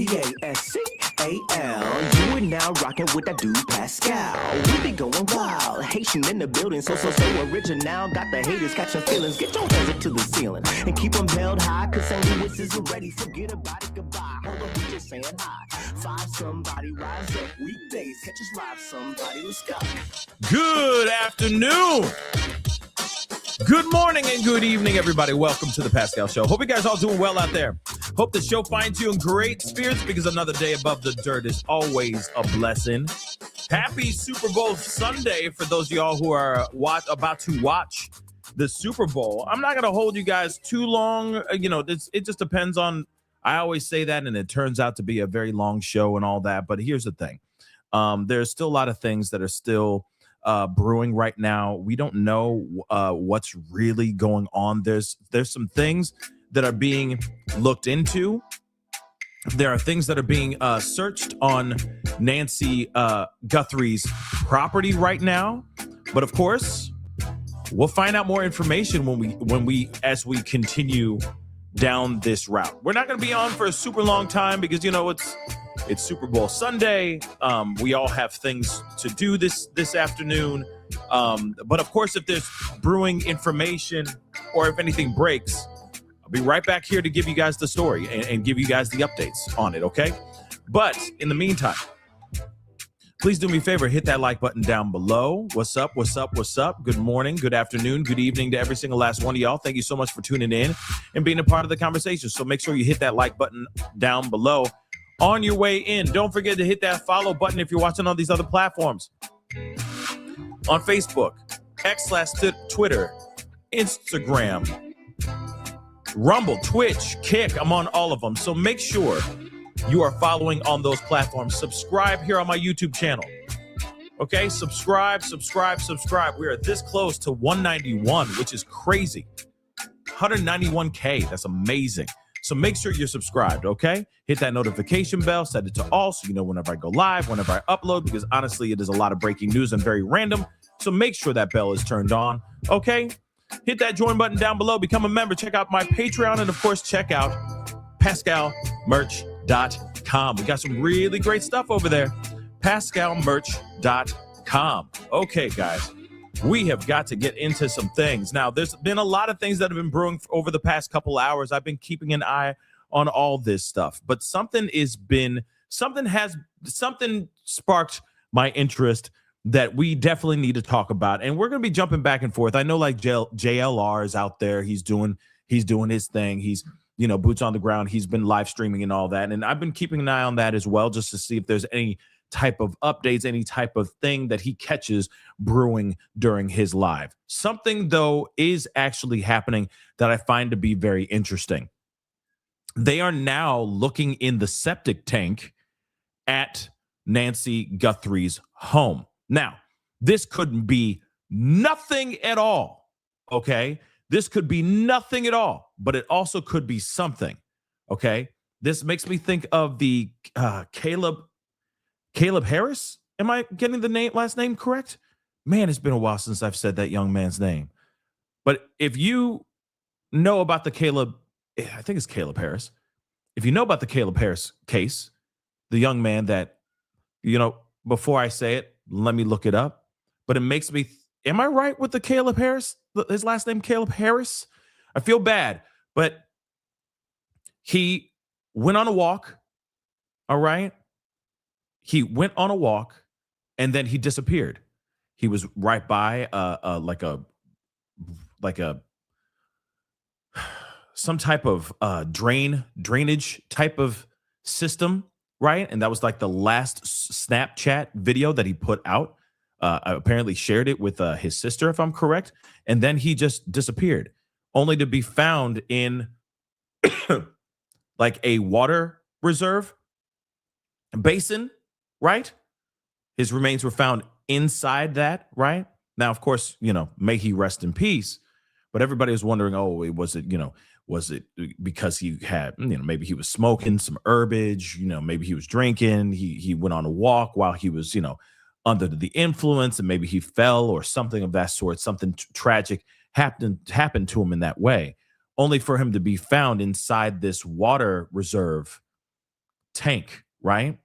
thepascal. You are now rocking with that dude Pascal. We be going wild, Haitian in the building, so original. Got the haters catching feelings. Get your hands up to the ceiling and keep them held high, cause St. Louis is ready. Forget about it, goodbye. Hold on, we just saying hi. Five somebody, rise up. Weekdays, catch us live, somebody. Let's go. Good afternoon. Good morning and good evening, everybody. Welcome to the Pascal Show. Hope you guys all doing well out there. Hope the show finds you in great spirits, because another day above the dirt is always a blessing. Happy Super Bowl Sunday for those of y'all who are about to watch the Super Bowl. I'm not going to hold you guys too long. It just depends on, I always say that, and it turns out to be a very long show and all that. But here's the thing. There's still a lot of things that are still brewing right now. We don't know what's really going on. There's some things that are being looked into. There are things that are being searched on Nancy Guthrie's property right now. But of course, we'll find out more information as we continue down this route. We're not going to be on for a super long time because it's Super Bowl Sunday. We all have things to do this afternoon. But of course, if there's brewing information or if anything breaks, I'll be right back here to give you guys the story and give you guys the updates on it, okay? But in the meantime, please do me a favor, hit that like button down below. What's up? What's up? What's up? Good morning, good afternoon, good evening to every single last one of y'all. Thank you so much for tuning in and being a part of the conversation. So make sure you hit that like button down below. On your way in, don't forget to hit that follow button if you're watching on these other platforms. On Facebook, X/Twitter, Instagram, Rumble, Twitch, Kick. I'm on all of them. So make sure you are following on those platforms. Subscribe here on my YouTube channel. Okay, subscribe. We are this close to 191, which is crazy. 191K. That's amazing. So make sure you're subscribed, okay? Hit that notification bell, set it to all so you know whenever I go live, whenever I upload, because honestly, it is a lot of breaking news and very random. So make sure that bell is turned on, okay? Hit that join button down below, become a member, check out my Patreon, and of course, check out pascalmerch.com. We got some really great stuff over there. pascalmerch.com. Okay, guys. We have got to get into some things. Now, there's been a lot of things that have been brewing over the past couple hours. I've been keeping an eye on all this stuff, but something sparked my interest that we definitely need to talk about. And we're going to be jumping back and forth. I know like JLR is out there. He's doing his thing. He's, boots on the ground. He's been live streaming and all that. And I've been keeping an eye on that as well, just to see if there's any type of updates, any type of thing that he catches brewing during his live. Something, though, is actually happening that I find to be very interesting. They are now looking in the septic tank at Nancy Guthrie's home. Now, this could be nothing at all, okay? This could be nothing at all, but it also could be something, okay? This makes me think of the Caleb Harris. Am I getting the last name correct? Man, it's been a while since I've said that young man's name. But if you know about I think it's Caleb Harris. If you know about the Caleb Harris case, the young man that, before I say it, let me look it up. But it makes me, am I right with the Caleb Harris? His last name, Caleb Harris? I feel bad, but he went on a walk, all right? He went on a walk, and then he disappeared. He was right by some type of drainage type of system, right? And that was like the last Snapchat video that he put out. Apparently shared it with his sister, if I'm correct. And then he just disappeared, only to be found in like a water reserve basin, right? His remains were found inside that, right? Now, of course, may he rest in peace. But everybody was wondering, was it because he had, maybe he was smoking some herbage, maybe he was drinking, he went on a walk while he was, under the influence, and maybe he fell or something of that sort. Something tragic happened to him in that way, only for him to be found inside this water reserve tank, right?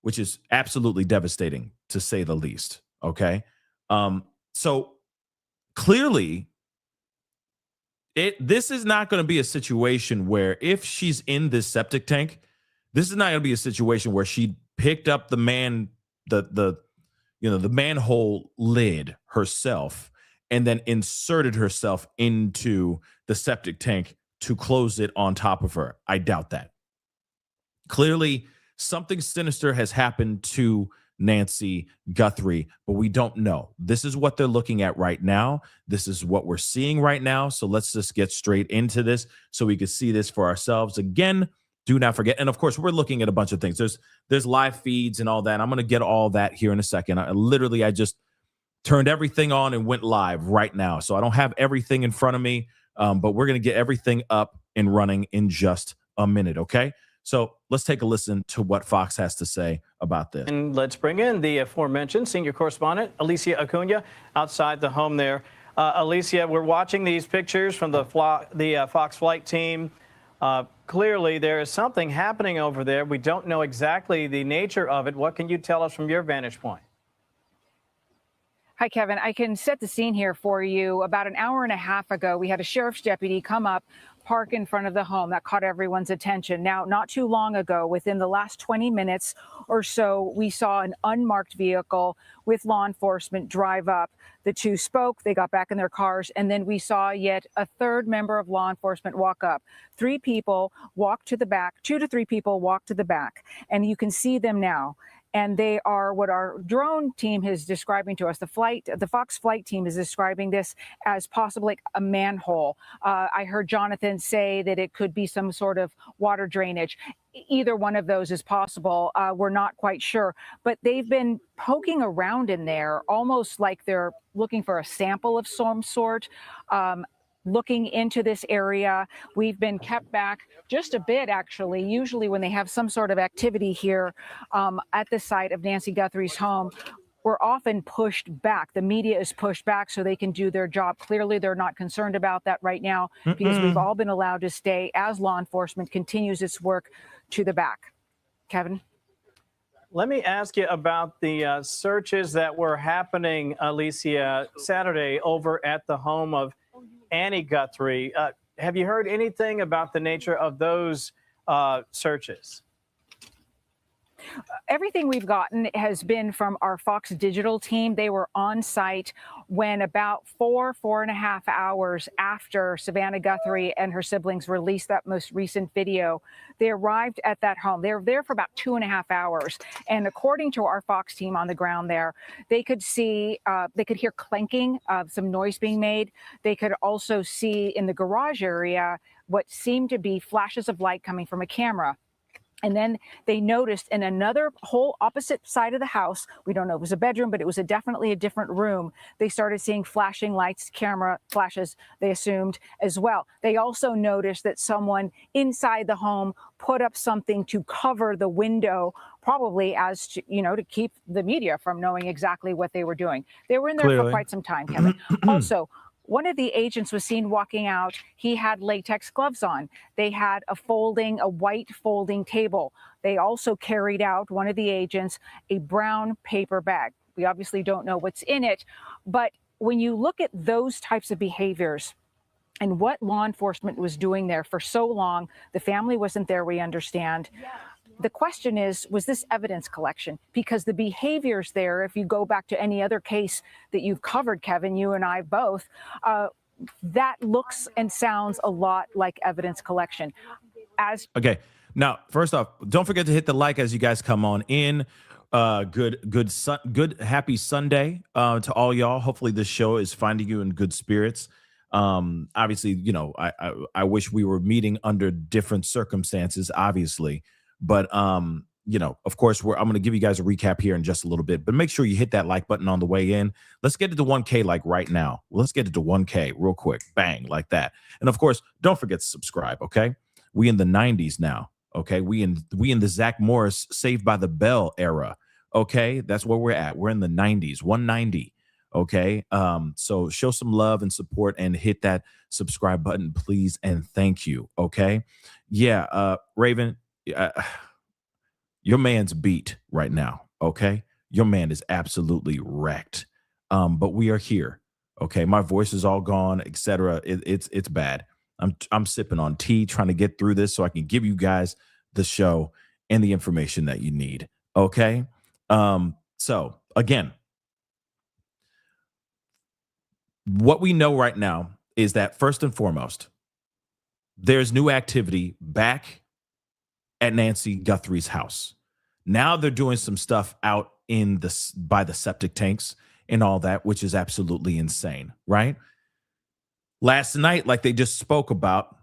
Which is absolutely devastating to say the least. Okay. So clearly, this is not going to be a situation where if she's in this septic tank, this is not going to be a situation where she picked up the manhole lid herself and then inserted herself into the septic tank to close it on top of her. I doubt that. Clearly, something sinister has happened to Nancy Guthrie, but we don't know. This is what they're looking at right now. This is what we're seeing right now. So let's just get straight into this so we can see this for ourselves. Again, do not forget. And of course, we're looking at a bunch of things. There's live feeds and all that. I'm going to get all that here in a second. I just turned everything on and went live right now. So I don't have everything in front of me, but we're going to get everything up and running in just a minute. Okay. So let's take a listen to what Fox has to say about this. And let's bring in the aforementioned senior correspondent, Alicia Acuna, outside the home there. Alicia, we're watching these pictures from the Fox flight team. Clearly, there is something happening over there. We don't know exactly the nature of it. What can you tell us from your vantage point? Hi, Kevin. I can set the scene here for you. About an hour and a half ago, we had a sheriff's deputy come up, park in front of the home. That caught everyone's attention. Now, not too long ago, within the last 20 minutes or so, we saw an unmarked vehicle with law enforcement drive up. The two spoke, they got back in their cars, and then we saw yet a third member of law enforcement walk up. 3 people walked to the back, 2 to 3 people walked to the back, and you can see them now. And they are what our drone team is describing to us. The Fox flight team is describing this as possibly like a manhole. I heard Jonathan say that it could be some sort of water drainage. Either one of those is possible. We're not quite sure. But they've been poking around in there almost like they're looking for a sample of some sort. Looking into this area. We've been kept back just a bit, actually. Usually when they have some sort of activity here at the site of Nancy Guthrie's home, we're often pushed back. The media is pushed back so they can do their job. Clearly, they're not concerned about that right now because we've all been allowed to stay as law enforcement continues its work to the back. Kevin? Let me ask you about the searches that were happening, Alicia, Saturday over at the home of Annie Guthrie. Have you heard anything about the nature of those searches? Everything we've gotten has been from our Fox Digital team. They were on site when about 4.5 hours after Savannah Guthrie and her siblings released that most recent video. They arrived at that home. They were there for about 2.5 hours. And according to our Fox team on the ground there, they could see, they could hear clanking of some noise being made. They could also see in the garage area what seemed to be flashes of light coming from a camera. And then they noticed in another whole opposite side of the house, we don't know if it was a bedroom, but it was definitely a different room. They started seeing flashing lights, camera flashes, they assumed as well. They also noticed that someone inside the home put up something to cover the window, probably as to, to keep the media from knowing exactly what they were doing. They were in there for quite some time, Kevin. Also, one of the agents was seen walking out. He had latex gloves on. They had a white folding table. They also carried out, one of the agents, a brown paper bag. We obviously don't know what's in it, but when you look at those types of behaviors and what law enforcement was doing there for so long, the family wasn't there, we understand. The question is, was this evidence collection? Because the behaviors there, if you go back to any other case that you've covered, Kevin, you and I both, that looks and sounds a lot like evidence collection. Okay. Now, first off, don't forget to hit the like as you guys come on in. Good happy Sunday to all y'all. Hopefully this show is finding you in good spirits. Obviously, I wish we were meeting under different circumstances, obviously. But, of course, I'm going to give you guys a recap here in just a little bit. But make sure you hit that like button on the way in. Let's get it to 1K like right now. Let's get it to 1K real quick. Bang, like that. And, of course, don't forget to subscribe, okay? We in the 90s now, okay? We in the Zach Morris Saved by the Bell era, okay? That's where we're at. We're in the 90s, 190, okay? So show some love and support and hit that subscribe button, please, and thank you, okay? Yeah, Raven, your man's beat right now. Okay. Your man is absolutely wrecked. But we are here. Okay. My voice is all gone, etc. It's bad. I'm sipping on tea, trying to get through this so I can give you guys the show and the information that you need. Okay. So again, what we know right now is that first and foremost, there's new activity back at Nancy Guthrie's house. Now they're doing some stuff out in by the septic tanks and all that, which is absolutely insane, right? Last night, like they just spoke about,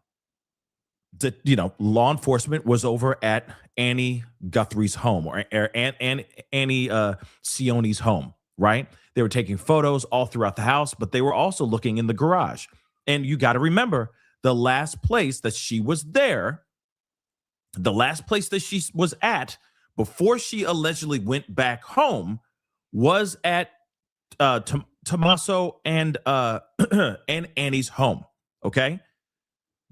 law enforcement was over at Annie Guthrie's home or Annie Sione's home, right? They were taking photos all throughout the house, but they were also looking in the garage. And you got to remember, the last place that she was there, the last place that she was at before she allegedly went back home was at Tommaso and and Annie's home. Okay.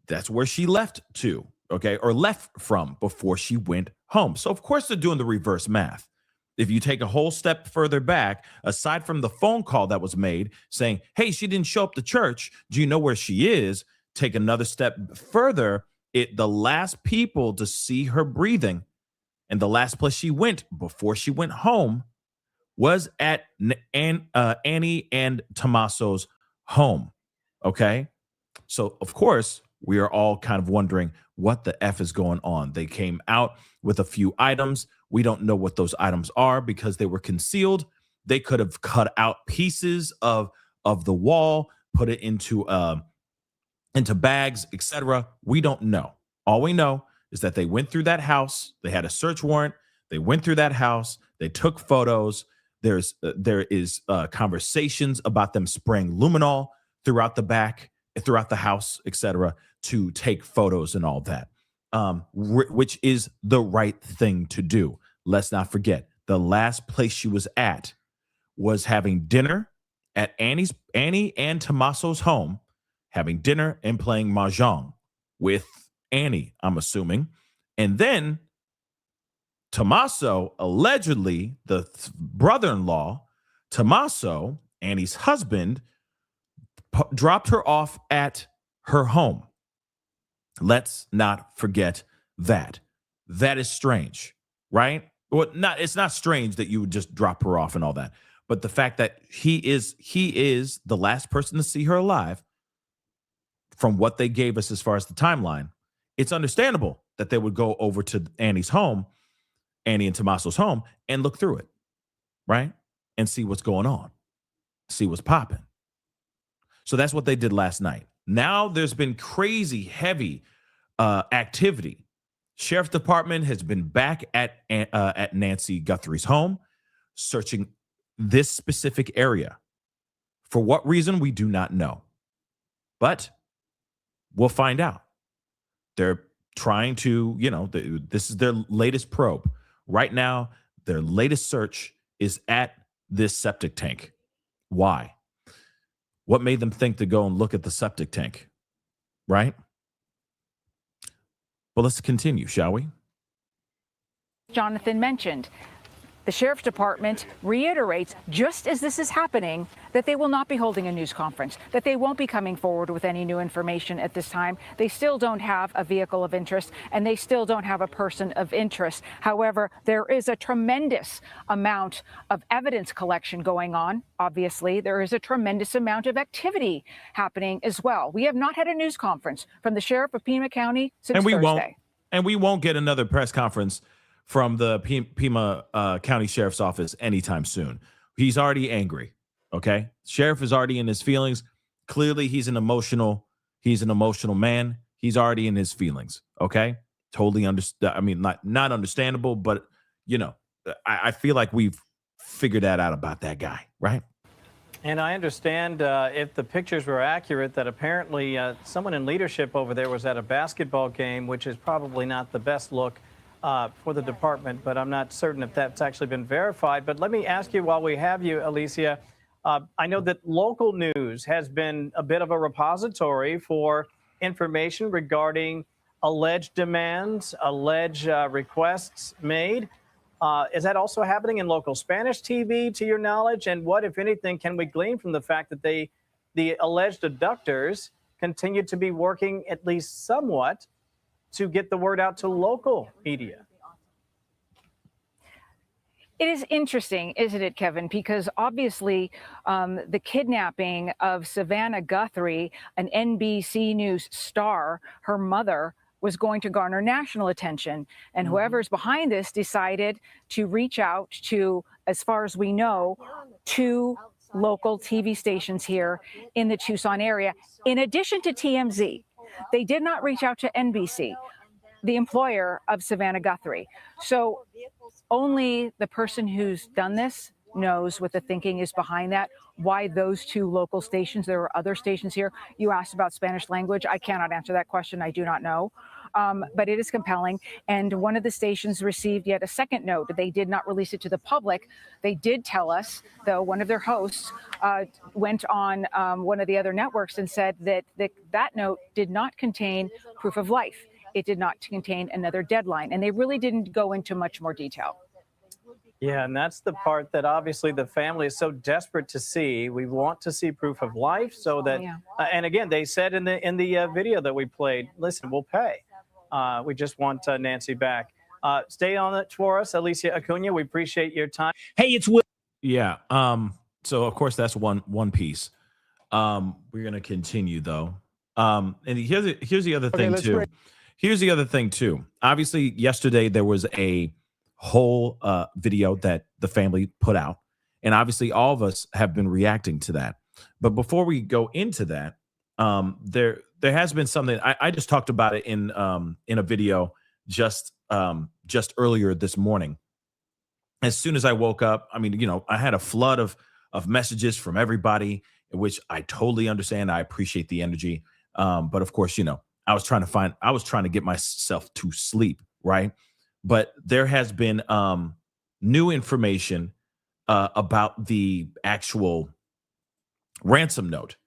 That's where she left to, okay, or left from before she went home. So, of course, they're doing the reverse math. If you take a whole step further back, aside from the phone call that was made saying, hey, she didn't show up to church, do you know where she is? Take another step further. The last people to see her breathing and the last place she went before she went home was at Annie and Tommaso's home, okay? So, of course, we are all kind of wondering what the F is going on. They came out with a few items. We don't know what those items are because they were concealed. They could have cut out pieces of the wall, put it into bags, etc. We don't know. All we know is that they went through that house. They had a search warrant. They went through that house. They took photos. There is conversations about them spraying luminol throughout the house, etc., to take photos and all that, which is the right thing to do. Let's not forget, the last place she was at was having dinner at Annie and Tommaso's home, having dinner and playing mahjong with Annie, I'm assuming. And then Tommaso, allegedly, the brother-in-law, Tommaso, Annie's husband, dropped her off at her home. Let's not forget that. That is strange, right? Well, it's not strange that you would just drop her off and all that. But the fact that he is the last person to see her alive, from what they gave us as far as the timeline, it's understandable that they would go over to Annie's home, Annie and Tommaso's home, and look through it, right? And see what's going on, see what's popping. So that's what they did last night. Now there's been crazy heavy activity. Sheriff's Department has been back at Nancy Guthrie's home, searching this specific area. For what reason, we do not know. But we'll find out. They're trying to, this is their latest probe. Right now, their latest search is at this septic tank. Why? What made them think to go and look at the septic tank? Right? Well, let's continue, shall we? Jonathan mentioned, the Sheriff's Department reiterates, just as this is happening, that they will not be holding a news conference, that they won't be coming forward with any new information at this time. They still don't have a vehicle of interest, and they still don't have a person of interest. However, there is a tremendous amount of evidence collection going on. Obviously, there is a tremendous amount of activity happening as well. We have not had a news conference from the Sheriff of Pima County since Thursday. And we won't get another press conference from the Pima County Sheriff's Office anytime soon. He's already angry, okay? Sheriff is already in his feelings. Clearly, he's an emotional man. He's already in his feelings, okay? Totally understand. I mean, not understandable, but, I feel like we've figured that out about that guy, right? And I understand if the pictures were accurate that apparently someone in leadership over there was at a basketball game, which is probably not the best look for the department, but I'm not certain if that's actually been verified. But let me ask you while we have you, Alicia, I know that local news has been a bit of a repository for information regarding alleged demands, alleged requests made Is that also happening in local Spanish TV, to your knowledge? And what, if anything, can we glean from the fact that the alleged abductors continue to be working at least somewhat to get the word out to local media? It is interesting, isn't it, Kevin? Because obviously the kidnapping of Savannah Guthrie, an NBC News star, her mother, was going to garner national attention. And whoever's behind this decided to reach out to, as far as we know, 2 local TV stations here in the Tucson area, in addition to TMZ. They did not reach out to NBC, the employer of Savannah Guthrie. So only the person who's done this knows what the thinking is behind that, why those 2 local stations. There are other stations here. You asked about Spanish language. I cannot answer that question. I do not know. But it is compelling. And one of the stations received yet a second note. They did not release it to the public. They did tell us, though, one of their hosts went on one of the other networks and said that that note did not contain proof of life. It did not contain another deadline. And they really didn't go into much more detail. Yeah, and that's the part that obviously the family is so desperate to see. We want to see proof of life so that, and again, they said in the video that we played, listen, we'll pay. We just want Nancy back. Stay on it for us, Alicia Acuna. We appreciate your time. Hey, it's Will. Yeah. So of course that's one piece. We're gonna continue though. And here's the other thing too. Here's the other thing too. Obviously, yesterday there was a whole video that the family put out, and obviously all of us have been reacting to that. But before we go into that, there has been something I just talked about it in a video just earlier this morning. As soon as I woke up, I mean, I had a flood of messages from everybody, which I totally understand. I appreciate the energy, but of course, I was trying to get myself to sleep, right? But there has been new information about the actual ransom note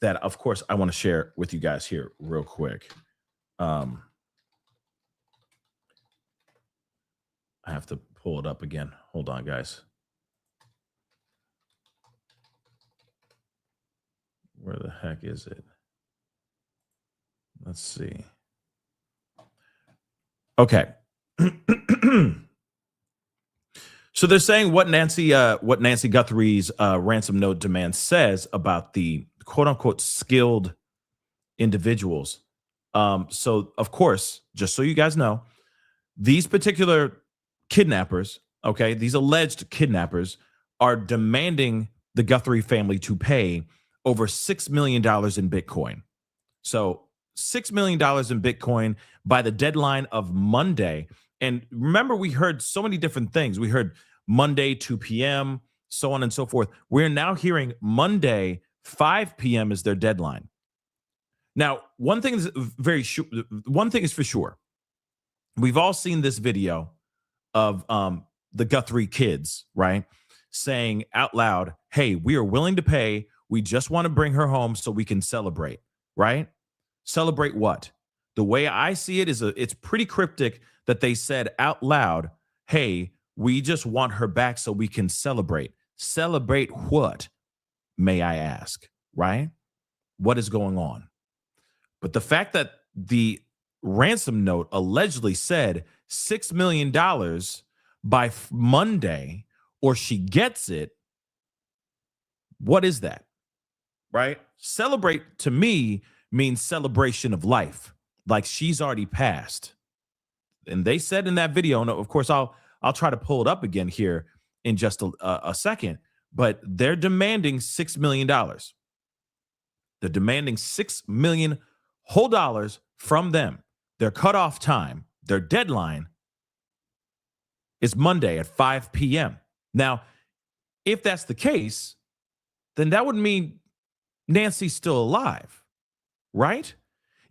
that, of course, I want to share with you guys here real quick. I have to pull it up again. Hold on, guys. Where the heck is it? Let's see. Okay. So they're saying what Nancy Guthrie's ransom note demand says about the quote unquote skilled individuals. So of course, just so you guys know, these particular kidnappers, okay, these alleged kidnappers are demanding the Guthrie family to pay over $6 million in Bitcoin. So $6 million in Bitcoin by the deadline of Monday. And remember, we heard so many different things. We heard Monday, 2 p.m., so on and so forth. We're now hearing Monday, 5 p.m. is their deadline. Now, one thing is for sure. We've all seen this video of the Guthrie kids, right? Saying out loud, hey, we are willing to pay. We just want to bring her home so we can celebrate, right? Celebrate what? The way I see it is it's pretty cryptic that they said out loud, hey, we just want her back so we can celebrate. Celebrate what, may I ask, right? What is going on? But the fact that the ransom note allegedly said $6 million by Monday, or she gets it, what is that, right? Celebrate to me means celebration of life, like she's already passed. And they said in that video, and of course I'll try to pull it up again here in just a second, but they're demanding $6 million. They're demanding $6 million whole dollars from them. Their cutoff time, their deadline is Monday at 5 p.m. Now, if that's the case, then that would mean Nancy's still alive, right?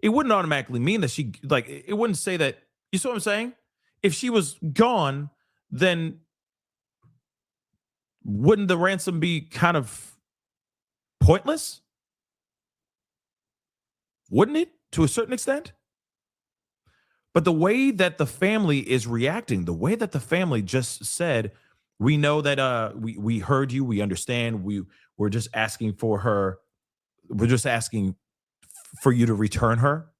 It wouldn't automatically mean that it wouldn't say that. You see what I'm saying? If she was gone, then wouldn't the ransom be kind of pointless? Wouldn't it, to a certain extent? But the way that the family is reacting, the way that the family just said, we know that we heard you, we understand, we're just asking for her, we're just asking for you to return her.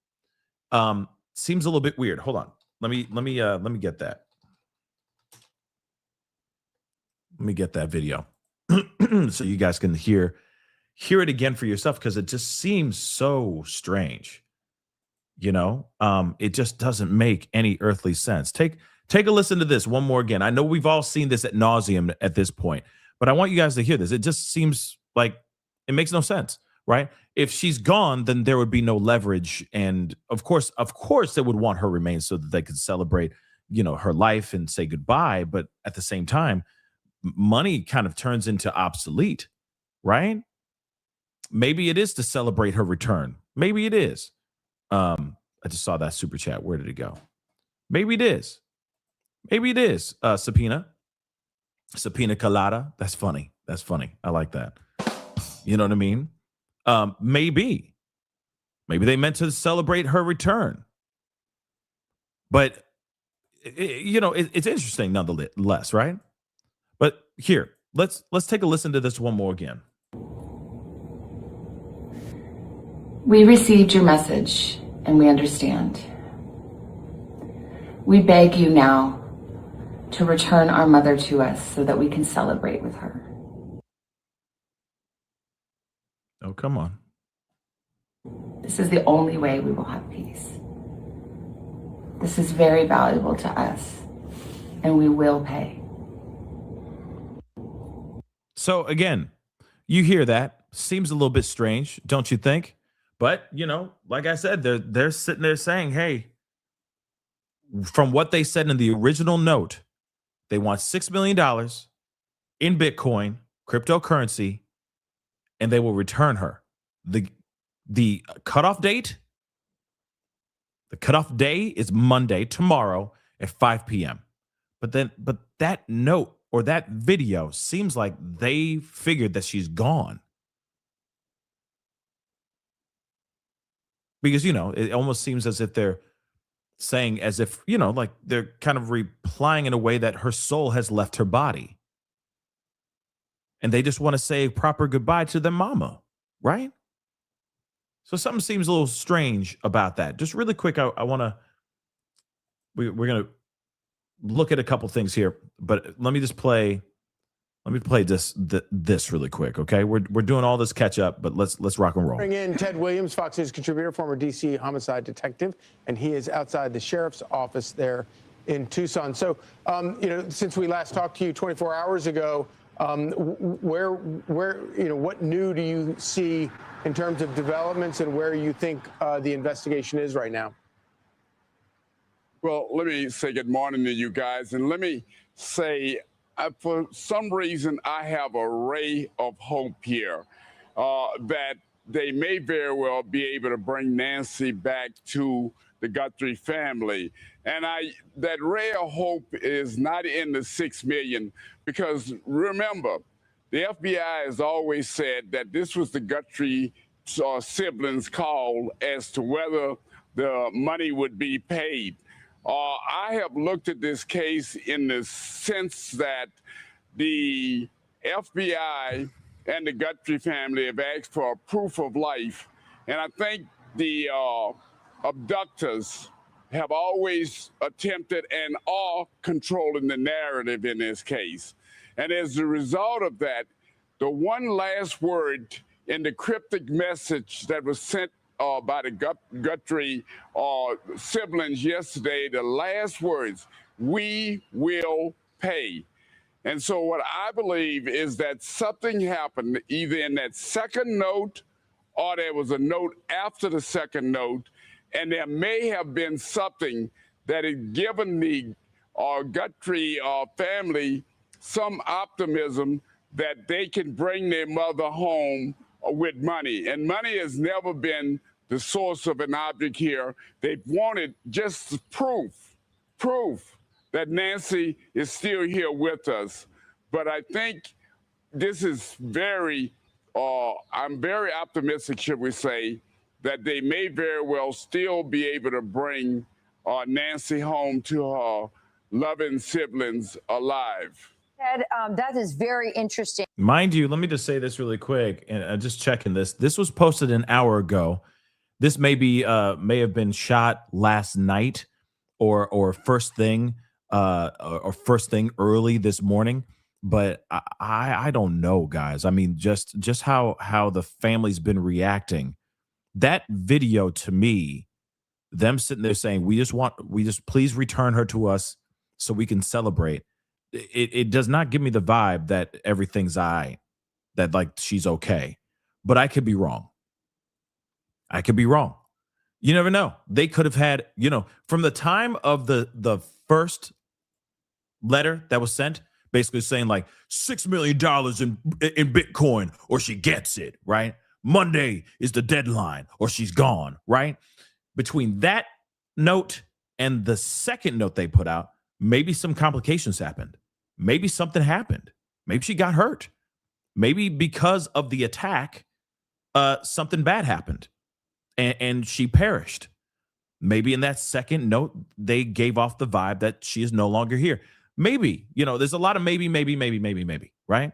Seems a little bit weird. Hold on. Let me get that. Let me get that video so you guys can hear it again for yourself, because it just seems so strange. It just doesn't make any earthly sense. Take a listen to this one more again. I know we've all seen this ad nauseum at this point, but I want you guys to hear this. It just seems like it makes no sense, right? If she's gone, then there would be no leverage, and of course they would want her remains so that they could celebrate, her life and say goodbye. But at the same time, money kind of turns into obsolete, right? Maybe it is to celebrate her return. Maybe it is. I just saw that super chat. Where did it go? Maybe it is. Maybe it is. Subpoena colada. That's funny. I like that. You know what I mean? Maybe they meant to celebrate her return. But it's interesting nonetheless, right? But here, let's take a listen to this one more again. We received your message and we understand. We beg you now to return our mother to us so that we can celebrate with her. Oh, come on. This is the only way we will have peace. This is very valuable to us, and we will pay. So again, you hear that. Seems a little bit strange, don't you think? But, like I said, they're sitting there saying, hey, from what they said in the original note, they want $6 million in Bitcoin, cryptocurrency, and they will return her. The cutoff date, the cutoff day is Monday, tomorrow at 5 p.m. But that note or that video seems like they figured that she's gone. Because, it almost seems as if they're saying, as if, like they're kind of replying in a way that her soul has left her body. And they just want to say a proper goodbye to their mama, right? So something seems a little strange about that. Just really quick, we're going to look at a couple things here, but let me play this really quick, okay? We're doing all this catch up, but let's rock and roll. Bring in Ted Williams, Fox News contributor, former DC homicide detective, and he is outside the sheriff's office there in Tucson. So, since we last talked to you 24 hours ago, what new do you see in terms of developments and where you think the investigation is right now? Well, let me say good morning to you guys, and let me say, for some reason, I have a ray of hope here that they may very well be able to bring Nancy back to the Guthrie family. And that ray of hope is not in the $6 million, because remember, the FBI has always said that this was the Guthrie siblings' call as to whether the money would be paid. I have looked at this case in the sense that the FBI and the Guthrie family have asked for a proof of life. And I think the abductors have always attempted and are controlling the narrative in this case. And as a result of that, the one last word in the cryptic message that was sent by the Guthrie siblings yesterday, the last words, "We will pay." And so what I believe is that something happened either in that second note or there was a note after the second note, and there may have been something that had given the Guthrie family some optimism that they can bring their mother home with money. And money has never been the source of an object here. They wanted just proof that Nancy is still here with us. But I think this is I'm very optimistic, should we say, that they may very well still be able to bring Nancy home to her loving siblings alive. Ed, that is very interesting. Mind you, let me just say this really quick, and just checking this. This was posted an hour ago. This may have been shot last night, or first thing, or first thing early this morning. But I don't know, guys. I mean, just how the family's been reacting. That video, to me, them sitting there saying, we just please return her to us so we can celebrate. It does not give me the vibe that everything's that like she's okay. But I could be wrong. You never know. They could have had, from the time of the first letter that was sent, basically saying like $6 million in Bitcoin or she gets it, right? Monday is the deadline or she's gone, right? Between that note and the second note they put out, maybe some complications happened. Maybe something happened. Maybe she got hurt. Maybe because of the attack, something bad happened and she perished. Maybe in that second note, they gave off the vibe that she is no longer here. Maybe, there's a lot of maybe, right?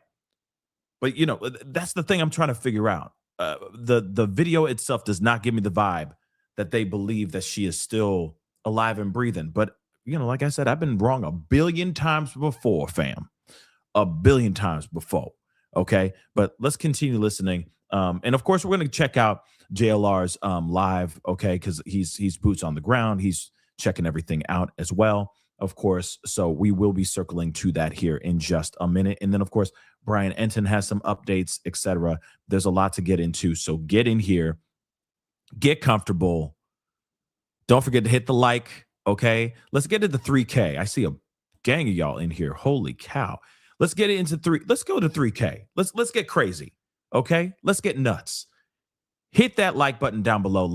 But, that's the thing I'm trying to figure out. The video itself does not give me the vibe that they believe that she is still alive and breathing. But, like I said, I've been wrong a billion times before, fam. A billion times before. Okay. But let's continue listening. And of course, we're going to check out JLR's live. Okay. Because he's boots on the ground. He's checking everything out as well, of course. So we will be circling to that here in just a minute. And then, of course, Brian Enton has some updates, etc. There's a lot to get into. So get in here, get comfortable. Don't forget to hit the like. Okay. Let's get to the 3K. I see a gang of y'all in here. Holy cow. Let's get it into Let's go to 3K. Let's get crazy. Okay. Let's get nuts. Hit that like button down below.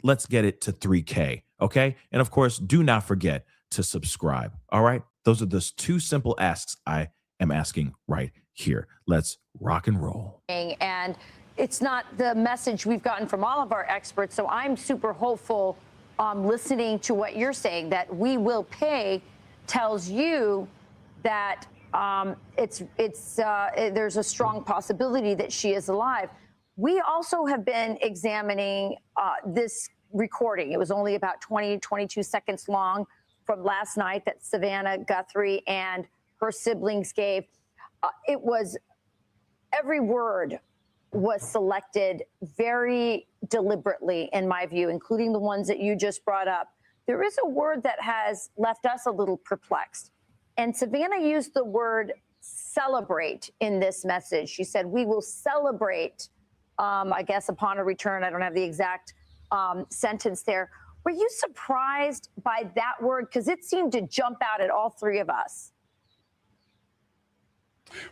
Let's get it to 3K. Okay. And of course, do not forget to subscribe. All right. Those are the two simple asks I am asking right here. Let's rock and roll. And it's not the message we've gotten from all of our experts. So I'm super hopeful listening to what you're saying, that we will pay tells you that there's a strong possibility that she is alive. We also have been examining this recording. It was only about 22 seconds long from last night that Savannah Guthrie and her siblings gave. It was, every word was selected very deliberately, in my view, including the ones that you just brought up. There is a word that has left us a little perplexed. And Savannah used the word celebrate in this message. She said, we will celebrate, I guess, upon a return. I don't have the exact sentence there. Were you surprised by that word? Because it seemed to jump out at all three of us.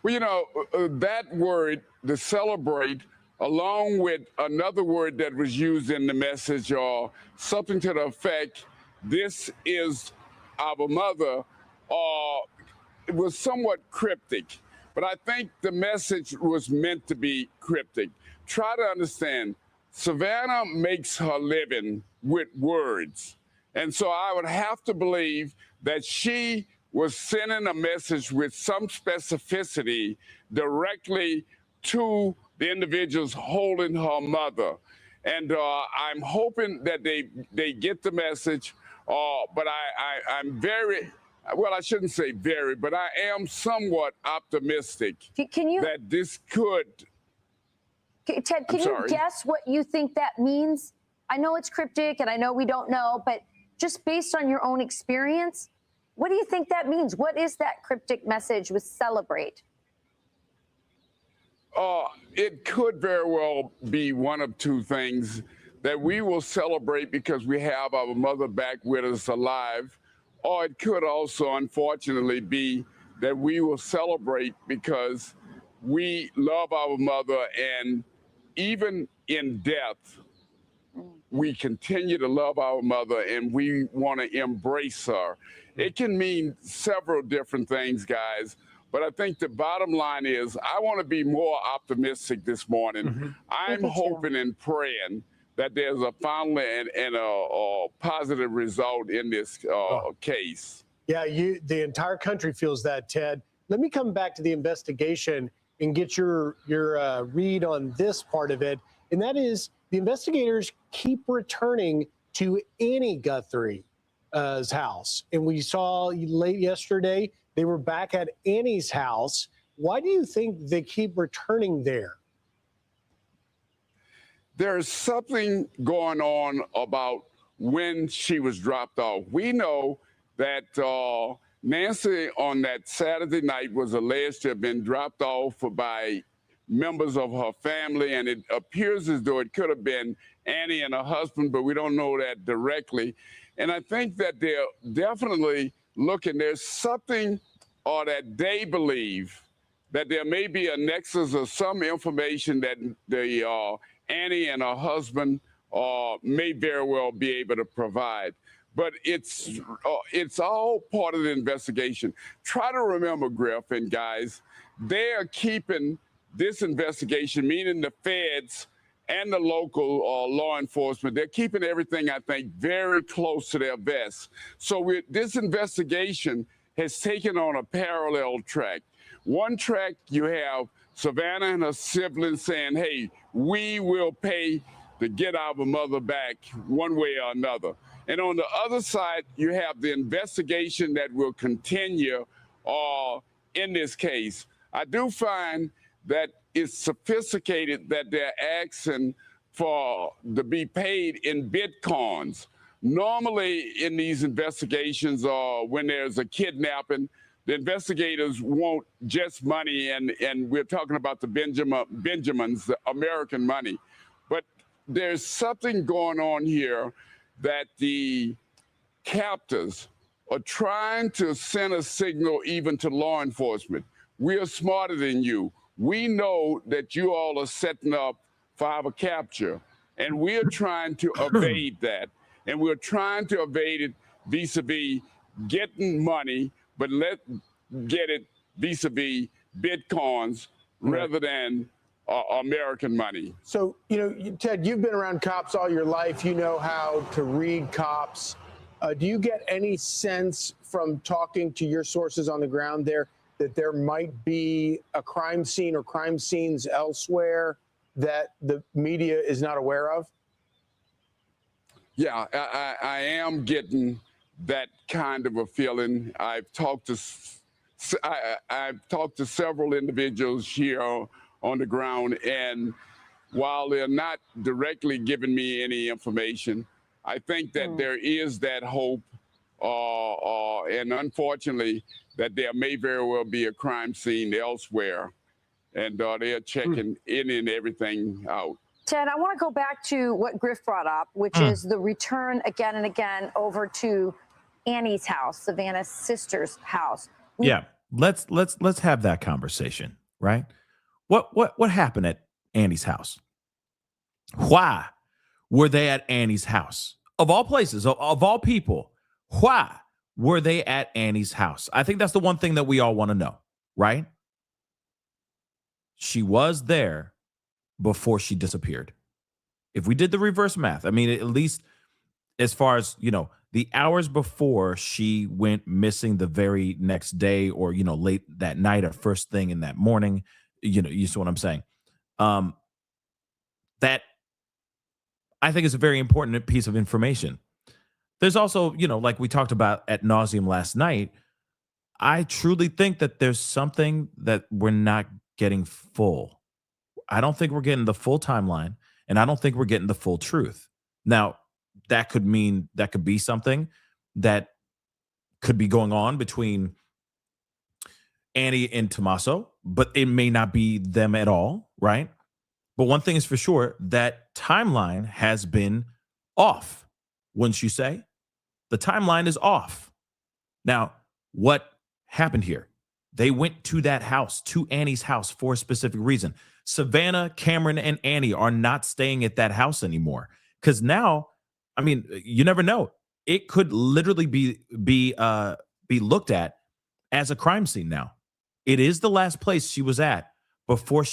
Well, that word, the celebrate, along with another word that was used in the message, or something to the effect, this is our mother, it was somewhat cryptic. But I think the message was meant to be cryptic. Try to understand, Savannah makes her living with words. And so I would have to believe that she was sending a message with some specificity directly to the individuals holding her mother. And I'm hoping that they get the message, but I'm very, well, I shouldn't say very, but I am somewhat optimistic that this could. Ted, can you guess what you think that means? I know it's cryptic and I know we don't know, but just based on your own experience, what do you think that means? What is that cryptic message with celebrate? It could very well be one of two things, that we will celebrate because we have our mother back with us alive, or it could also, unfortunately, be that we will celebrate because we love our mother, and even in death, we continue to love our mother and we want to embrace her. It can mean several different things, guys. But I think the bottom line is I want to be more optimistic this morning. I'm hoping and praying that there's a final and a positive result in this case. Yeah, the entire country feels that, Ted. Let me come back to the investigation and get your read on this part of it, and that is the investigators keep returning to Annie Guthrie's house, and we saw late yesterday they were back at Annie's house. Why do you think they keep returning there? There's something going on about when she was dropped off. We know that Nancy on that Saturday night was alleged to have been dropped off by members of her family, and it appears as though it could have been Annie and her husband, but we don't know that directly. And I think that they're definitely looking, there's something or that they believe that there may be a nexus of some information that the Annie and her husband may very well be able to provide. But it's all part of the investigation. Try to remember, Griff and guys, they are keeping this investigation, meaning the feds and the local law enforcement, they're keeping everything, I think, very close to their vest. So this investigation has taken on a parallel track. One track, you have Savannah and her siblings saying, hey, we will pay to get our mother back one way or another. And on the other side, you have the investigation that will continue in this case. I do find that it's sophisticated that they're asking to be paid in Bitcoins. Normally in these investigations, when there's a kidnapping, the investigators want just money, and we're talking about the Benjamins, the American money. But there's something going on here that the captors are trying to send a signal even to law enforcement. We are smarter than you. We know that you all are setting up for our capture, and we're trying to evade that. And we're trying to evade it vis-a-vis getting money, but get it vis-a-vis Bitcoins rather than American money. So, Ted, you've been around cops all your life. You know how to read cops. Do you get any sense from talking to your sources on the ground there that there might be a crime scene or crime scenes elsewhere that the media is not aware of? Yeah, I am getting that kind of a feeling. I've talked to several individuals here on the ground, and while they're not directly giving me any information, I think that there is that hope, and unfortunately, that there may very well be a crime scene elsewhere, and they're checking in and everything out. Ted, I want to go back to what Griff brought up, which is the return again and again over to Annie's house, Savannah's sister's house. Yeah, let's have that conversation, right? What happened at Annie's house? Why were they at Annie's house? Of all places, of all people, why were they at Annie's house? I think that's the one thing that we all want to know, right? She was there before she disappeared. If we did the reverse math, I mean, at least as far as, the hours before she went missing the very next day, or, late that night or first thing in that morning, you see what I'm saying? That I think is a very important piece of information. There's also, like we talked about ad nauseum last night, I truly think that there's something that we're not getting full. I don't think we're getting the full timeline, and I don't think we're getting the full truth. Now, that could be something that could be going on between Annie and Tommaso, but it may not be them at all, right? But one thing is for sure, that timeline has been off, wouldn't you say? The timeline is off. Now, what happened here? They went to that house, to Annie's house, for a specific reason. Savannah, Cameron, and Annie are not staying at that house anymore. Because now, I mean, you never know. It could literally be looked at as a crime scene now. It is the last place she was at before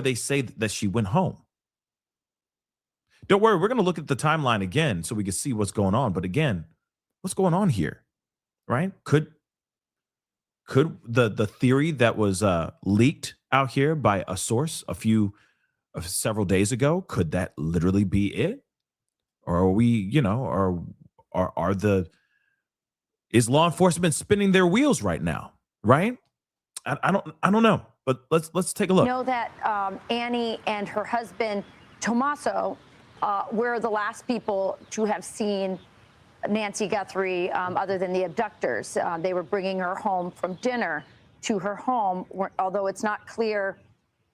they say that she went home. Don't worry, we're going to look at the timeline again so we can see what's going on. But again, what's going on here, right? Could the theory that was leaked out here by a source several days ago, could that literally be it? Or are we, is law enforcement spinning their wheels right now, right? I don't know, but let's take a look. You know that Annie and her husband Tommaso were the last people to have seen Nancy Guthrie, other than the abductors. They were bringing her home from dinner to her home, although it's not clear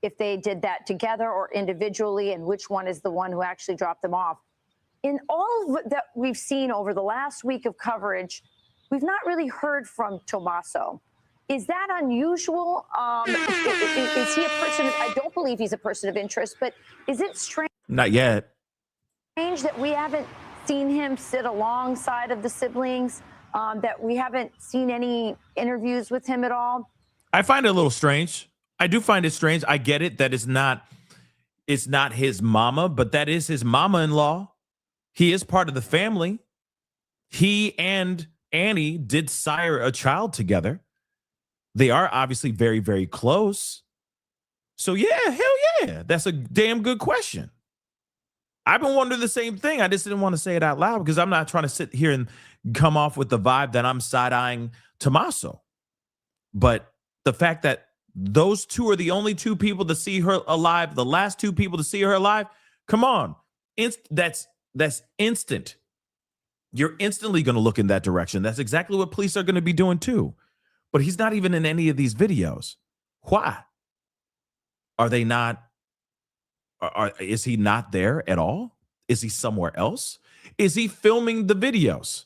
if they did that together or individually, and which one is the one who actually dropped them off. In all that we've seen over the last week of coverage, we've not really heard from Tommaso. Is that unusual? Is he a person? I don't believe he's a person of interest, but is it strange? Not yet. Strange that we haven't seen him sit alongside of the siblings, that we haven't seen any interviews with him at all? I find it a little strange. I do find it strange. I get it that it's not his mama, but that is his mama-in-law. He is part of the family. He and Annie did sire a child together. They are obviously very, very close. So yeah, hell yeah. That's a damn good question. I've been wondering the same thing. I just didn't want to say it out loud because I'm not trying to sit here and come off with the vibe that I'm side-eyeing Tommaso. But the fact that those two are the only two people to see her alive, the last two people to see her alive, come on. That's instant. You're instantly going to look in that direction. That's exactly what police are going to be doing too. But he's not even in any of these videos. Why? Are they not? Is he not there at all? Is he somewhere else? Is he filming the videos?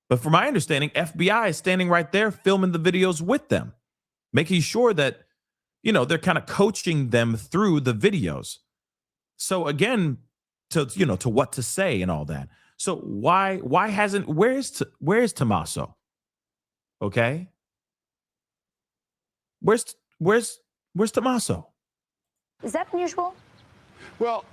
But from my understanding, FBI is standing right there filming the videos with them, making sure that, they're kind of coaching them through the videos. So again, to what to say and all that. So why hasn't, where's Tommaso? Okay. Where's Tommaso? Is that unusual? Well,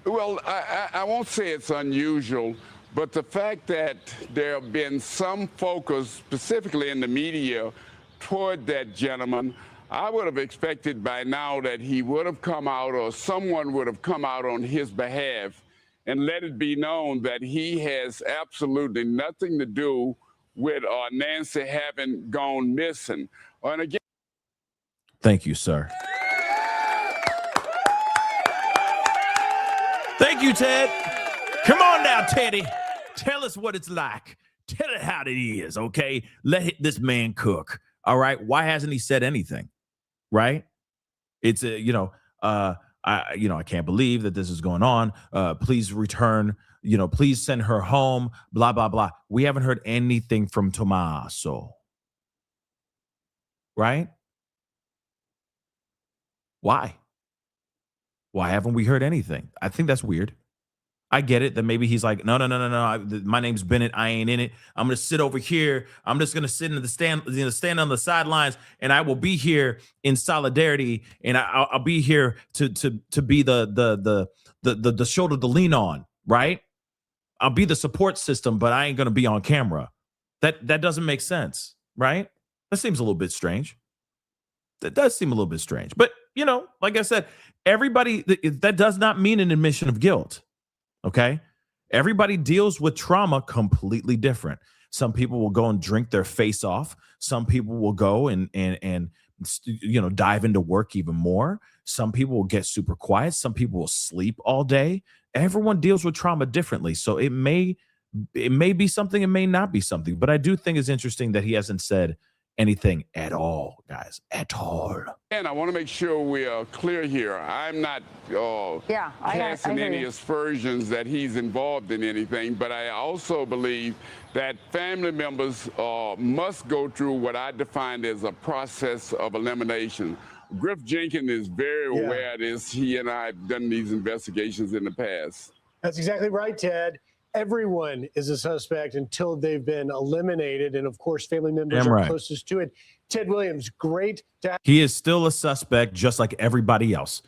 I won't say it's unusual, but the fact that there have been some focus, specifically in the media, toward that gentleman, I would have expected by now that he would have come out, or someone would have come out on his behalf and let it be known that he has absolutely nothing to do with Nancy having gone missing. And again, thank you, sir. Thank you, Ted. Come on now, Teddy. Tell us what it's like. Tell it how it is, okay? Let this man cook, all right? Why hasn't he said anything, right? It's I can't believe that this is going on. Please return. Please send her home. Blah blah blah. We haven't heard anything from Tommaso, right? Why? Why haven't we heard anything? I think that's weird. I get it that maybe he's like, no. My name's Bennett. I ain't in it. I'm going to sit over here. I'm just going to sit in the stand, stand on the sidelines, and I will be here in solidarity, and I'll be here to be the shoulder to lean on, right? I'll be the support system, but I ain't going to be on camera. That doesn't make sense, right? That seems a little bit strange. That does seem a little bit strange, but like I said, everybody, that does not mean an admission of guilt. Okay. Everybody deals with trauma completely different. Some people will go and drink their face off. Some people will go and dive into work even more. Some people will get super quiet. Some people will sleep all day. Everyone deals with trauma differently. So it may be something, it may not be something, but I do think it's interesting that he hasn't said anything at all, guys, at all. And I want to make sure we are clear here. I'm not casting any aspersions that he's involved in anything, but I also believe that family members must go through what I defined as a process of elimination. Griff Jenkins is very aware of this. He and I have done these investigations in the past. That's exactly right, Ted. Everyone is a suspect until they've been eliminated. And of course, family members are closest to it. Ted Williams, great to have. He is still a suspect, just like everybody else.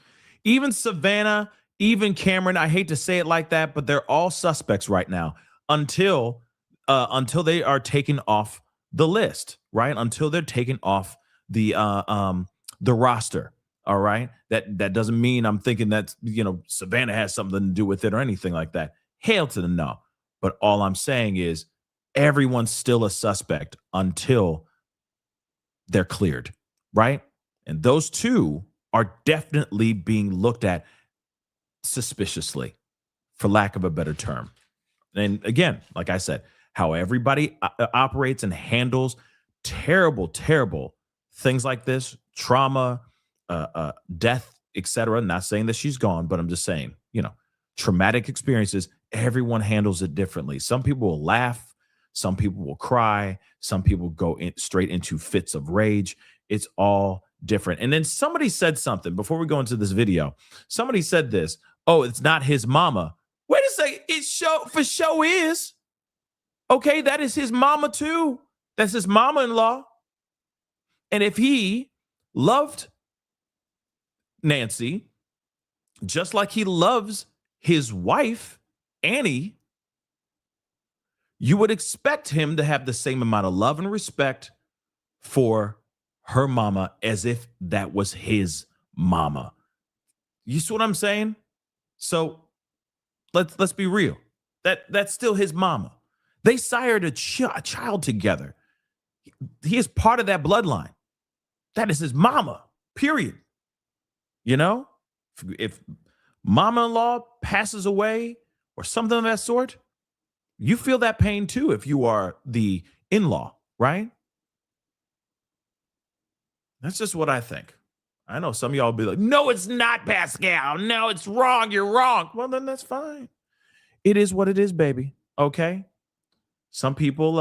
Even Savannah, even Cameron, I hate to say it like that, but they're all suspects right now until they are taken off the list, right? Until they're taken off the roster. All right. That doesn't mean I'm thinking that, Savannah has something to do with it or anything like that. Hail to the no. But all I'm saying is everyone's still a suspect until they're cleared, right? And those two are definitely being looked at suspiciously, for lack of a better term. And again, like I said, how everybody operates and handles terrible, terrible things like this, trauma, death, etc. Not saying that she's gone, but I'm just saying, traumatic experiences, everyone handles it differently. Some people will laugh, some people will cry, some people go straight into fits of rage. It's all different. And then somebody said something before we go into this video. Somebody said this, oh, it's not his mama. Wait a second, it for show is. Okay, that is his mama too. That's his mama-in-law. And if he loved Nancy, just like he loves his wife, Annie, you would expect him to have the same amount of love and respect for her mama as if that was his mama. You see what I'm saying? So let's be real. That's still his mama. They sired a child together. He is part of that bloodline. That is his mama, period. If mama-in-law passes away or something of that sort, you feel that pain too if you are the in-law, right? That's just what I think. I know some of y'all will be like, no, it's not, Pascal. No, it's wrong. You're wrong. Well, then that's fine. It is what it is, baby. Okay? Some people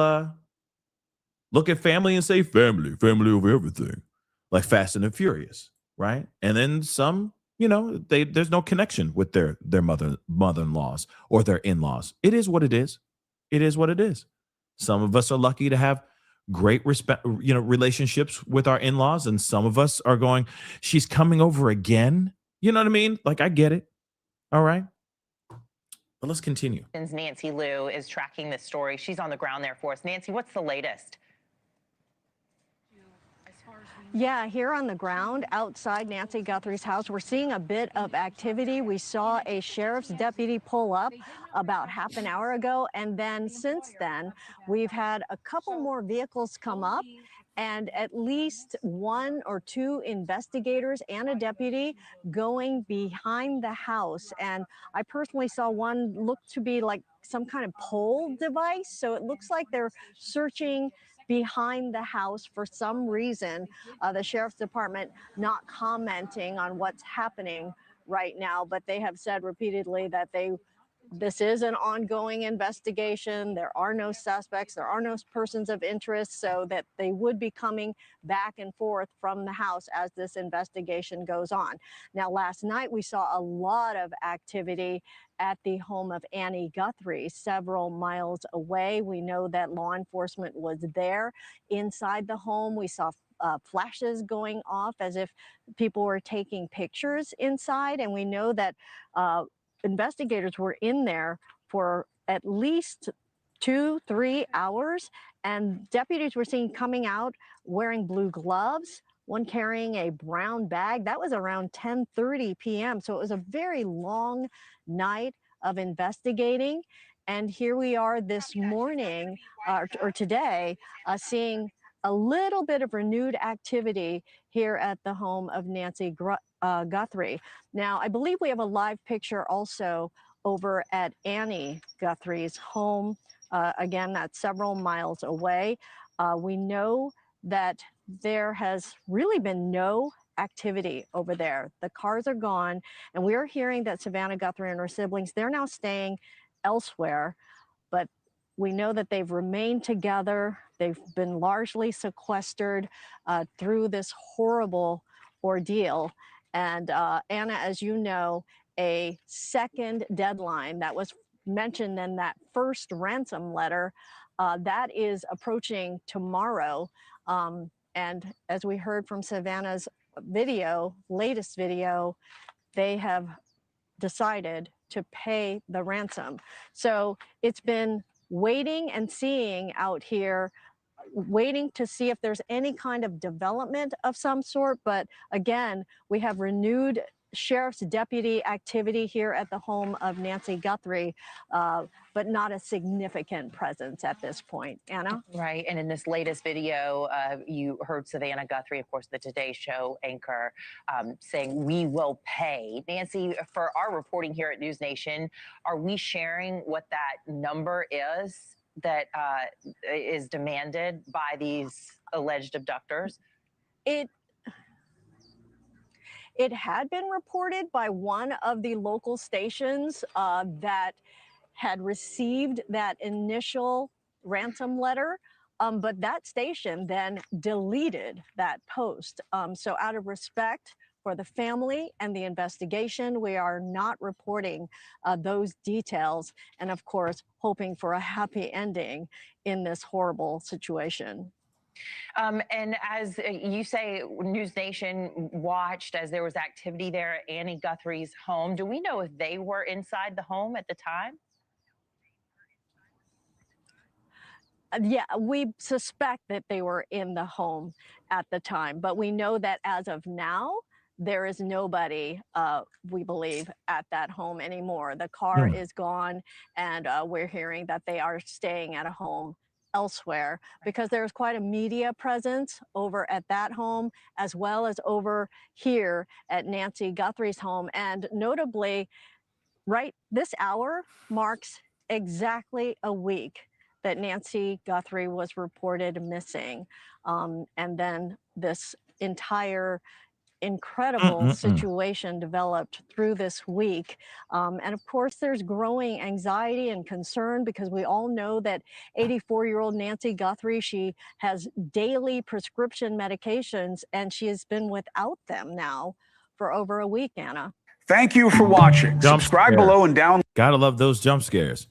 look at family and say family over everything, like Fast and the Furious, right? And then some, there's no connection with their mother-in-laws or their in-laws. It is what it is. It is what it is. Some of us are lucky to have great relationships with our in-laws, and some of us are going, she's coming over again. You know what I mean? Like, I get it. All right. But let's continue. Nancy Liu is tracking this story. She's on the ground there for us. Nancy, what's the latest? Yeah, here on the ground outside Nancy Guthrie's house, we're seeing a bit of activity. We saw a sheriff's deputy pull up about half an hour ago, and then since then, we've had a couple more vehicles come up, and at least one or two investigators and a deputy going behind the house. And I personally saw one look to be like some kind of pole device, so it looks like they're searching behind the house for some reason. The sheriff's department not commenting on what's happening right now, but they have said repeatedly that this is an ongoing investigation. There are no suspects, there are no persons of interest, so that they would be coming back and forth from the house as this investigation goes on. Now, last night we saw a lot of activity at the home of Annie Guthrie, several miles away. We know that law enforcement was there inside the home. We saw flashes going off as if people were taking pictures inside, and we know that investigators were in there for at least 2-3 hours, and deputies were seen coming out wearing blue gloves, one carrying a brown bag. That was around 10:30 p.m. So it was a very long night of investigating. And here we are this morning or today seeing a little bit of renewed activity here at the home of Nancy Guthrie. Now, I believe we have a live picture also over at Annie Guthrie's home. Again, that's several miles away. We know that there has really been no activity over there. The cars are gone, and we are hearing that Savannah Guthrie and her siblings, they're now staying elsewhere, but we know that they've remained together. They've been largely sequestered through this horrible ordeal. And Anna, as you know, a second deadline that was mentioned in that first ransom letter, that is approaching tomorrow. And as we heard from Savannah's latest video, they have decided to pay the ransom. So it's been waiting and seeing out here, waiting to see if there's any kind of development of some sort. But again, we have renewed sheriff's deputy activity here at the home of Nancy Guthrie, but not a significant presence at this point. Anna? Right. And in this latest video, you heard Savannah Guthrie, of course, the Today Show anchor, saying, "We will pay." Nancy, for our reporting here at News Nation, are we sharing what that number is that is demanded by these alleged abductors? It had been reported by one of the local stations that had received that initial ransom letter, but that station then deleted that post. So out of respect for the family and the investigation, we are not reporting those details, and of course, hoping for a happy ending in this horrible situation. And as you say, News Nation watched as there was activity there at Annie Guthrie's home. Do we know if they were inside the home at the time? Yeah, we suspect that they were in the home at the time, but we know that as of now, there is nobody, we believe, at that home anymore. The car is gone, and we're hearing that they are staying at a home elsewhere because there's quite a media presence over at that home as well as over here at Nancy Guthrie's home. And notably, right, this hour marks exactly a week that Nancy Guthrie was reported missing. And then this entire incredible situation developed through this week. And of course, there's growing anxiety and concern because we all know that 84-year-old Nancy Guthrie, she has daily prescription medications and she has been without them now for over a week, Anna. Thank you for watching. Subscribe below and down. Gotta love those jump scares.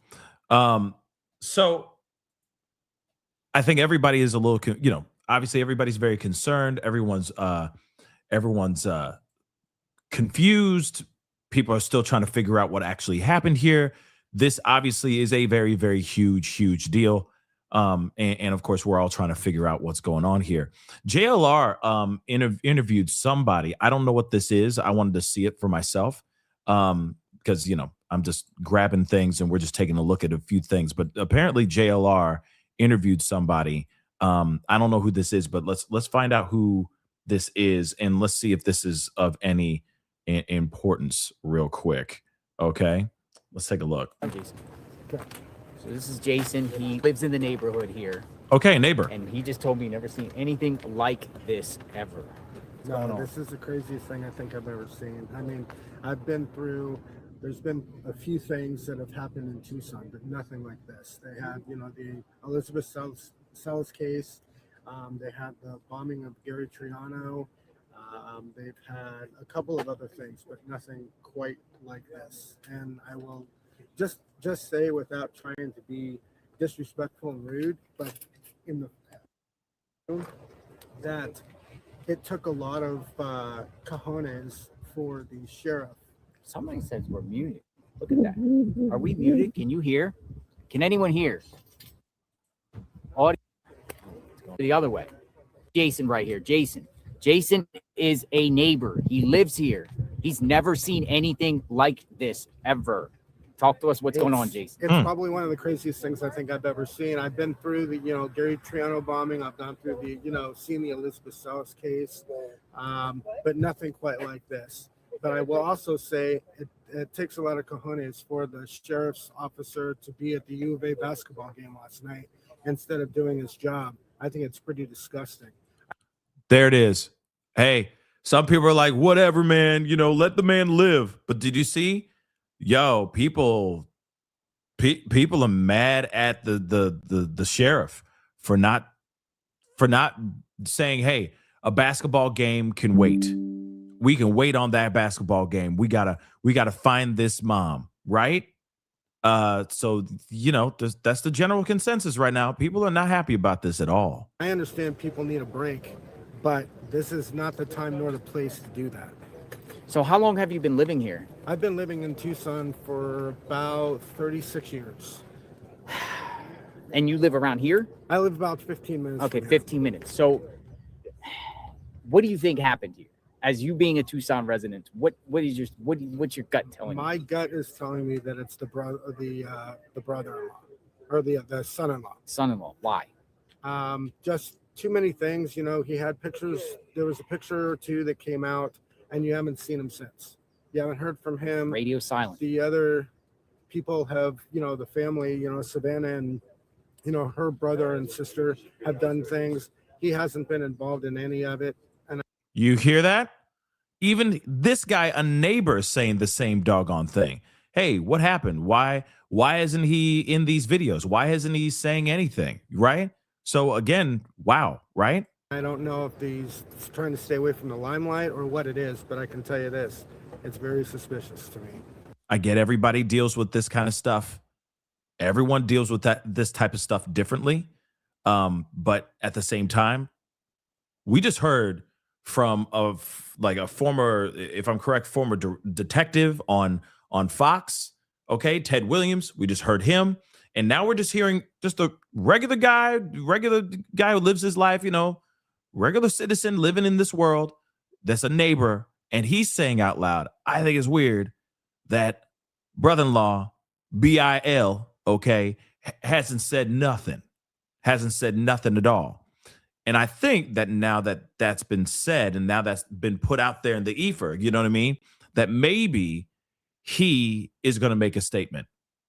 So I think everybody is a little, obviously everybody's very concerned. Everyone's confused. People are still trying to figure out what actually happened here. This obviously is a very, very huge deal. And of course, we're all trying to figure out what's going on here. JLR interviewed somebody. I don't know what this is. I wanted to see it for myself because, I'm just grabbing things and we're just taking a look at a few things. But apparently JLR interviewed somebody. I don't know who this is, but let's find out who this is, and let's see if this is of any importance real quick. Okay, let's take a look. I'm Jason. Okay. So this is Jason. He lives in the neighborhood here. Okay, neighbor. And he just told me never seen anything like this ever. No, this is the craziest thing I think I've ever seen. I mean, there's been a few things that have happened in Tucson, but nothing like this. They had, the Elizabeth Sells case. They had the bombing of Gary Triano. They've had a couple of other things, but nothing quite like this. And I will just say, without trying to be disrespectful and rude, but in the that it took a lot of cojones for the sheriff. Somebody says we're muted. Look at that. Are we muted? Can you hear? Can anyone hear? Audio. The other way. Jason right here. Jason is a neighbor. He lives here. He's never seen anything like this ever. Talk to us. What's going on, Jason? It's probably one of the craziest things I think I've ever seen. I've been through the, Gary Triano bombing. I've gone through the, seen the Elizabeth Sells case, but nothing quite like this. But I will also say it takes a lot of cojones for the sheriff's officer to be at the U of A basketball game last night instead of doing his job. I think it's pretty disgusting. There it is. Hey, some people are like, whatever, man, let the man live. But did you see? Yo, people are mad at the sheriff for not saying, hey, a basketball game can wait. We can wait on that basketball game. We gotta find this mom, right? So that's the general consensus right now. People are not happy about this at all. I understand people need a break, but this is not the time nor the place to do that. So how long have you been living here? I've been living in Tucson for about 36 years. And you live around here? I live about 15 minutes. Okay, 15 minutes. So what do you think happened here? As you being a Tucson resident, what's your gut telling you? My gut is telling me that it's the brother-in-law or the son-in-law. Son-in-law. Why? Just too many things. You know, he had pictures. There was a picture or two that came out, and you haven't seen him since. You haven't heard from him. Radio silent. The other people have, you know, the family, you know, Savannah and, you know, her brother and sister have done things. He hasn't been involved in any of it. And You hear that? Even this guy, a neighbor, is saying the same doggone thing. Hey, what happened? Why isn't he in these videos? Why isn't he saying anything? Right? So again, wow, right? I don't know if he's trying to stay away from the limelight or what it is, but I can tell you this, it's very suspicious to me. I get everybody deals with this kind of stuff. Everyone deals with this type of stuff differently. But at the same time, we just heard from a former, if I'm correct, former detective on Fox. Okay, Ted Williams. We just heard him. And now we're just hearing just a regular guy who lives his life, you know, regular citizen living in this world that's a neighbor. And he's saying out loud, I think it's weird that brother-in-law, B-I-L, okay, hasn't said nothing at all. And I think that now that that's been said and now that's been put out there in the ether, you know what I mean? That maybe he is going to make a statement.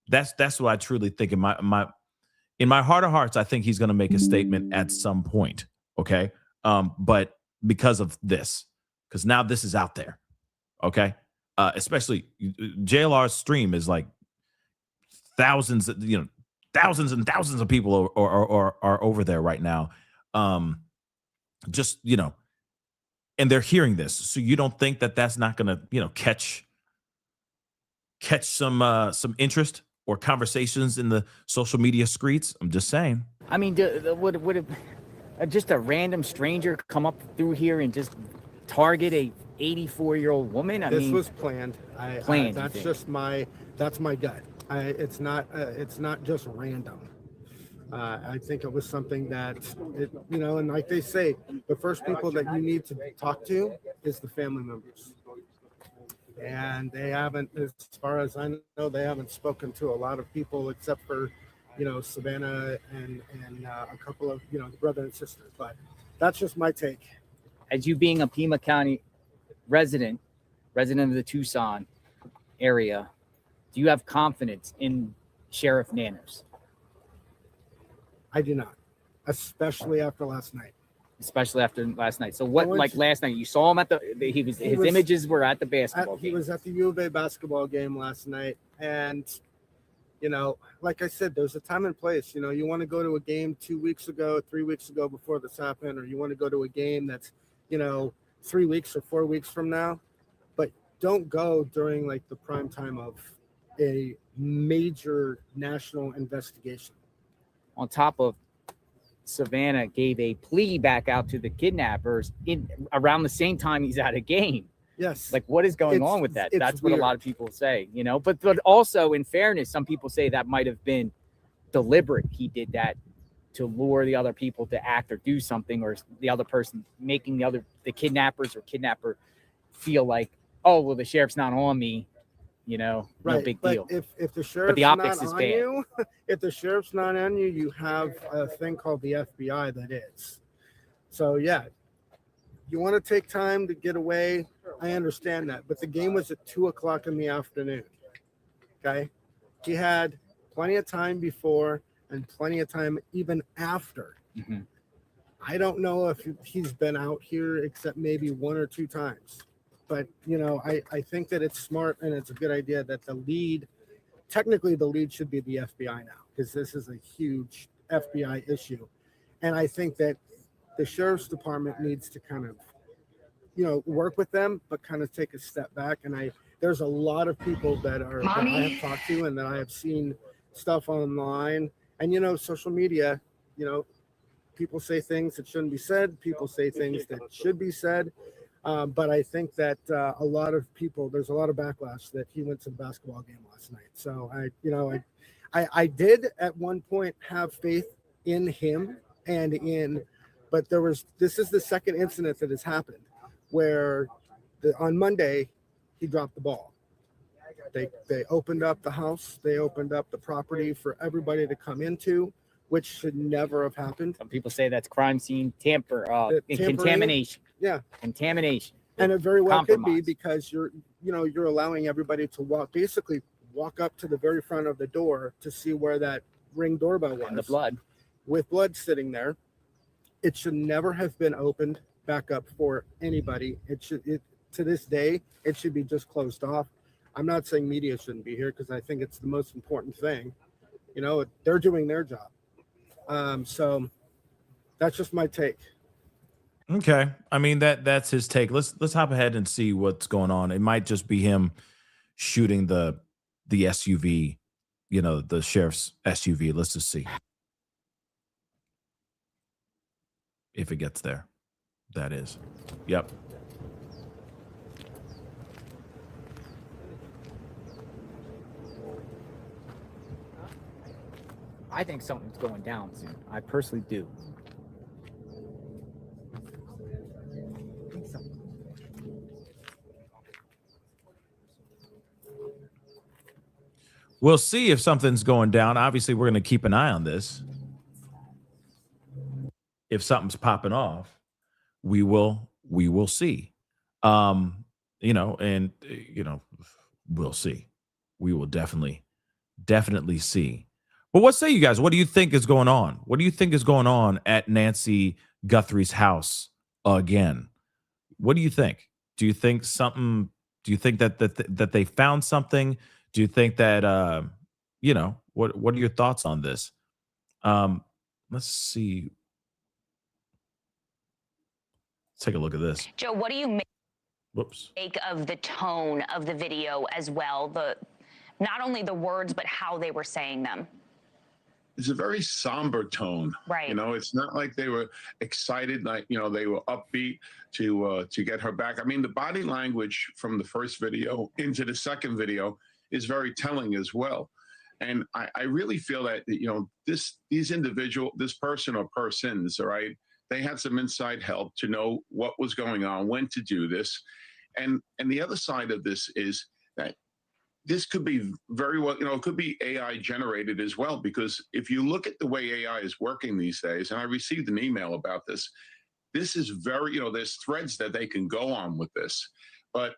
That's what I truly think in my heart of hearts. I think he's going to make a statement at some point. Okay. But because of this, because now this is out there. Okay. Especially JLR's stream is like thousands and thousands of people are over there right now. Just, you know, and they're hearing this. So you don't think that that's not going to, you know, catch some interest or conversations in the social media streets? I'm just saying. I mean, would just a random stranger come up through here and just target a 84-year-old woman? This was planned. That's my gut. It's not just random. I think it was something that, you know, and like they say, the first people that you need to talk to is the family members. And they haven't, as far as I know, they haven't spoken to a lot of people except for, you know, Savannah and a couple of, you know, the brother and sister. But that's just my take. As you being a Pima County resident of the Tucson area, do you have confidence in Sheriff Nanners? I do not, especially after last night. So what, like last night, you saw him at his images were at the basketball game. He was at the U of A basketball game last night. And, you know, like I said, there's a time and place. You know, you want to go to a game 2 weeks ago, 3 weeks ago before this happened, or you want to go to a game that's, you know, 3 weeks or 4 weeks from now. But don't go during like the prime time of a major national investigation. On top of Savannah gave a plea back out to the kidnappers around the same time he's at a game. Yes. Like, what is going on with that? That's weird. What a lot of people say, you know, but also in fairness, some people say that might've been deliberate. He did that to lure the other people to act or do something, or the other person making the kidnappers or kidnapper feel like, oh, well, the sheriff's not on me. You know, right. No big but deal. If the sheriff's the optics not is on bad. you, if the sheriff's not on you, you have a thing called the FBI that is. So yeah, you want to take time to get away. I understand that, but the game was at 2:00 in the afternoon. Okay, he had plenty of time before and plenty of time even after. Mm-hmm. I don't know if he's been out here except maybe 1 or 2 times. But, you know, I think that it's smart and it's a good idea that technically the lead should be the FBI now, because this is a huge FBI issue. And I think that the sheriff's department needs to kind of, you know, work with them, but kind of take a step back. And there's a lot of people that I have talked to and that I have seen stuff online. And, you know, social media, you know, people say things that shouldn't be said. People say things that should be said. But I think that a lot of people, there's a lot of backlash that he went to the basketball game last night. So I did at one point have faith in him and in, but this is the second incident that has happened where on Monday he dropped the ball. They opened up the house, they opened up the property for everybody to come into, which should never have happened. Some people say that's crime scene contamination. Yeah, contamination. And it very well could be Compromise. because you're allowing everybody to walk up to the very front of the door to see where that Ring doorbell was. And the blood. With blood sitting there. It should never have been opened back up for anybody. To this day, it should be just closed off. I'm not saying media shouldn't be here because I think it's the most important thing. They're doing their job. So that's just my take. Okay. I mean, that's his take. Let's hop ahead and see what's going on. It might just be him shooting the SUV, the sheriff's SUV. Let's just see if it gets there. That is. Yep. I think something's going down soon. I personally do. We'll see if something's going down. Obviously, we're going to keep an eye on this. If something's popping off, we will see. We'll see. We will definitely see. But what say you guys? What do you think is going on? What do you think is going on at Nancy Guthrie's house again? What do you think? Do you think something? Do you think that they found something? Do you think that what are your thoughts on this? Let's see. Let's take a look at this. Joe, what do you Whoops. make of the tone of the video as well? Not only the words, but how they were saying them. It's a very somber tone. Right. It's not like they were excited, like, they were upbeat to get her back. I mean, the body language from the first video into the second video is very telling as well. And I really feel that, this person or persons, all right, they had some inside help to know what was going on, when to do this. And the other side of this is that this could be very well, it could be AI generated as well, because if you look at the way AI is working these days, and I received an email about this, this is very, there's threads that they can go on with this. But,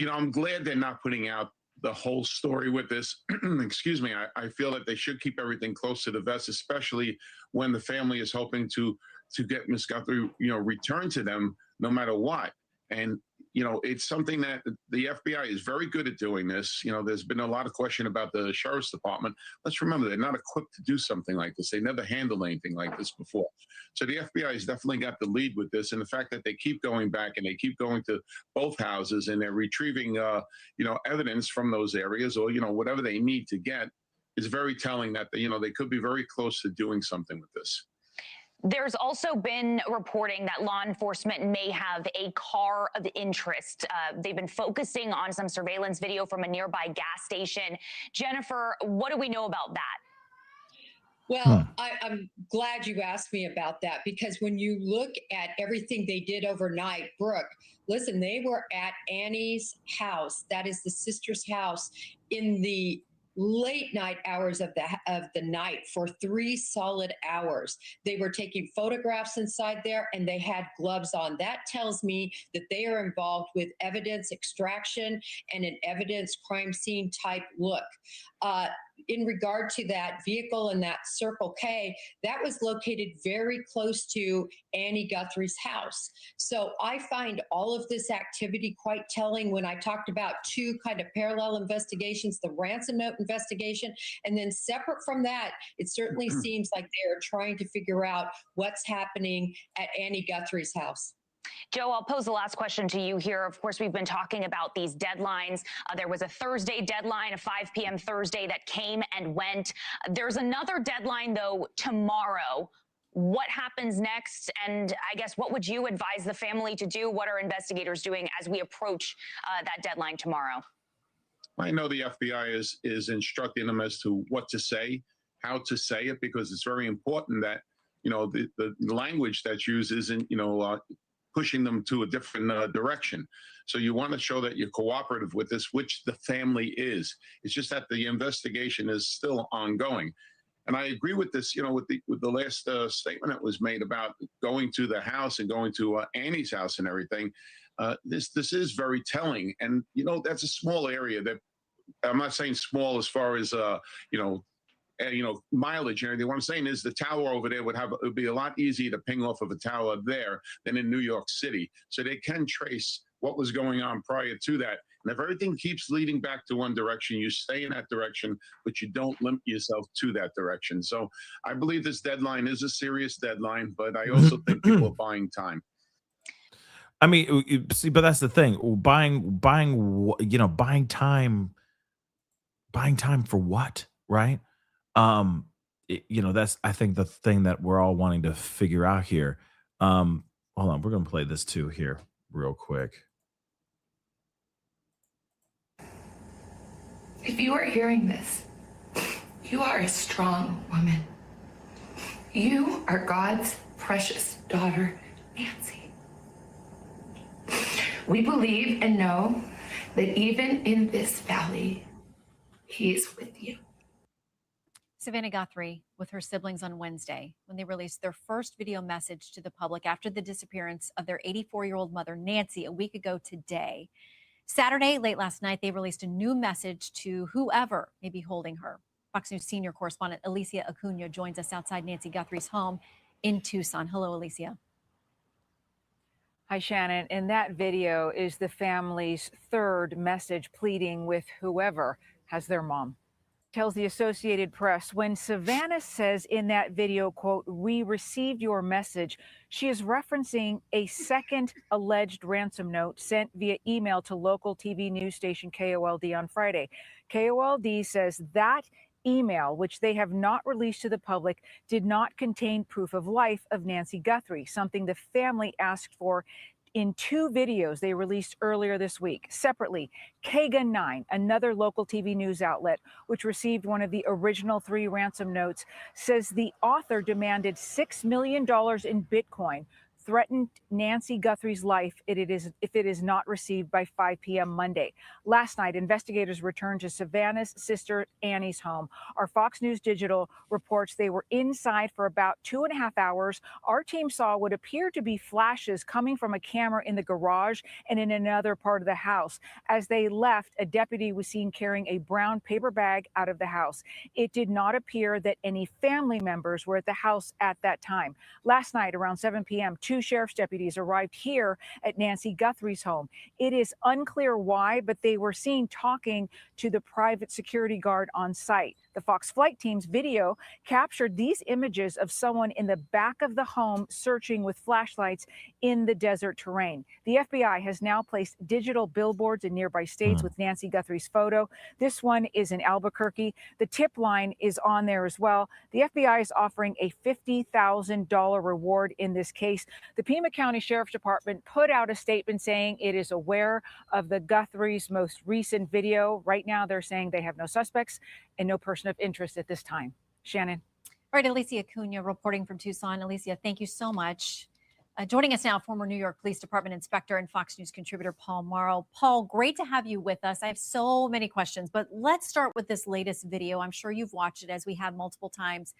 I'm glad they're not putting out the whole story with this. Excuse me. I feel that they should keep everything close to the vest, especially when the family is hoping to get Ms. Guthrie, returned to them no matter what. And, it's something that the FBI is very good at doing this. There's been a lot of question about the sheriff's department. Let's remember, they're not equipped to do something like this. They never handled anything like this before. So the FBI has definitely got the lead with this. And the fact that they keep going back and they keep going to both houses and they're retrieving, evidence from those areas or, whatever they need to get is very telling that, they could be very close to doing something with this. There's also been reporting that law enforcement may have a car of interest. They've been focusing on some surveillance video from a nearby gas station. Jennifer, what do we know about that? Well, I'm glad you asked me about that, because when you look at everything they did overnight, Brooke, listen, they were at Annie's house. That is the sister's house in the late night hours of the night for 3 solid hours. They were taking photographs inside there and they had gloves on. That tells me that they are involved with evidence extraction and an evidence crime scene type look. In regard to that vehicle and that Circle K, that was located very close to Annie Guthrie's house. So I find all of this activity quite telling when I talked about 2 kind of parallel investigations, the ransom note investigation, and then separate from that, it certainly seems like they are trying to figure out what's happening at Annie Guthrie's house. Joe, I'll pose the last question to you here. Of course, we've been talking about these deadlines. There was a Thursday deadline, a 5 p.m. Thursday that came and went. There's another deadline, though, tomorrow. What happens next? And I guess what would you advise the family to do? What are investigators doing as we approach that deadline tomorrow? I know the FBI is instructing them as to what to say, how to say it, because it's very important that, you know, the language that's used isn't, you know, pushing them to a different direction. So you want to show that you're cooperative with this, which the family is. It's just that the investigation is still ongoing. And I agree with this, you know, with the last statement that was made about going to the house and going to Annie's house and everything. This is very telling. And, you know, that's a small area that I'm not saying small as far as, you know, mileage and everything. What I'm saying is the tower over there would be a lot easier to ping off of a tower there than in New York City. So they can trace what was going on prior to that. And if everything keeps leading back to one direction, you stay in that direction, but you don't limit yourself to that direction. So I believe this deadline is a serious deadline, but I also think people are buying time. I mean, see, but that's the thing. Buying time for what, right? You know, that's, I think, the thing that we're all wanting to figure out here. Hold on, we're gonna play this too here real quick. If you are hearing this, you are a strong woman. You are God's precious daughter, Nancy. We believe and know that even in this valley, He is with you. Savannah Guthrie with her siblings on Wednesday when they released their first video message to the public after the disappearance of their 84-year-old mother, Nancy, a week ago today. Saturday, late last night, they released a new message to whoever may be holding her. Fox News senior correspondent Alicia Acuna joins us outside Nancy Guthrie's home in Tucson. Hello, Alicia. Hi, Shannon. And that video is the family's third message pleading with whoever has their mom. Tells the Associated Press, when Savannah says in that video, quote, "We received your message," she is referencing a second alleged ransom note sent via email to local TV news station KOLD on Friday. KOLD says that email, which they have not released to the public, did not contain proof of life of Nancy Guthrie, something the family asked for in two videos they released earlier this week. Separately, KGUN 9, another local TV news outlet, which received one of the original three ransom notes, says the author demanded $6 million in Bitcoin, threatened Nancy Guthrie's life if it is not received by 5 p.m. Monday. Last night, investigators returned to Savannah's sister Annie's home. Our Fox News Digital reports they were inside for about 2.5 hours. Our team saw what appeared to be flashes coming from a camera in the garage and in another part of the house. As they left, a deputy was seen carrying a brown paper bag out of the house. It did not appear that any family members were at the house at that time. Last night, around 7 p.m., two sheriff's deputies arrived here at Nancy Guthrie's home. It is unclear why, but they were seen talking to the private security guard on site. The Fox flight team's video captured these images of someone in the back of the home searching with flashlights in the desert terrain. The FBI has now placed digital billboards in nearby states with Nancy Guthrie's photo. This one is in Albuquerque. The tip line is on there as well. The FBI is offering a $50,000 reward in this case. The Pima County Sheriff's Department put out a statement saying it is aware of the Guthrie's most recent video. Right now, they're saying they have no suspects and no person of interest at this time. Shannon. All right, Alicia Acuna reporting from Tucson. Alicia, thank you so much. Joining us now, former New York Police Department inspector and Fox News contributor Paul Morrow. Paul, great to have you with us. I have so many questions, but let's start with this latest video. I'm sure you've watched it, as we have multiple times.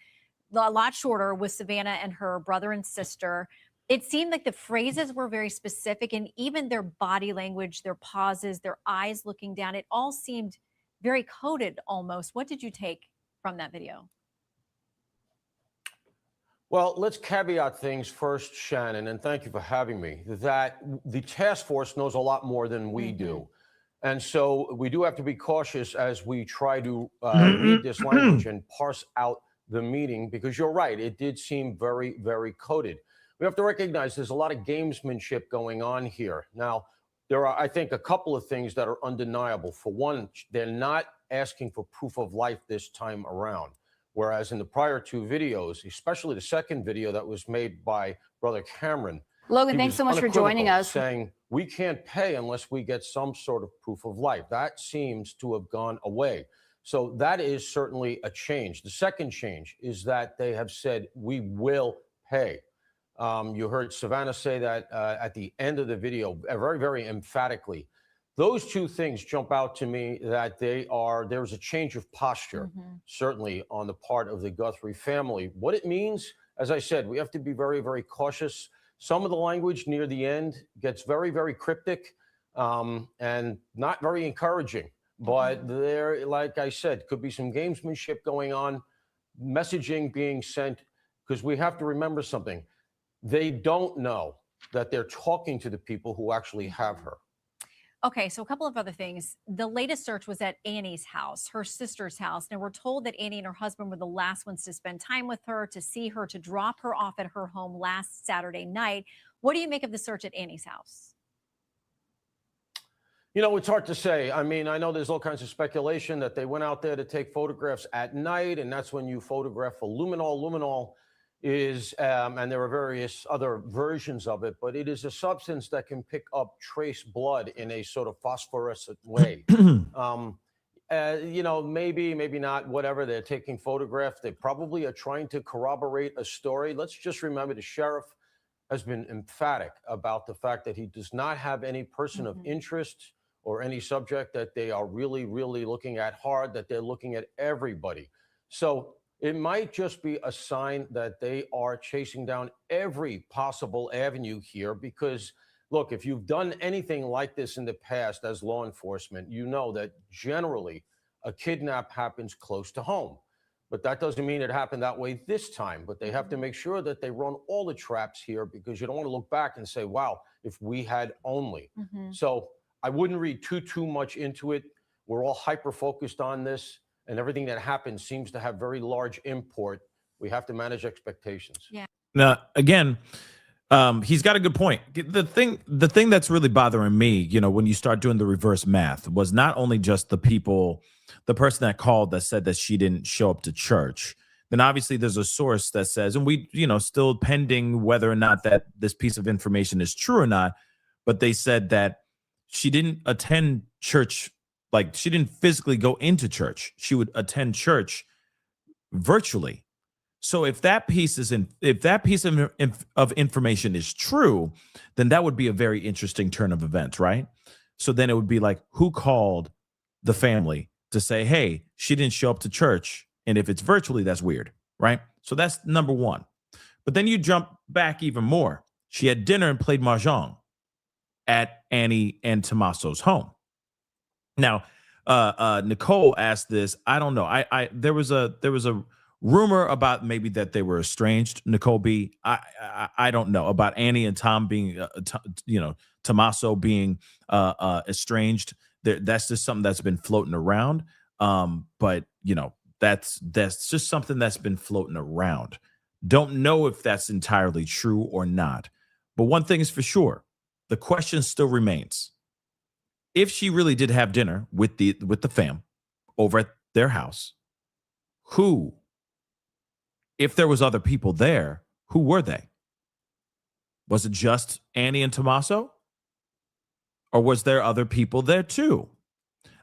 A lot shorter, with Savannah and her brother and sister. It seemed like the phrases were very specific, and even their body language, their pauses, their eyes looking down, it all seemed very coded almost. What did you take from that video? Well, let's caveat things first, Shannon, and thank you for having me, that the task force knows a lot more than we do. And so we do have to be cautious as we try to read this language and parse out the meaning, because you're right, it did seem very, very coded. We have to recognize there's a lot of gamesmanship going on here. Now, there are, I think, a couple of things that are undeniable. For one, they're not asking for proof of life this time around. Whereas in the prior two videos, especially the second video that was made by Brother Cameron, Logan, he thanks was so much for joining unequivocal, us. saying we can't pay unless we get some sort of proof of life. That seems to have gone away. So that is certainly a change. The second change is that they have said we will pay. You heard Savannah say that at the end of the video, very, very emphatically. Those two things jump out to me that there's a change of posture, certainly on the part of the Guthrie family. What it means, as I said, we have to be very, very cautious. Some of the language near the end gets very, very cryptic and not very encouraging. But there, like I said, could be some gamesmanship going on, messaging being sent, because we have to remember something. They don't know that they're talking to the people who actually have her. Okay, so a couple of other things. The latest search was at Annie's house, her sister's house. Now, we're told that Annie and her husband were the last ones to spend time with her, to see her, to drop her off at her home last Saturday night. What do you make of the search at Annie's house? You know, it's hard to say. I mean, I know there's all kinds of speculation that they went out there to take photographs at night, and that's when you photograph for luminol. Luminol is, and there are various other versions of it, but it is a substance that can pick up trace blood in a sort of phosphorescent way. You know, maybe not, whatever. They're taking photographs. They probably are trying to corroborate a story. Let's just remember the sheriff has been emphatic about the fact that he does not have any person of interest or any subject that they are really, really looking at hard, that they're looking at everybody. So it might just be a sign that they are chasing down every possible avenue here because, look, if you've done anything like this in the past as law enforcement, you know that generally a kidnap happens close to home. But that doesn't mean it happened that way this time. But they have to make sure that they run all the traps here because you don't want to look back and say, wow, if we had only. So I wouldn't read too much into it. We're all hyper-focused on this. And everything that happens seems to have very large import. We have to manage expectations. Yeah. Now, again, he's got a good point. The thing that's really bothering me, you know, when you start doing the reverse math, was not only just the person that called that said that she didn't show up to church. Then obviously there's a source that says, and we, you know, still pending whether or not that this piece of information is true or not, but they said that she didn't attend church. Like she didn't physically go into church. She would attend church virtually. So if that piece of information is true, then that would be a very interesting turn of events, right? So then it would be like, who called the family to say, hey, she didn't show up to church, and if it's virtually, that's weird, right? So that's number one. But then you jump back even more. She had dinner and played mahjong at Annie and Tommaso's home. Now, Nicole asked this. I don't know. There was a rumor about maybe that they were estranged. Nicole B. I don't know about Annie and Tom being, Tommaso being estranged. That's just something that's been floating around. But you know, that's just something that's been floating around. Don't know if that's entirely true or not. But one thing is for sure, the question still remains. If she really did have dinner with the fam over at their house, who, if there was other people there, who were they? Was it just Annie and Tommaso? Or was there other people there too?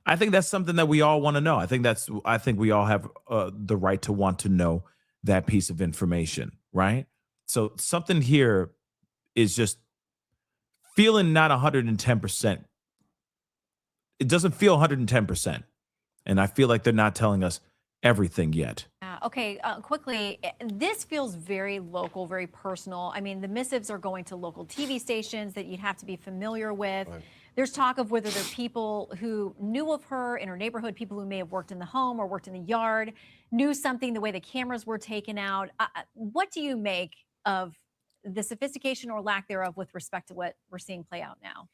I think that's something that we all want to know. I think we all have the right to want to know that piece of information, right? So something here is just feeling not 110%. It doesn't feel 110%. And I feel like they're not telling us everything yet. Okay, quickly, this feels very local, very personal. I mean, the missives are going to local TV stations that you'd have to be familiar with. Right. There's talk of whether there are people who knew of her in her neighborhood, people who may have worked in the home or worked in the yard, knew something the way the cameras were taken out. What do you make of the sophistication or lack thereof with respect to what we're seeing play out now?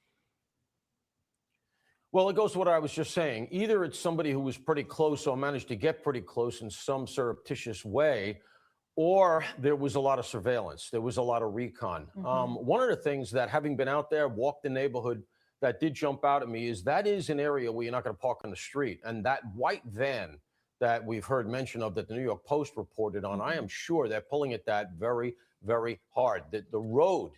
Well, it goes to what I was just saying. Either it's somebody who was pretty close or managed to get pretty close in some surreptitious way, or there was a lot of surveillance. There was a lot of recon. One of the things that, having been out there, walked the neighborhood, that did jump out at me is that is an area where you're not going to park on the street. And that white van that we've heard mention of that the New York Post reported on, I am sure they're pulling at that very, very hard. The road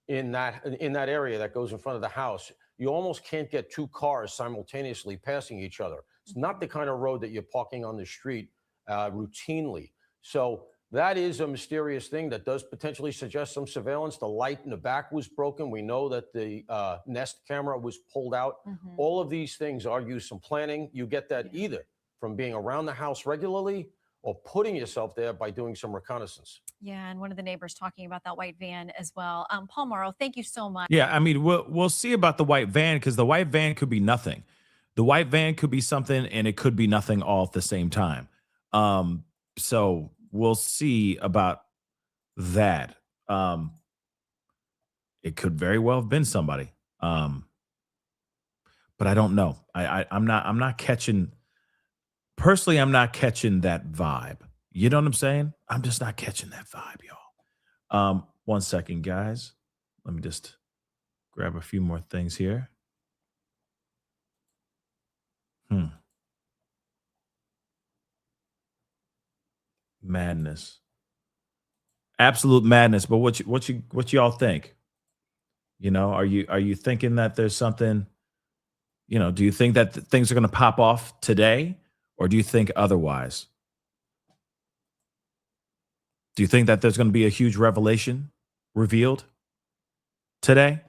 in that area that goes in front of the house, you almost can't get two cars simultaneously passing each other. It's not the kind of road that you're parking on the street routinely. So that is a mysterious thing that does potentially suggest some surveillance. The light in the back was broken. We know that the Nest camera was pulled out. All of these things argue some planning. You get that either from being around the house regularly or putting yourself there by doing some reconnaissance. Yeah, and one of the neighbors talking about that white van as well. Paul Morrow, thank you so much. Yeah, I mean, we'll see about the white van, because the white van could be nothing. The white van could be something, and it could be nothing all at the same time. So we'll see about that. It could very well have been somebody, but I don't know. I'm not catching. Personally, I'm not catching that vibe. You know what I'm saying? I'm just not catching that vibe, y'all. 1 second, guys. Let me just grab a few more things here. Madness. Absolute madness. But what y'all think? You know, are you thinking that there's something, you know, do you think that things are going to pop off today, or do you think otherwise? Do you think that there's going to be a huge revelation revealed today,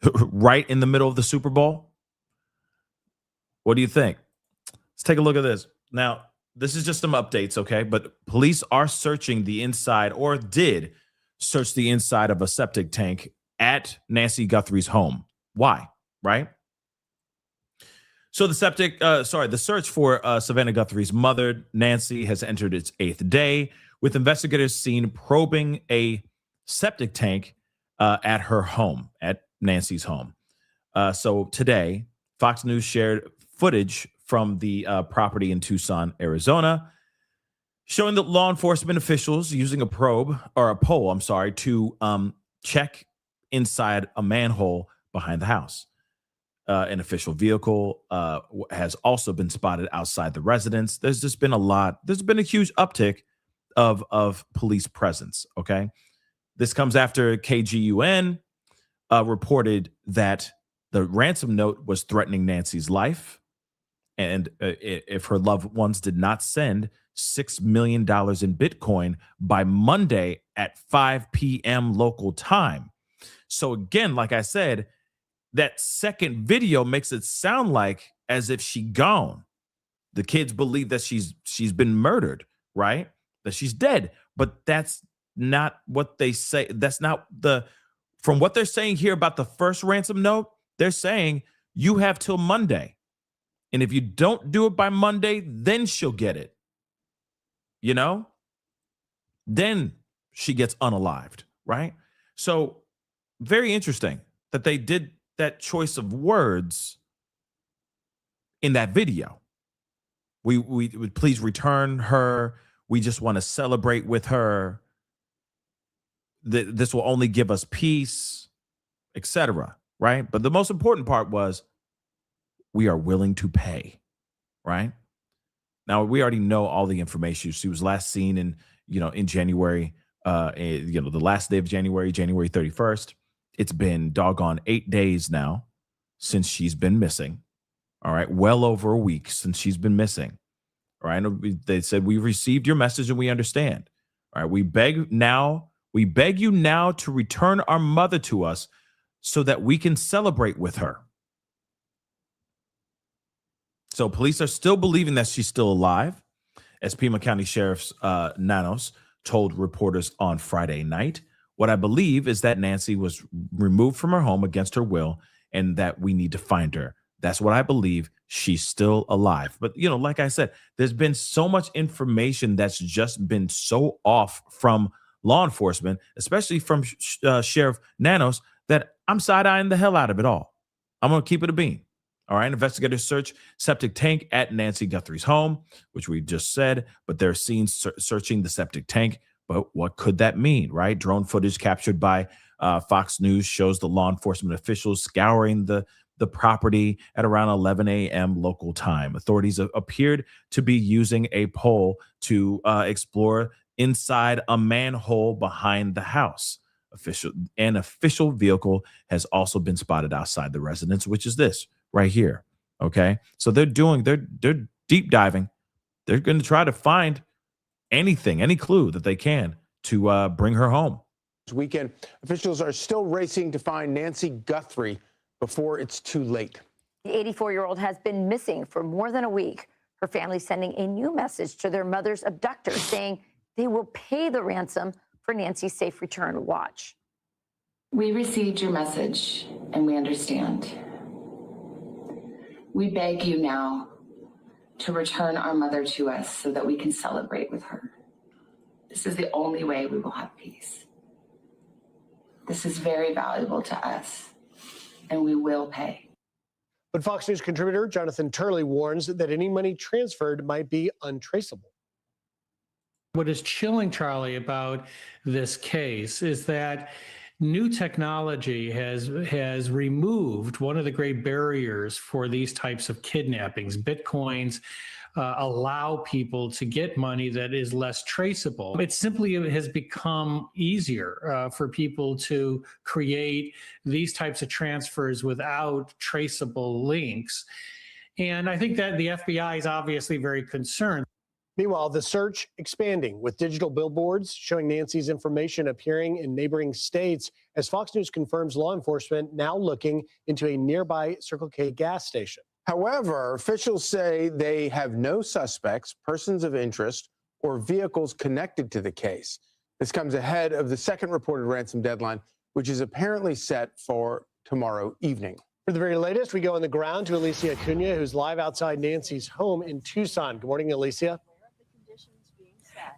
right in the middle of the Super Bowl? What do you think? Let's take a look at this. Now, this is just some updates, okay? But police are searching the inside, or did search the inside of a septic tank at Nancy Guthrie's home. Why? Right? So the search for Savannah Guthrie's mother, Nancy, has entered its 8th day, with investigators seen probing a septic tank at her home, at Nancy's home. So today, Fox News shared footage from the property in Tucson, Arizona, showing that law enforcement officials using a pole, to check inside a manhole behind the house. An official vehicle has also been spotted outside the residence. There's just been there's been a huge uptick of police presence, okay? This comes after KGUN reported that the ransom note was threatening Nancy's life, and if her loved ones did not send $6 million in Bitcoin by Monday at 5 p.m. local time. So again, like I said, that second video makes it sound like as if she gone. The kids believe that she's been murdered, right? That she's dead. But that's not what they say. That's not from what they're saying here about the first ransom note, they're saying you have till Monday. And if you don't do it by Monday, then she'll get it. You know? Then she gets unalived, right? So very interesting that they did that choice of words in that video. We would please return her. We just want to celebrate with her. This will only give us peace, etc. Right? But the most important part was we are willing to pay, right? Now, we already know all the information. She was last seen in January, the last day of January 31st. It's been doggone 8 days now since she's been missing. All right. Well over a week since she's been missing. All right. They said, we received your message and we understand. All right. We beg you now to return our mother to us so that we can celebrate with her. So police are still believing that she's still alive, as Pima County Sheriff's Nanos told reporters on Friday night. What I believe is that Nancy was removed from her home against her will and that we need to find her. That's what I believe. She's still alive. But, like I said, there's been so much information that's just been so off from law enforcement, especially from Sheriff Nanos, that I'm side-eyeing the hell out of it all. I'm going to keep it a bean. All right. Investigators search septic tank at Nancy Guthrie's home, which we just said, but they're seen searching the septic tank. But what could that mean, right? Drone footage captured by Fox News shows the law enforcement officials scouring the the property at around 11 a.m. local time. Authorities appeared to be using a pole to explore inside a manhole behind the house. An official vehicle has also been spotted outside the residence, which is this right here. Okay, so they're deep diving. They're going to try to find anything, any clue that they can to bring her home. This weekend, officials are still racing to find Nancy Guthrie before it's too late. The 84-year-old has been missing for more than a week. Her family sending a new message to their mother's abductor saying they will pay the ransom for Nancy's safe return. Watch. We received your message and we understand. We beg you now to return our mother to us so that we can celebrate with her. This is the only way we will have peace. This is very valuable to us, and we will pay. But Fox News contributor Jonathan Turley warns that any money transferred might be untraceable. What is chilling, Charlie, about this case is that new technology has removed one of the great barriers for these types of kidnappings. Bitcoins allow people to get money that is less traceable. It simply has become easier for people to create these types of transfers without traceable links. And I think that the FBI is obviously very concerned. Meanwhile, the search expanding with digital billboards showing Nancy's information appearing in neighboring states as Fox News confirms law enforcement now looking into a nearby Circle K gas station. However, officials say they have no suspects, persons of interest, or vehicles connected to the case. This comes ahead of the second reported ransom deadline, which is apparently set for tomorrow evening. For the very latest, we go on the ground to Alicia Acuna, who's live outside Nancy's home in Tucson. Good morning, Alicia.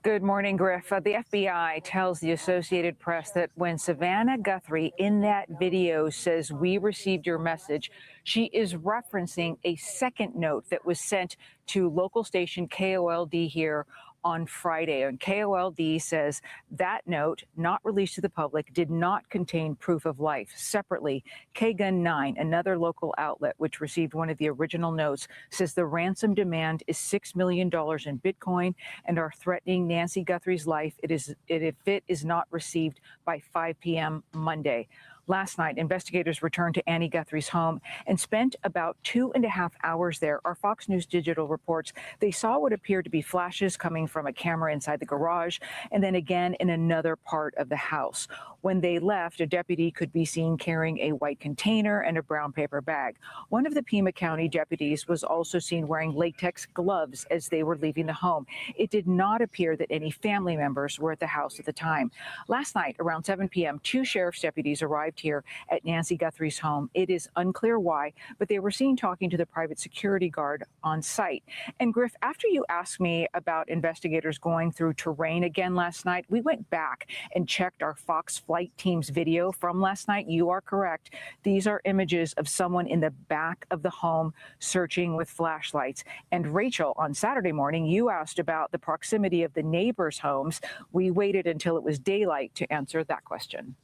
Good morning, Griff. The FBI tells the Associated Press that when Savannah Guthrie in that video says, "We received your message," she is referencing a second note that was sent to local station KOLD here on Friday. And KOLD says that note, not released to the public, did not contain proof of life. Separately, KGUN 9, another local outlet which received one of the original notes, says the ransom demand is $6 million in Bitcoin and are threatening Nancy Guthrie's life if it is not received by 5 p.m. Monday. Last night, investigators returned to Annie Guthrie's home and spent about 2.5 hours there. Our Fox News Digital reports they saw what appeared to be flashes coming from a camera inside the garage and then again in another part of the house. When they left, a deputy could be seen carrying a white container and a brown paper bag. One of the Pima County deputies was also seen wearing latex gloves as they were leaving the home. It did not appear that any family members were at the house at the time. Last night, around 7 p.m., 2 sheriff's deputies arrived here at Nancy Guthrie's home. It is unclear why, but they were seen talking to the private security guard on site. And Griff, after you asked me about investigators going through terrain again last night, we went back and checked our Fox flight team's video from last night. You are correct. These are images of someone in the back of the home searching with flashlights. And Rachel, on Saturday morning, you asked about the proximity of the neighbors' homes. We waited until it was daylight to answer that question.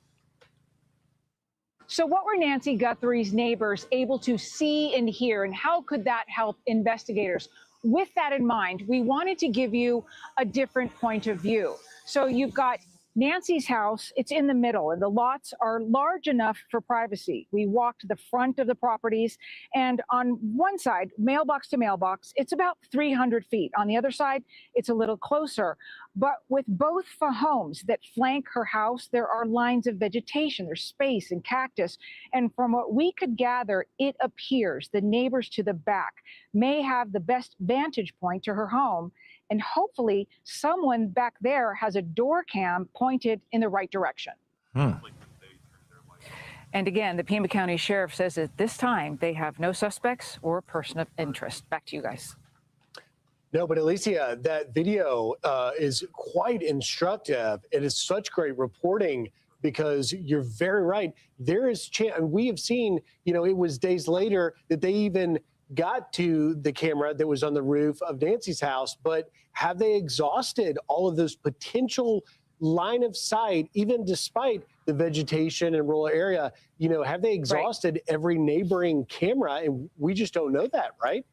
So what were Nancy Guthrie's neighbors able to see and hear, and how could that help investigators? With that in mind, we wanted to give you a different point of view. So you've got Nancy's house, it's in the middle, and the lots are large enough for privacy. We walked the front of the properties, and on one side, mailbox to mailbox, it's about 300 feet. On the other side, it's a little closer. But with both homes that flank her house, there are lines of vegetation, there's space and cactus. And from what we could gather, it appears the neighbors to the back may have the best vantage point to her home. And hopefully someone back there has a door cam pointed in the right direction. And again, the Pima County Sheriff says at this time they have no suspects or person of interest. Back to you guys. No, but Alicia, that video is quite instructive. It is such great reporting because you're very right. There is chance, and we have seen, you know, it was days later that they even got to the camera that was on the roof of Nancy's house, but have they exhausted all of those potential line of sight, even despite the vegetation and rural area. You know, have they exhausted every neighboring camera? And we just don't know that, right?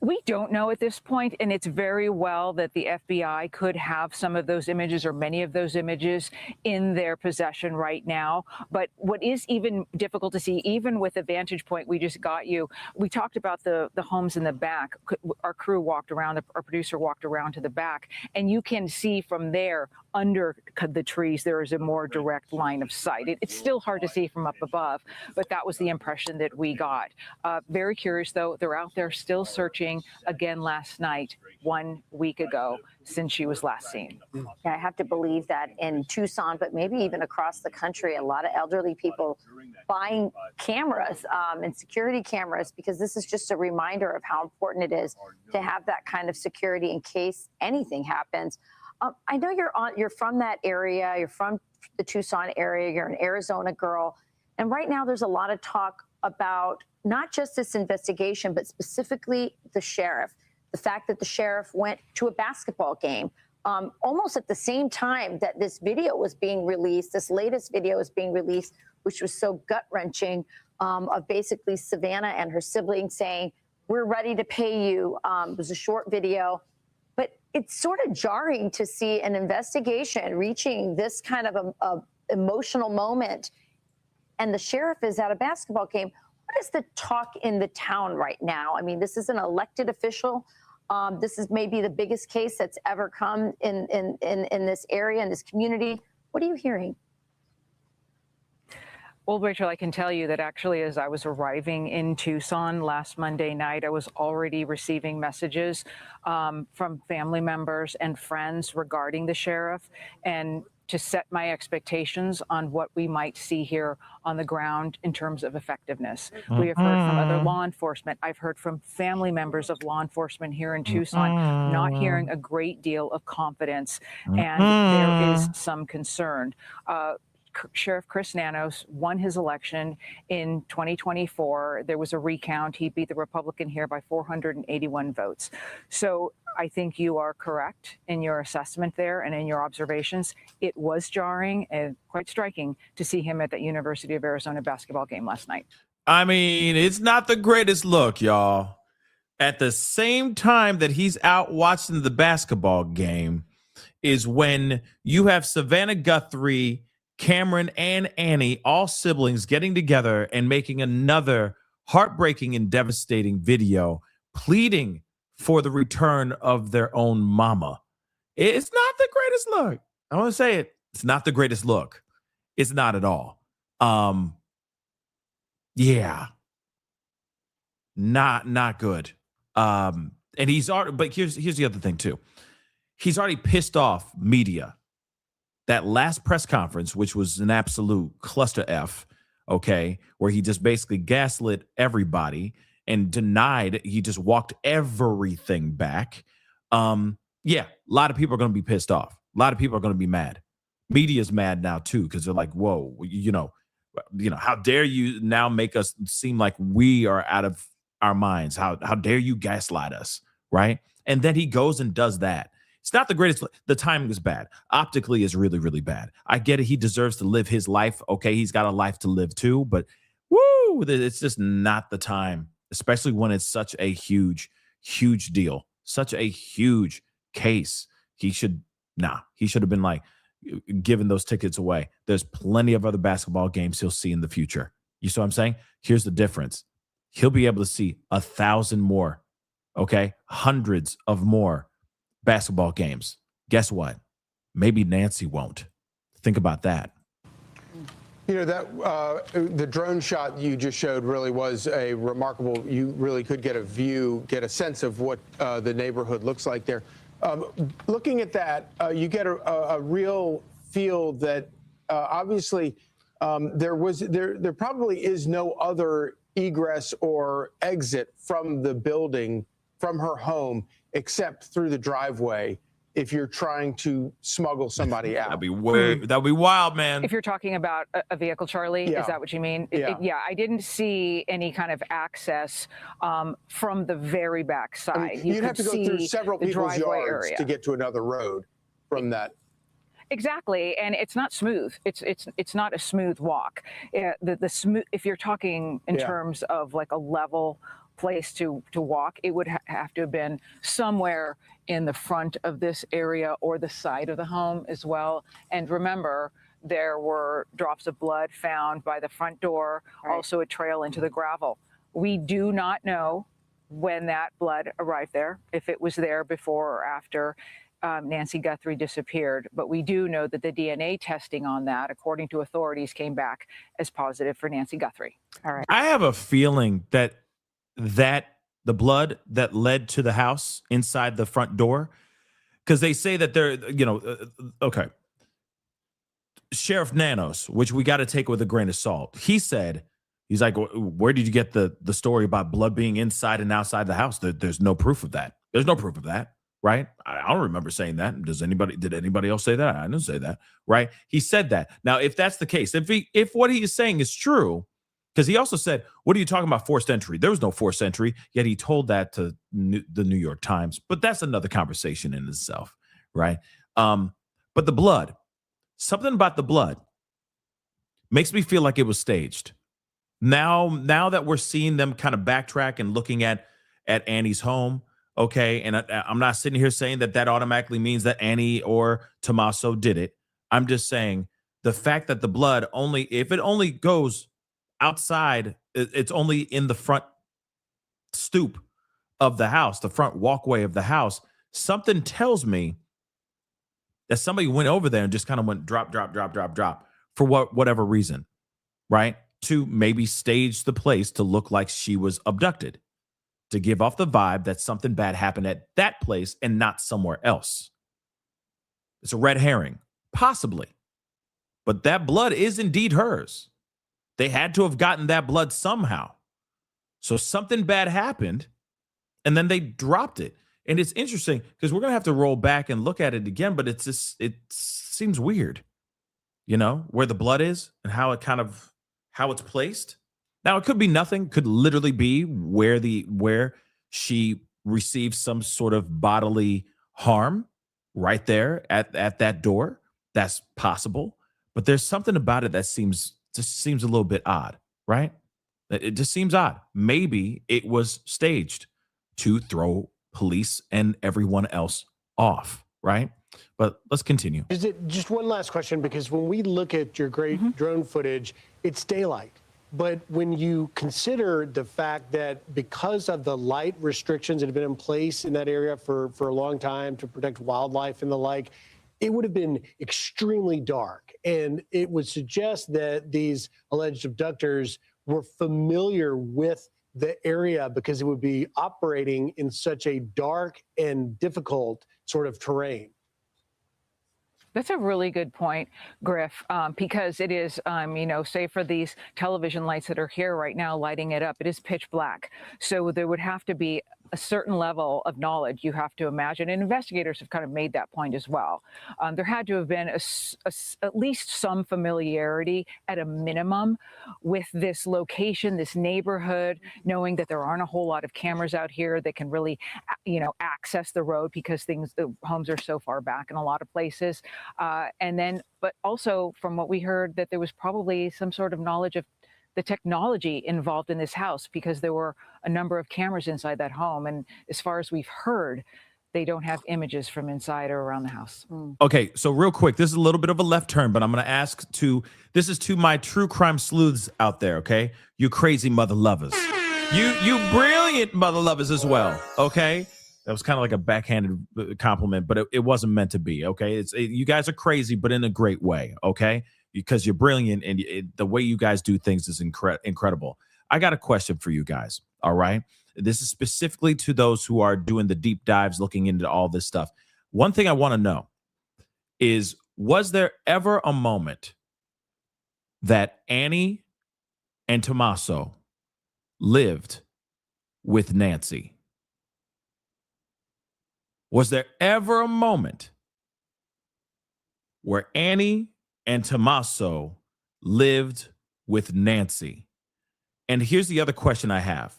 We don't know at this point, and it's very well that the FBI could have some of those images or many of those images in their possession right now. But what is even difficult to see, even with the vantage point we just got you, we talked about the homes in the back. Our crew walked around, our producer walked around to the back, and you can see from there under the trees, there is a more direct line of sight. It's still hard to see from up above, but that was the impression that we got. Very curious, though. They're out there still searching again last night, 1 week ago, since she was last seen. Yeah, I have to believe that in Tucson, but maybe even across the country, a lot of elderly people buying cameras and security cameras, because this is just a reminder of how important it is to have that kind of security in case anything happens. I know you're from that area, you're from the Tucson area, you're an Arizona girl, and right now there's a lot of talk about not just this investigation, but specifically the sheriff. The fact that the sheriff went to a basketball game almost at the same time that this video was being released, this latest video is being released, which was so gut-wrenching, of basically Savannah and her siblings saying, "We're ready to pay you." It was a short video. But it's sort of jarring to see an investigation reaching this kind of a emotional moment, and the sheriff is at a basketball game. What is the talk in the town right now? I mean, this is an elected official. This is maybe the biggest case that's ever come in this area, in this community. What are you hearing? Well, Rachel, I can tell you that actually as I was arriving in Tucson last Monday night, I was already receiving messages from family members and friends regarding the sheriff, and to set my expectations on what we might see here on the ground in terms of effectiveness. We have heard from other law enforcement. I've heard from family members of law enforcement here in Tucson, not hearing a great deal of confidence, and there is some concern. Sheriff Chris Nanos won his election in 2024. There was a recount. He beat the Republican here by 481 votes. So I think you are correct in your assessment there and in your observations. It was jarring and quite striking to see him at that University of Arizona basketball game last night. I mean, it's not the greatest look, y'all. At the same time that he's out watching the basketball game is when you have Savannah Guthrie, Cameron, and Annie, all siblings, getting together and making another heartbreaking and devastating video pleading for the return of their own mama. It's not the greatest look. I want to say it. It's not the greatest look. It's not at all. Yeah. Not good. And he's already, but here's the other thing too. He's already pissed off media. That last press conference, which was an absolute cluster F, okay, where he just basically gaslit everybody and denied, he just walked everything back. Yeah, a lot of people are going to be pissed off. A lot of people are going to be mad. Media's mad now too, because they're like, whoa, you know, how dare you now make us seem like we are out of our minds? How dare you gaslight us, right? And then he goes and does that. It's not the greatest. The timing is bad. Optically is really, really bad. I get it. He deserves to live his life. Okay, he's got a life to live too. But woo, it's just not the time, especially when it's such a huge, huge deal, such a huge case. He should have been like giving those tickets away. There's plenty of other basketball games he'll see in the future. You see what I'm saying? Here's the difference. He'll be able to see 1,000 more, okay, hundreds of more basketball games. Guess what? Maybe Nancy won't. Think about that. You know, that the drone shot you just showed really was a remarkable, you really could get a sense of what the neighborhood looks like there. Looking at that, you get a real feel that obviously there probably is no other egress or exit from the building, from her home, except through the driveway if you're trying to smuggle somebody out. That'd be wild, man. If you're talking about a vehicle, Charlie, Yeah. is that what you mean? Yeah. I didn't see any kind of access from the very back side. You'd have to go through several the people's driveway yards area to get to another road. from that. Exactly, and it's not smooth. It's not a smooth walk. The smooth, if you're talking in terms of like a level place to walk, it would have to have been somewhere in the front of this area or the side of the home as well. And remember, there were drops of blood found by the front door, also a trail into the gravel. We do not know when that blood arrived there, if it was there before or after Nancy Guthrie disappeared, but we do know that the DNA testing on that, according to authorities, came back as positive for Nancy Guthrie. All right. I have a feeling that the blood that led to the house inside the front door, because they say that they're, okay. Sheriff Nanos, which we got to take with a grain of salt. He's like, where did you get the story about blood being inside and outside the house? There's no proof of that. There's no proof of that. Right? I don't remember saying that. Did anybody else say that? I didn't say that. Right? He said that. Now, if that's the case, if what he is saying is true, because he also said, what are you talking about forced entry? There was no forced entry, yet he told that to the New York Times. But that's another conversation in itself. Right? But the blood, something about the blood makes me feel like it was staged. Now that we're seeing them kind of backtrack and looking at Annie's home, okay, and I'm not sitting here saying that automatically means that Annie or Tommaso did it. I'm just saying the fact that the blood if it only goes outside, it's only in the front stoop of the house, the front walkway of the house, something tells me that somebody went over there and just kind of went drop for whatever reason, right? To maybe stage the place to look like she was abducted, to give off the vibe that something bad happened at that place and not somewhere else. It's a red herring, possibly. But that blood is indeed hers. They had to have gotten that blood somehow. So something bad happened, and then they dropped it. And it's interesting because we're going to have to roll back and look at it again, but it seems weird, where the blood is and how it's placed. Now, it could be nothing, could literally be where she received some sort of bodily harm right there at that door. That's possible. But there's something about it that seems a little bit odd, right? It just seems odd. Maybe it was staged to throw police and everyone else off, right? But let's continue. Just one last question, because when we look at your great drone footage, it's daylight. But when you consider the fact that because of the light restrictions that have been in place in that area for a long time to protect wildlife and the like, it would have been extremely dark. And it would suggest that these alleged abductors were familiar with the area because it would be operating in such a dark and difficult sort of terrain. That's a really good point, Griff, because it is, say for these television lights that are here right now lighting it up, it is pitch black. So there would have to be a certain level of knowledge, you have to imagine, and investigators have kind of made that point as well. There had to have been at least some familiarity at a minimum with this location, this neighborhood, knowing that there aren't a whole lot of cameras out here that can really, access the road because the homes are so far back in a lot of places. But also from what we heard, that there was probably some sort of knowledge of the technology involved in this house because there were a number of cameras inside that home. And as far as we've heard, they don't have images from inside or around the house. Okay, so real quick, this is a little bit of a left turn, but I'm going to ask this is to my true crime sleuths out there, okay? You crazy mother lovers. You brilliant mother lovers as well, okay? That was kind of like a backhanded compliment, but it wasn't meant to be, okay? You guys are crazy, but in a great way, okay? Because you're brilliant and the way you guys do things is incredible. I got a question for you guys, all right? This is specifically to those who are doing the deep dives, looking into all this stuff. One thing I want to know is, was there ever a moment that Annie and Tommaso lived with Nancy? Was there ever a moment where Annie and Tommaso lived with Nancy? And here's the other question I have.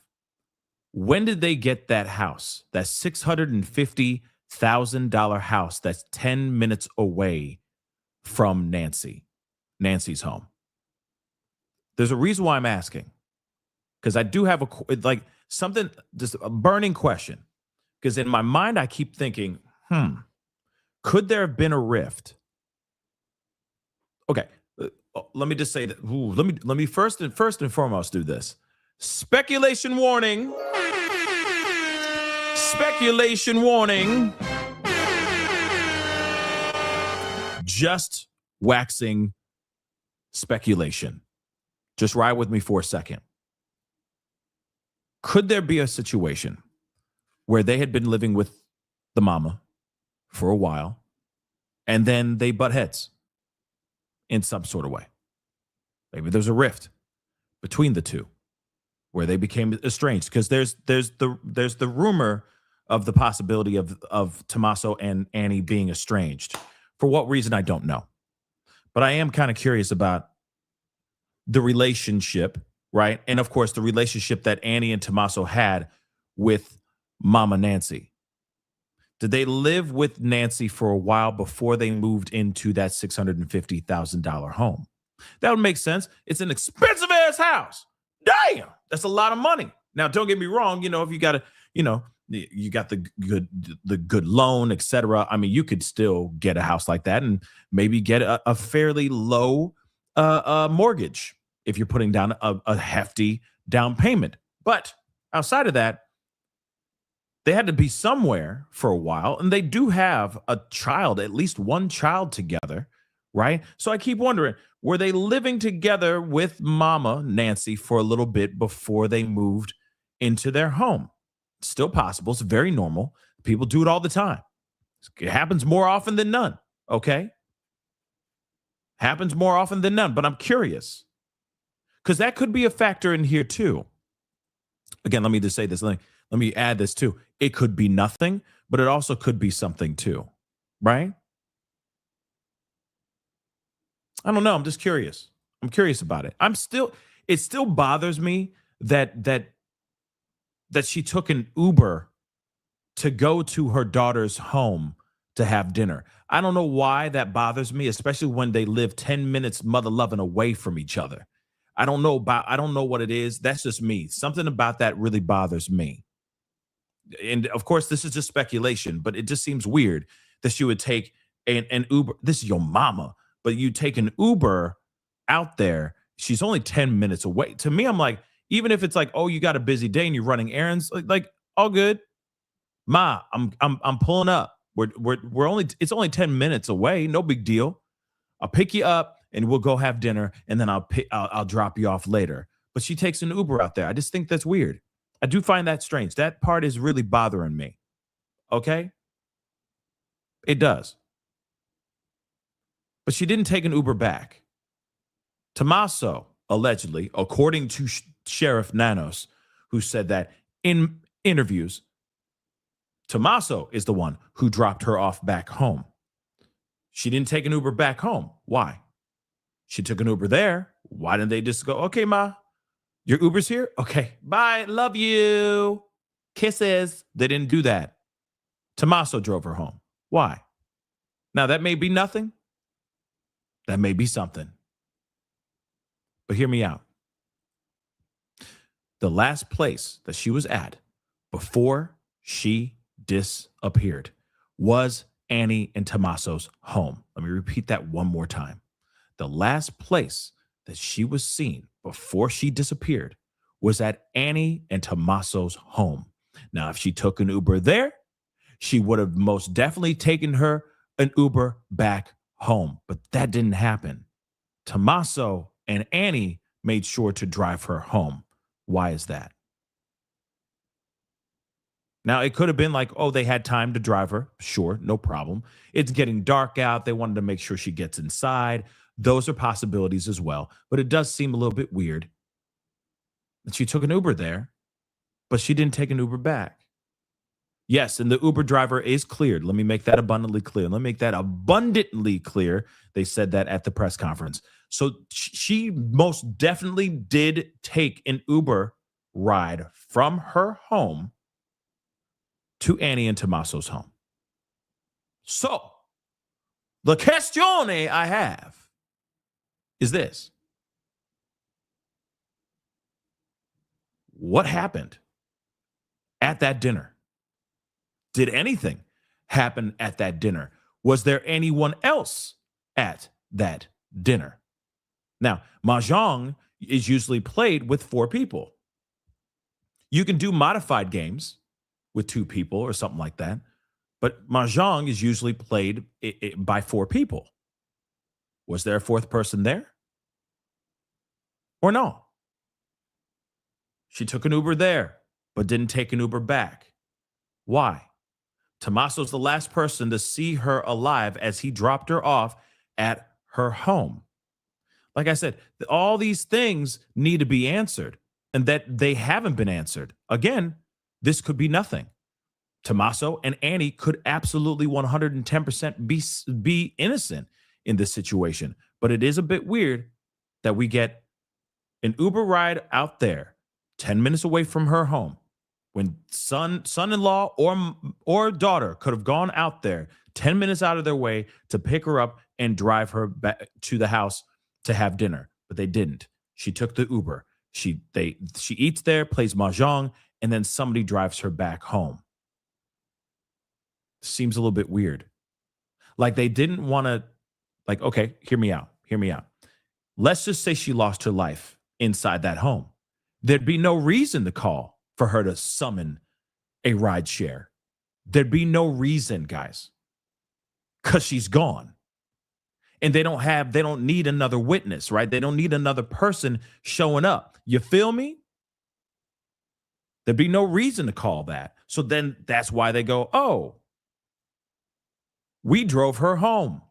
When did they get that house, that $650,000 $1,000 house that's 10 minutes away from Nancy's home? There's a reason why I'm asking, because I do have just a burning question. Because in my mind, I keep thinking, could there have been a rift? Okay, let me just say that. Let me first and foremost do this. Speculation warning. Speculation warning. Just waxing speculation. Just ride with me for a second. Could there be a situation where they had been living with the mama for a while and then they butt heads in some sort of way? Maybe there's a rift between the two where they became estranged, because there's the rumor of the possibility of Tommaso and Annie being estranged. For what reason, I don't know. But I am kind of curious about the relationship, right? And of course, the relationship that Annie and Tommaso had with Mama Nancy. Did they live with Nancy for a while before they moved into that $650,000 home? That would make sense. It's an expensive ass house. Damn, that's a lot of money. Now, don't get me wrong. If you got to, you got the good loan, etc. I mean, you could still get a house like that and maybe get a fairly low mortgage if you're putting down a hefty down payment. But outside of that, they had to be somewhere for a while, and they do have a child, at least one child together, right? So I keep wondering, were they living together with Mama Nancy for a little bit before they moved into their home? Still possible. It's very normal. People do it all the time. It happens more often than none, okay? Happens more often than none, but I'm curious, because that could be a factor in here too. Again, let me just say this. Let me add this too. It could be nothing, but it also could be something too, right? I don't know. I'm just curious. I'm curious about it. It still bothers me that she took an Uber to go to her daughter's home to have dinner. I don't know why that bothers me, especially when they live 10 minutes mother loving away from each other. I don't know what it is. That's just me. Something about that really bothers me. And of course, this is just speculation, but it just seems weird that she would take an Uber. This is your mama, but you take an Uber out there. She's only 10 minutes away. To me, I'm like, even if it's like, oh, you got a busy day and you're running errands, like all good. Ma, I'm pulling up. It's only 10 minutes away. No big deal. I'll pick you up and we'll go have dinner, and then I'll drop you off later. But she takes an Uber out there. I just think that's weird. I do find that strange. That part is really bothering me. Okay? It does. But she didn't take an Uber back. Tommaso, allegedly, according to Sheriff Nanos, who said that in interviews, Tommaso is the one who dropped her off back home. She didn't take an Uber back home. Why? She took an Uber there. Why didn't they just go, okay, Ma, your Uber's here? Okay, bye, love you, kisses. They didn't do that. Tommaso drove her home. Why? Now, that may be nothing. That may be something. But hear me out. The last place that she was at before she disappeared was Annie and Tommaso's home. Let me repeat that one more time. The last place that she was seen before she disappeared was at Annie and Tommaso's home. Now, if she took an Uber there, she would have most definitely taken her an Uber back home. But that didn't happen. Tommaso and Annie made sure to drive her home. Why is that? Now, it could have been like, oh, they had time to drive her. Sure, no problem. It's getting dark out. They wanted to make sure she gets inside. Those are possibilities as well. But it does seem a little bit weird that she took an Uber there, but she didn't take an Uber back. Yes, and the Uber driver is cleared. Let me make that abundantly clear. They said that at the press conference. So she most definitely did take an Uber ride from her home to Annie and Tommaso's home. So, the questione I have is this. What happened at that dinner? Did anything happen at that dinner? Was there anyone else at that dinner? Now, mahjong is usually played with 4 people. You can do modified games with 2 people or something like that, but mahjong is usually played by 4 people. Was there a 4th person there? Or no? She took an Uber there, but didn't take an Uber back. Why? Tommaso's the last person to see her alive as he dropped her off at her home. Like I said, all these things need to be answered, and that they haven't been answered. Again, this could be nothing. Tommaso and Annie could absolutely 110% be innocent in this situation. But it is a bit weird that we get an Uber ride out there 10 minutes away from her home when son-in-law or daughter could have gone out there 10 minutes out of their way to pick her up and drive her back to the house to have dinner, but they didn't. She took the Uber. She eats there, plays mahjong, and then somebody drives her back home. Seems a little bit weird. Like they didn't want to, like, okay, hear me out. Let's just say she lost her life inside that home. There'd be no reason to call for her to summon a ride share. There'd be no reason, guys, because she's gone. And they don't need another witness, right? They don't need another person showing up. You feel me? There'd be no reason to call that. So then that's why they go, oh, we drove her home.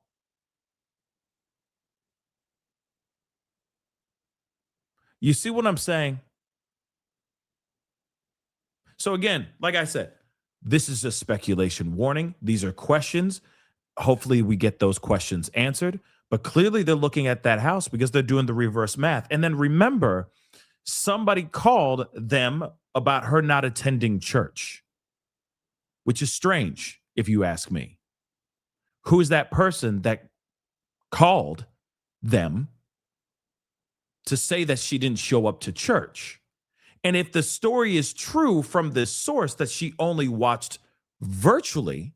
You see what I'm saying? So again, like I said, this is a speculation warning. These are questions. Hopefully we get those questions answered. But clearly they're looking at that house because they're doing the reverse math. And then remember, somebody called them about her not attending church, which is strange, if you ask me. Who is that person that called them to say that she didn't show up to church? And if the story is true from this source that she only watched virtually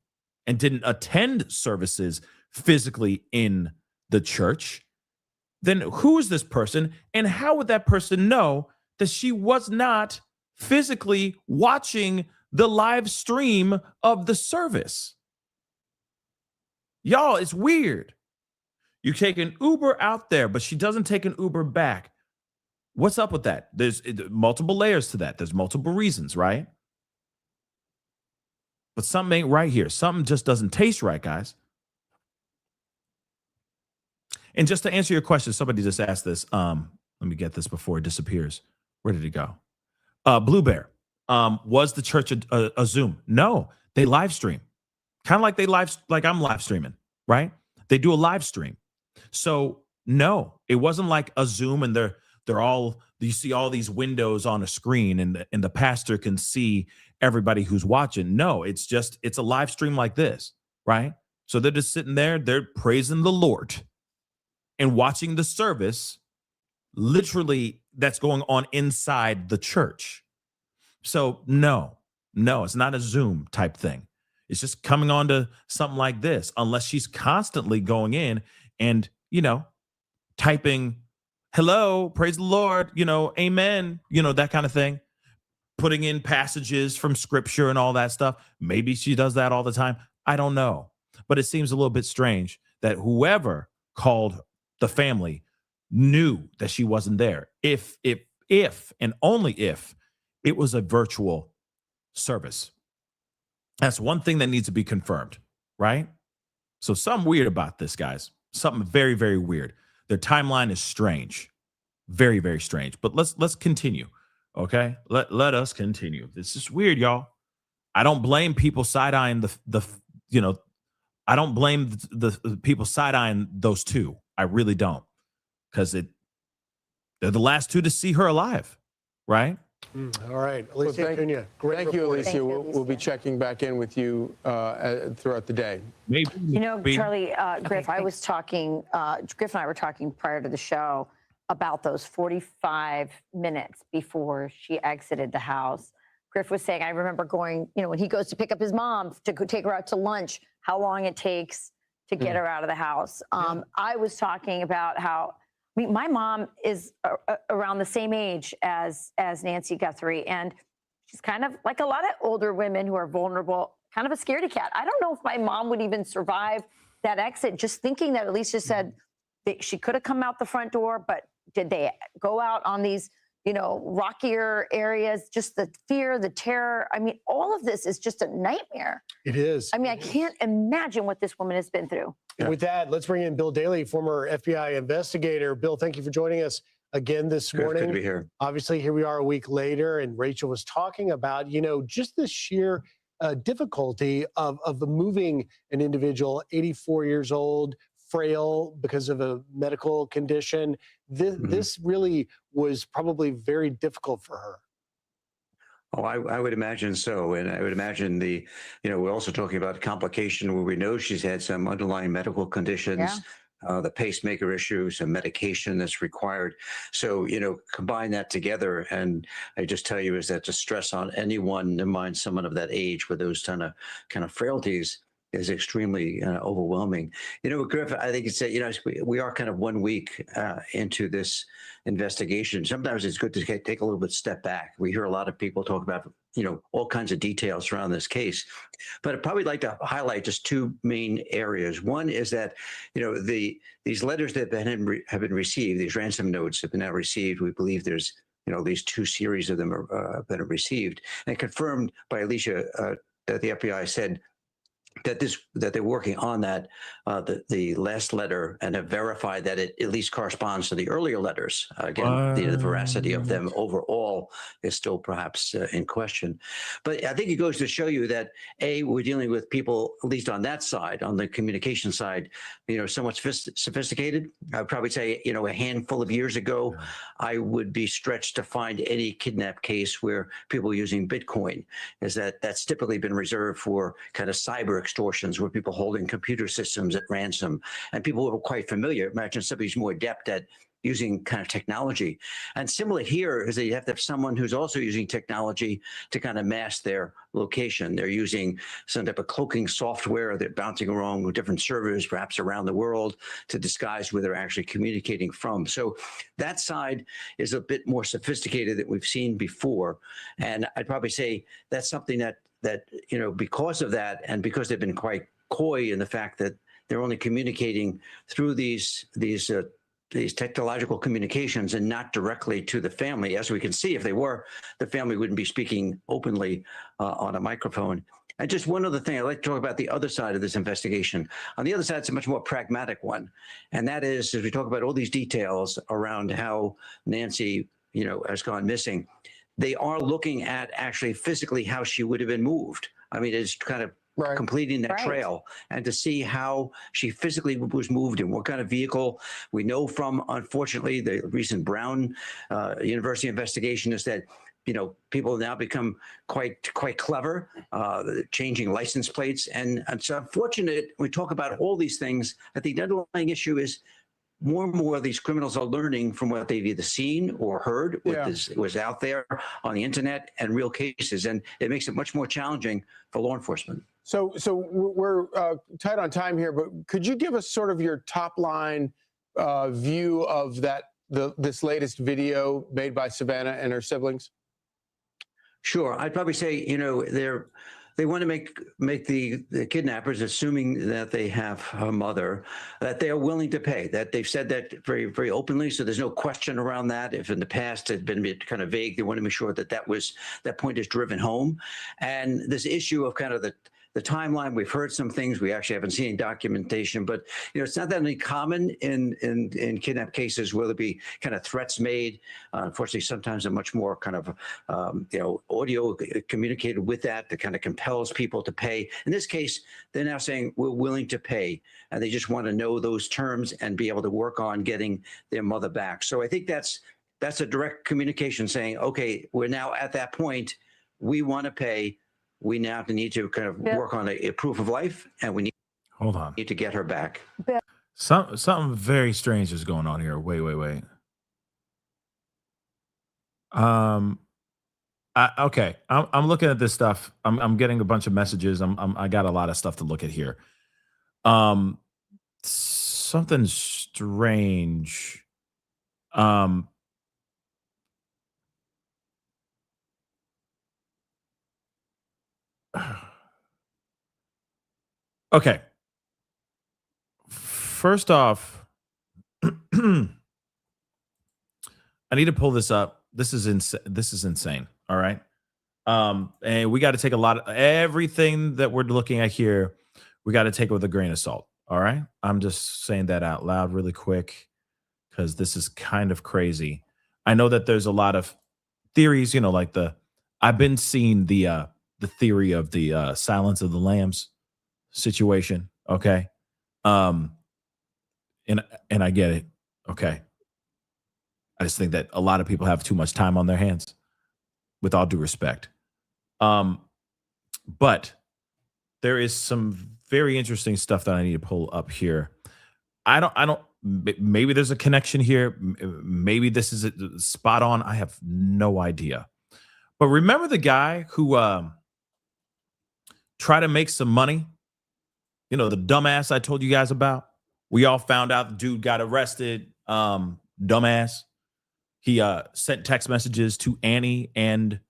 and didn't attend services physically in the church, then who is this person? And how would that person know that she was not physically watching the live stream of the service? Y'all, it's weird. You take an Uber out there, but she doesn't take an Uber back. What's up with that? There's multiple layers to that. There's multiple reasons, right? But something ain't right here. Something just doesn't taste right, guys. And just to answer your question, somebody just asked this. Let me get this before it disappears. Where did it go? Blue Bear. Was the church a Zoom? No, they live stream. Kind of like I'm live streaming, right? They do a live stream. So no, it wasn't like a Zoom and they're all, you see all these windows on a screen and the pastor can see everybody who's watching. No, it's a live stream like this, right? So they're just sitting there, they're praising the Lord and watching the service literally that's going on inside the church. So no, it's not a Zoom type thing. It's just coming on to something like this, unless she's constantly going in and, typing, hello, praise the Lord, amen, that kind of thing, putting in passages from scripture and all that stuff. Maybe she does that all the time. I don't know. But it seems a little bit strange that whoever called the family knew that she wasn't there. If and only if it was a virtual service. That's one thing that needs to be confirmed, right? So something weird about this, guys. Something very, very weird. Their timeline is strange. Very, very strange. But let's continue. Okay? Let us continue. This is weird, y'all. I don't blame people side-eyeing I don't blame the people side-eyeing those two. I really don't. Because they're the last two to see her alive, right? All right, Alicia Acuna. Thank you, Alicia. Thank you, We'll be checking back in with you throughout the day. Maybe. You know, Charlie, Griff, Griff and I were talking prior to the show about those 45 minutes before she exited the house. Griff was saying, I remember going, you know, when he goes to pick up his mom to go take her out to lunch, how long it takes to get her out of the house. I was talking about how, I mean, my mom is around the same age as Nancy Guthrie, and she's kind of like a lot of older women who are vulnerable, kind of a scaredy cat. I don't know if my mom would even survive that exit, just thinking that Alicia said that she could have come out the front door, but did they go out on these, you know, rockier areas? Just the fear, the terror. I mean, all of this is just a nightmare. It is. I mean, I can't imagine what this woman has been through. And with that, let's bring in Bill Daly, former FBI investigator. Bill, thank you for joining us again this morning. Good to be here. Obviously, here we are a week later, and Rachel was talking about, you know, just the sheer difficulty of moving an individual, 84 years old, frail because of a medical condition. This really was probably very difficult for her. Oh, I would imagine so. And I would imagine we're also talking about a complication where we know she's had some underlying medical conditions, the pacemaker issue, some medication that's required. So, you know, combine that together. And I just tell you is that the stress on anyone, never mind someone of that age with those kind of frailties, is extremely overwhelming. You know, Griff, I think it's, you know, we are kind of 1 week into this investigation. Sometimes it's good to take a little bit step back. We hear a lot of people talk about, you know, all kinds of details around this case, but I'd probably like to highlight just two main areas. One is that, you know, these letters that have been received, these ransom notes have been now received. We believe there's, you know, at least 2 series of them have been received, and confirmed by Alicia that the FBI said that they're working on that, the last letter, and have verified that it at least corresponds to the earlier letters. Again, the veracity of them overall is still perhaps in question. But I think it goes to show you that, A, we're dealing with people, at least on that side, on the communication side, you know, somewhat sophisticated. I'd probably say, you know, a handful of years ago, I would be stretched to find any kidnap case where people are using Bitcoin, is that's typically been reserved for kind of cyber extortions, where people holding computer systems at ransom, and people who are quite familiar. Imagine somebody who's more adept at using kind of technology. And similar here is that you have to have someone who's also using technology to kind of mask their location. They're using some type of cloaking software. They're bouncing around with different servers, perhaps around the world, to disguise where they're actually communicating from. So that side is a bit more sophisticated than we've seen before. And I'd probably say that's something that you know, because of that, and because they've been quite coy in the fact that they're only communicating through these technological communications and not directly to the family. As we can see, if they were, the family wouldn't be speaking openly on a microphone. And just one other thing, I'd like to talk about the other side of this investigation. On the other side, it's a much more pragmatic one. And that is, as we talk about all these details around how Nancy, you know, has gone missing, they are looking at actually physically how she would have been moved. I mean, it's kind of completing that trail, and to see how she physically was moved in what kind of vehicle. We know from, unfortunately, the recent Brown University investigation is that, you know, people have now become quite clever, changing license plates. And it's unfortunate we talk about all these things, that the underlying issue is more and more of these criminals are learning from what they've either seen or heard, what was out there on the internet, and real cases. And it makes it much more challenging for law enforcement. So we're tight on time here, but could you give us sort of your top line view of this latest video made by Savannah and her siblings? Sure. I'd probably say, you know, they want to make the kidnappers, assuming that they have a mother, that they are willing to pay. That they've said that very, very openly. So there's no question around that. If in the past it had been kind of vague, they want to make sure that that point is driven home. And this issue of kind of the timeline, we've heard some things. We actually haven't seen documentation, but you know, it's not that uncommon in kidnap cases where there be kind of threats made. Unfortunately, sometimes a much more kind of you know, audio communicated with that kind of compels people to pay. In this case, they're now saying we're willing to pay, and they just want to know those terms and be able to work on getting their mother back. So I think that's That's a direct communication saying, okay, we're now at that point. We want to pay. We now need to kind of work on a proof of life, and we Hold on. need to get her back. Something very strange is going on here. Wait. Okay. I'm looking at this stuff. I'm getting a bunch of messages. I got a lot of stuff to look at here. Something strange. Okay. First off, I need to pull this up. This is insane. All right. And we got to take a lot of everything that we're looking at here. We got to take it with a grain of salt. All right. I'm just saying that out loud really quick because this is kind of crazy. I know that there's a lot of theories, like I've been seeing the theory of the Silence of the Lambs situation. Okay. And I get it. Okay. I just think that a lot of people have too much time on their hands, with all due respect. But there is some very interesting stuff that I need to pull up here. I don't, maybe there's a connection here. Maybe this is spot on. I have no idea. But remember the guy who tried to make some money? The dumbass I told you guys about? We all found out the dude got arrested. Dumbass. He sent text messages to Annie and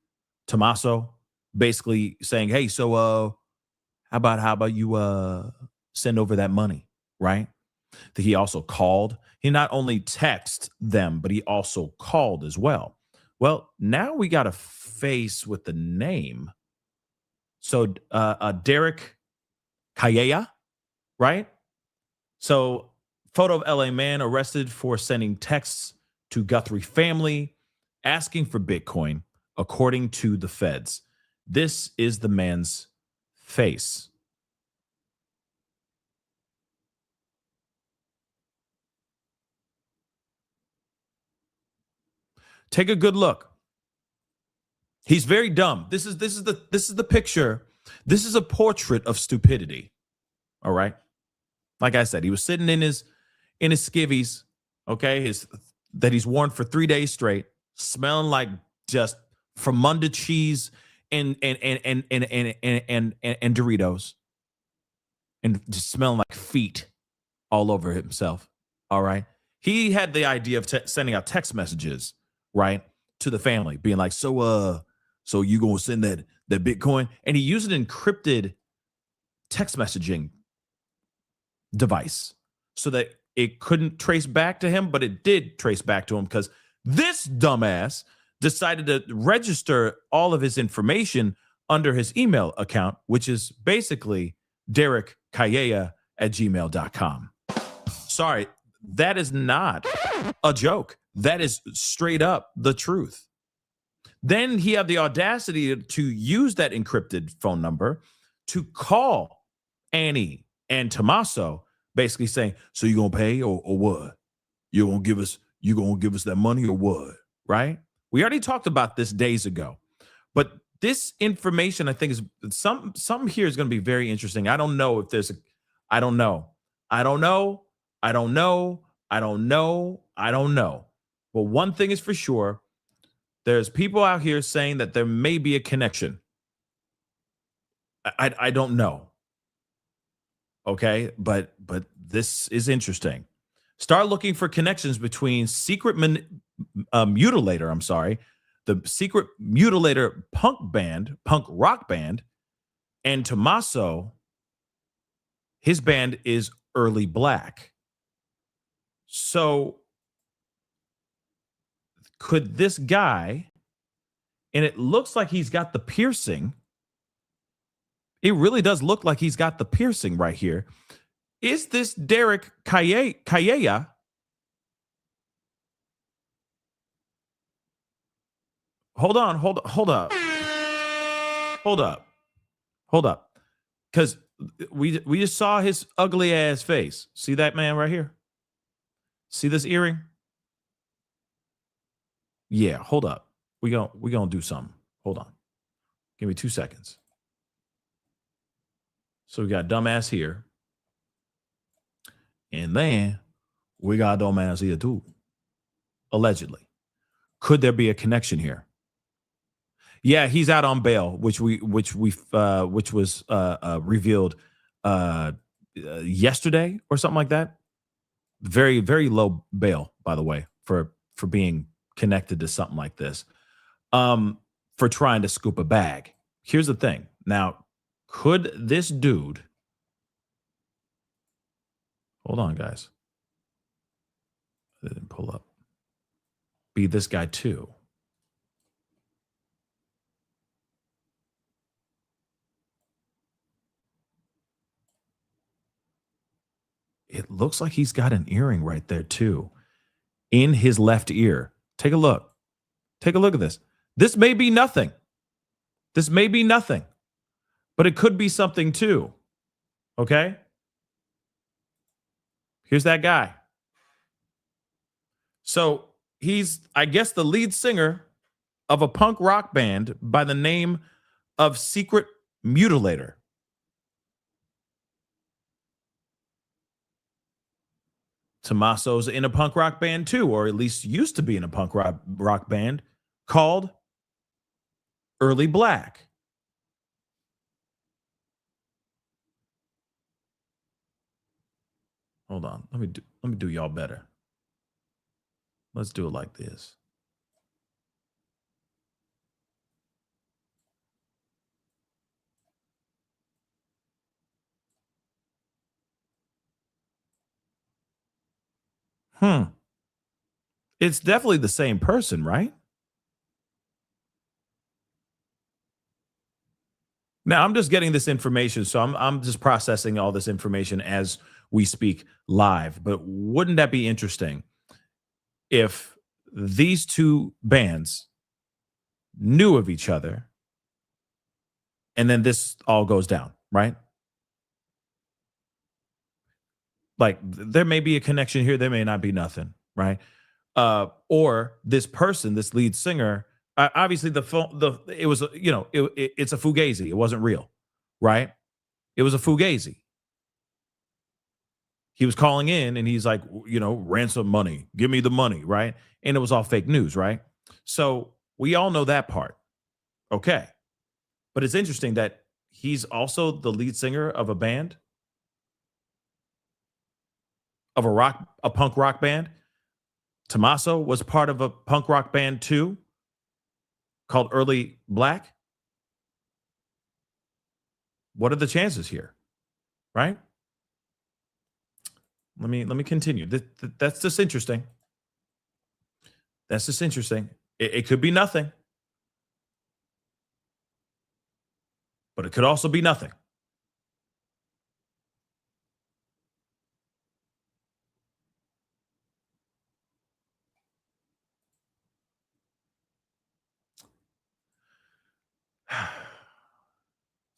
Tommaso, basically saying, "Hey, so how about you send over that money?" Right? That he also called. He not only texted them, but he also called as well. Well, now we got a face with the name. So Derek Calleja, right? So photo of LA man arrested for sending texts to Guthrie family asking for Bitcoin, according to the feds. This is the man's face. Take a good look. He's very dumb. This is the picture. This is a portrait of stupidity. All right. Like I said, he was sitting in his skivvies, okay, that he's worn for 3 days straight, smelling like just Fromunda cheese and Doritos, and just smelling like feet all over himself. All right. He had the idea of sending out text messages, right, to the family, being like, so you gonna send that Bitcoin? And he used an encrypted text messaging device so that it couldn't trace back to him, but it did trace back to him because this dumbass decided to register all of his information under his email account, which is basically derekcalleja@gmail.com. Sorry, that is not a joke. That is straight up the truth. Then he had the audacity to use that encrypted phone number to call Annie and Tommaso, basically saying, "So you gonna pay or what? You gonna give us that money or what?" Right? We already talked about this days ago, but this information I think is some here is going to be very interesting. I don't know if there's I don't know. But one thing is for sure, there's people out here saying that there may be a connection. I don't know. Okay, but this is interesting. Start looking for connections between Secret Mutilator, the Secret Mutilator punk rock band, and Tommaso. His band is Early Black. So could this guy, and it looks like he's got the piercing. It really does look like he's got the piercing right here. Is this Derek Calleja? Hold up. Because we just saw his ugly ass face. See that man right here? See this earring? Yeah, hold up. We gonna do something. Hold on. Give me 2 seconds. So we got dumbass here. And then we got dumbass here too. Allegedly. Could there be a connection here? Yeah, he's out on bail, which was revealed yesterday or something like that. Very, very low bail, by the way, for being connected to something like this. For trying to scoop a bag. Here's the thing. Now, could this dude, hold on, guys. I didn't pull up. Be this guy too? It looks like he's got an earring right there too, in his left ear. Take a look. Take a look at this. This may be nothing. This may be nothing, but it could be something too. Okay? Here's that guy. So he's, I guess, the lead singer of a punk rock band by the name of Secret Mutilator. Tommaso's in a punk rock band too, or at least used to be in a punk rock band called Early Black. Hold on. Let me do y'all better. Let's do it like this. It's definitely the same person, right? Now, I'm just getting this information, so I'm just processing all this information as we speak live. But wouldn't that be interesting if these two bands knew of each other and then this all goes down, right? Like there may be a connection here, there may not be nothing, right? Or this person, this lead singer, obviously it was it's a fugazi. It wasn't real, right? It was a fugazi. He was calling in and he's like, ransom money, give me the money, right? And it was all fake news, right? So we all know that part. Okay. But it's interesting that he's also the lead singer of a band, of a punk rock band. Tommaso was part of a punk rock band too, called Early Black. What are the chances here? Right? Let me continue. That's just interesting. That's just interesting. It could be nothing, but it could also be nothing.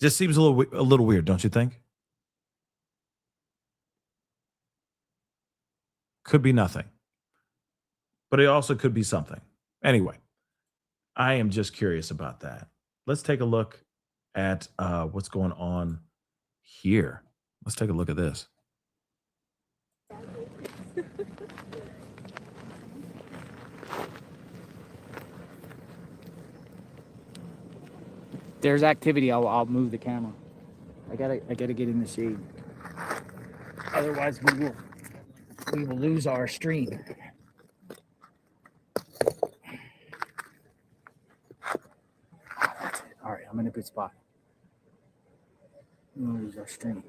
Just seems a little weird, don't you think? Could be nothing, but it also could be something. Anyway, I am just curious about that. Let's take a look at what's going on here. Let's take a look at this. There's activity. I'll move the camera. I gotta get in the shade. Otherwise, we will lose our stream. That's it. All right, I'm in a good spot. We'll lose our stream.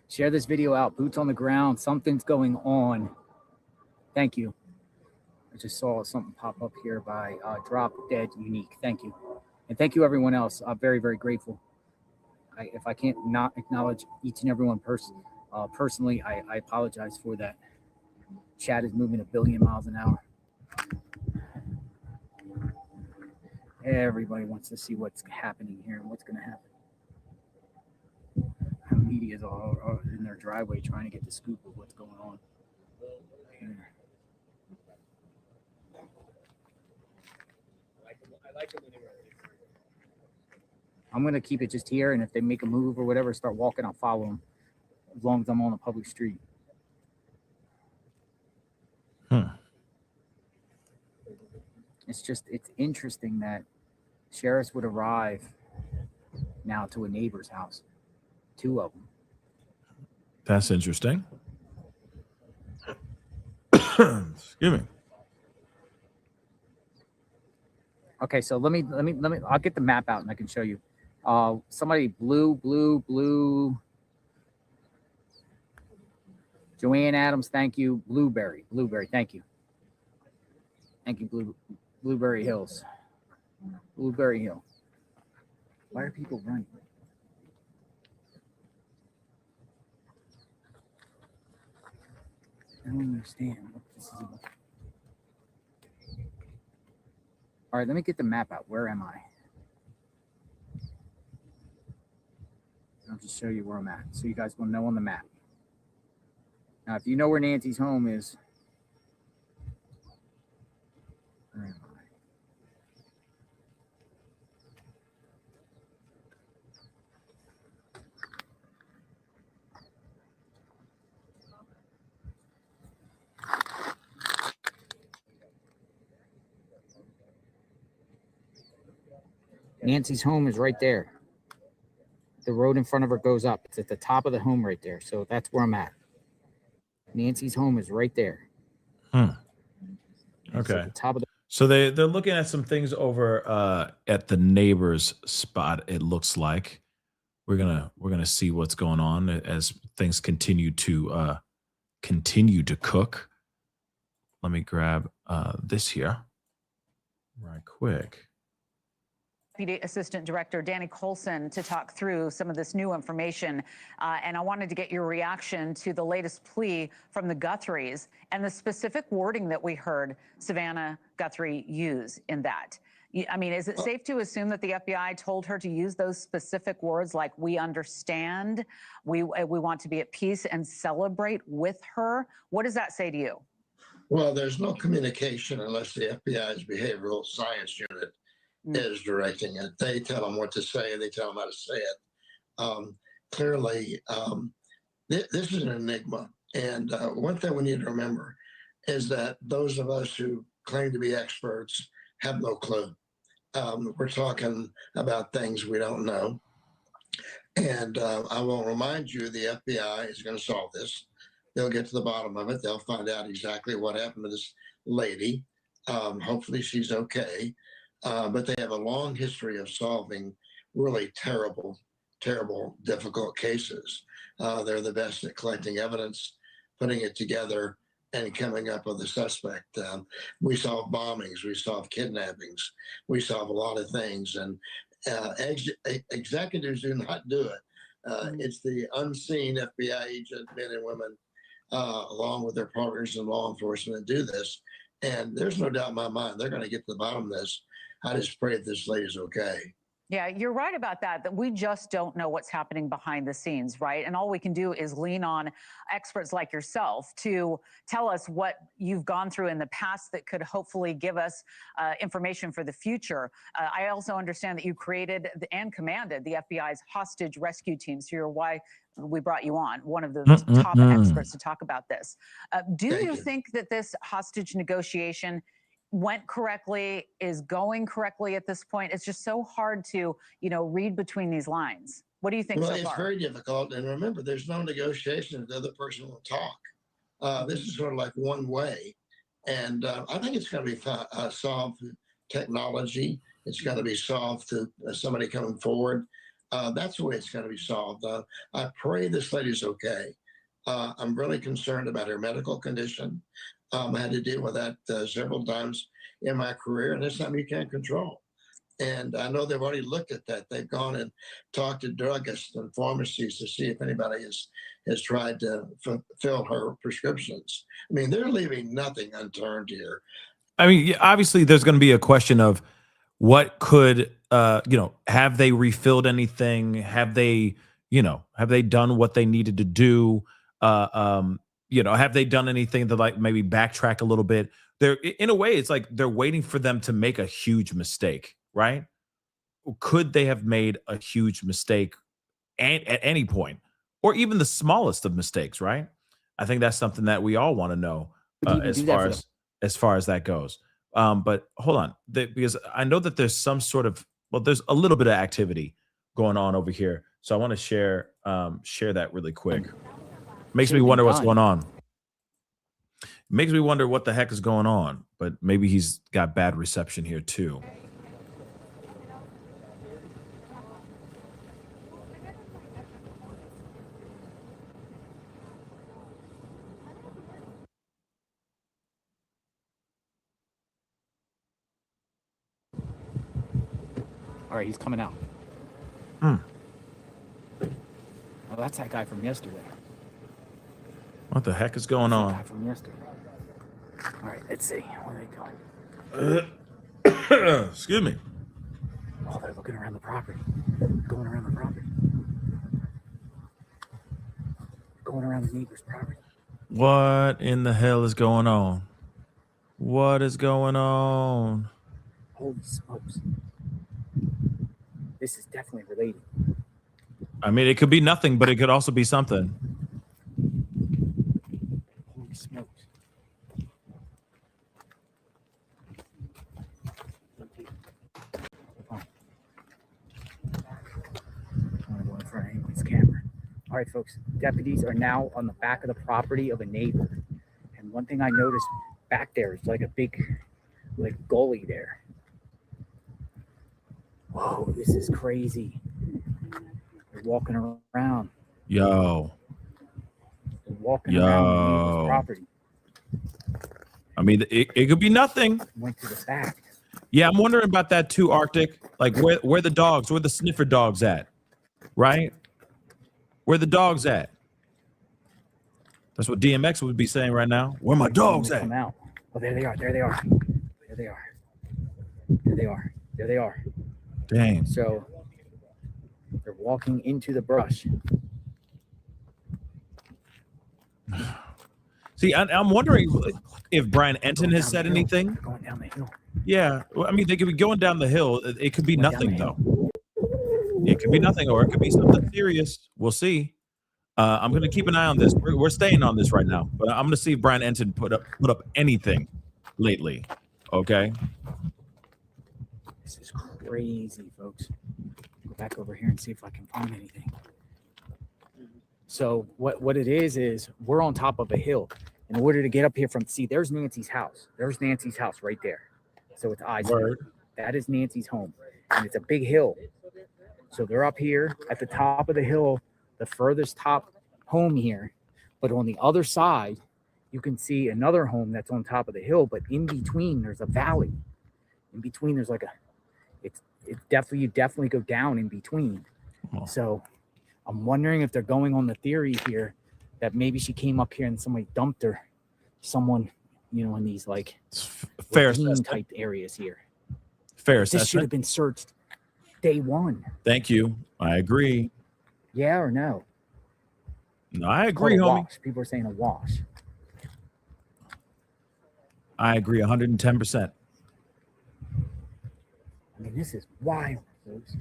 Share this video out. Boots on the ground. Something's going on. Thank you. I just saw something pop up here by Drop Dead Unique. Thank you. And thank you, everyone else. I'm very, very grateful. If I can't not acknowledge each and everyone personally, I apologize for that. Chat is moving a billion miles an hour. Everybody wants to see what's happening here and what's going to happen. media is all in their driveway trying to get the scoop of what's going on. I'm going to keep it just here, and if they make a move or whatever, start walking, I'll follow them, as long as I'm on a public street. It's interesting that sheriffs would arrive now to a neighbor's house. 2 of them. That's interesting. Excuse me. Okay, so let me. I'll get the map out and I can show you. Somebody blue. Joanne Adams, thank you. Blueberry, thank you. Thank you, Blueberry Hills. Blueberry Hill. Why are people running? I don't understand what this is about. All right, let me get the map out. Where am I? I'll just show you where I'm at, so you guys will know on the map. Now, if you know where Nancy's home is, where am I? Nancy's home is right there. The road in front of her goes up. It's at the top of the home right there. So that's where I'm at. Nancy's home is right there. Okay. The top of the So they're looking at some things over at the neighbor's spot. It looks like we're gonna see what's going on as things continue to cook. Let me grab this here right quick. Deputy Assistant Director Danny Colson to talk through some of this new information. And I wanted to get your reaction to the latest plea from the Guthries and the specific wording that we heard Savannah Guthrie use in that. I mean, is it safe to assume that the FBI told her to use those specific words like, we understand, we want to be at peace and celebrate with her? What does that say to you? Well, there's no communication unless the FBI's behavioral science unit is directing it. They tell them what to say. They tell them how to say it. Clearly, this is an enigma. And one thing we need to remember is that those of us who claim to be experts have no clue. We're talking about things we don't know. And I will remind you, the FBI is going to solve this. They'll get to the bottom of it. They'll find out exactly what happened to this lady. Hopefully she's okay. But they have a long history of solving really terrible, difficult cases. They're the best at collecting evidence, putting it together, and coming up with a suspect. We solve bombings, we solve kidnappings, we solve a lot of things, and executives do not do it. It's the unseen FBI agent, men and women, along with their partners in law enforcement, that do this. And there's no doubt in my mind they're going to get to the bottom of this. I just pray that this lady's okay. Yeah, you're right about that we just don't know what's happening behind the scenes, right? And all we can do is lean on experts like yourself to tell us what you've gone through in the past that could hopefully give us information for the future. I also understand that you created and commanded the FBI's hostage rescue team, so you're why we brought you on, one of the top experts to talk about this. Do you think that this hostage negotiation went correctly, is going correctly at this point? It's just so hard to, read between these lines. What do you think so far? Well, it's very difficult. And remember, there's no negotiation if the other person will talk. This is sort of like one way. And I think it's going to be solved through technology. It's going to be solved through somebody coming forward. That's the way it's going to be solved. I pray this lady's okay. I'm really concerned about her medical condition. I had to deal with that several times in my career, and this time you can't control. And I know they've already looked at that. They've gone and talked to druggists and pharmacies to see if anybody has tried to fulfill her prescriptions. I mean, they're leaving nothing unturned here. I mean, obviously, there's going to be a question of what could, have they refilled anything? Have they, have they done what they needed to do? Have they done anything to like maybe backtrack a little bit? They're in a way, it's like they're waiting for them to make a huge mistake, right? Could they have made a huge mistake at any point, or even the smallest of mistakes, right? I think that's something that we all want to know as far as that goes. But hold on, because I know that there's some sort of there's a little bit of activity going on over here, so I want to share that really quick. Makes me wonder what's going on. Makes me wonder what the heck is going on, but maybe he's got bad reception here too. All right, he's coming out. Oh, that's that guy from yesterday. What the heck is going on? That guy from yesterday. All right, let's see. Where are they going? Excuse me. Oh, they're looking around the property. Going around the property. Going around the neighbor's property. What in the hell is going on? What is going on? Holy smokes. This is definitely related. I mean, it could be nothing, but it could also be something. Holy smokes. All right, folks, deputies are now on the back of the property of a neighbor. And one thing I noticed back there is like a big, gully there. Whoa, this is crazy. They're walking around. Yo. They're walking around the neighbor's property. I mean, it could be nothing. Went to the back. Yeah, I'm wondering about that too, Arctic. Like where the sniffer dogs at? Right? Where the dogs at? That's what DMX would be saying right now. Where my dogs at? Come out. Oh, there they are. There they are. There they are. There they are. There they are. Dang. So they're walking into the brush. See, I'm wondering if Brian Enton has said anything. Going down the hill. Yeah, well, I mean, they could be going down the hill. It could be nothing, though. It could be nothing, or it could be something serious. We'll see. I'm going to keep an eye on this. We're staying on this right now, but I'm going to see if Brian Enton put up anything lately. Okay. This is crazy, folks. Go back over here and see if I can find anything. So what it is we're on top of a hill. In order to get up here there's Nancy's house. There's Nancy's house right there. So it's eyes. That is Nancy's home, and it's a big hill. So they're up here at the top of the hill, the furthest top home here. But on the other side, you can see another home that's on top of the hill. But in between, there's a valley. In between, there's you definitely go down in between. Oh. So I'm wondering if they're going on the theory here that maybe she came up here and somebody dumped her. Someone, in these fair type areas here. Fair This should have been searched day one. Thank you. I agree. Yeah or no? No, I agree, homie. Wash. People are saying a wash. I agree 110%. I mean, this is wild, folks.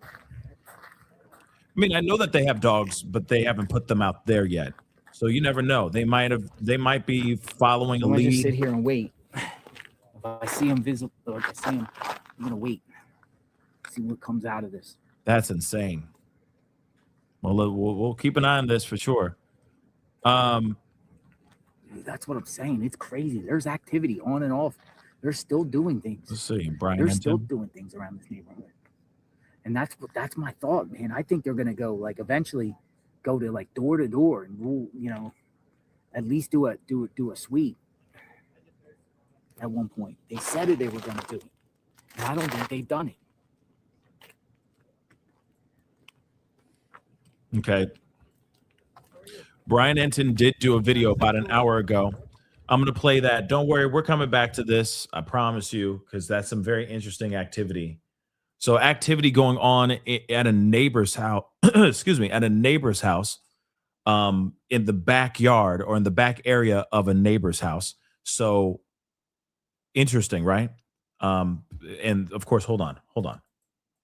I mean, I know that they have dogs, but they haven't put them out there yet. So you never know. They might be following a lead. Just sit here and wait. If I see them visible, like I see them, I'm gonna wait. See what comes out of this. That's insane. Well, we'll keep an eye on this for sure. That's what I'm saying. It's crazy. There's activity on and off. They're still doing things. Let's see, Brian. They're still doing things around this neighborhood. And that's my thought, man. I think they're gonna go eventually go to door to door and rule, at least do a sweep at one point. They said they were gonna do it. And I don't think they've done it. Okay. Brian Enton did do a video about an hour ago. I'm going to play that. Don't worry. We're coming back to this. I promise you, because that's some very interesting activity So activity going on at a neighbor's house, excuse me, at a neighbor's house, in the backyard or in the back area of a neighbor's house. So interesting, right? And of course, hold on.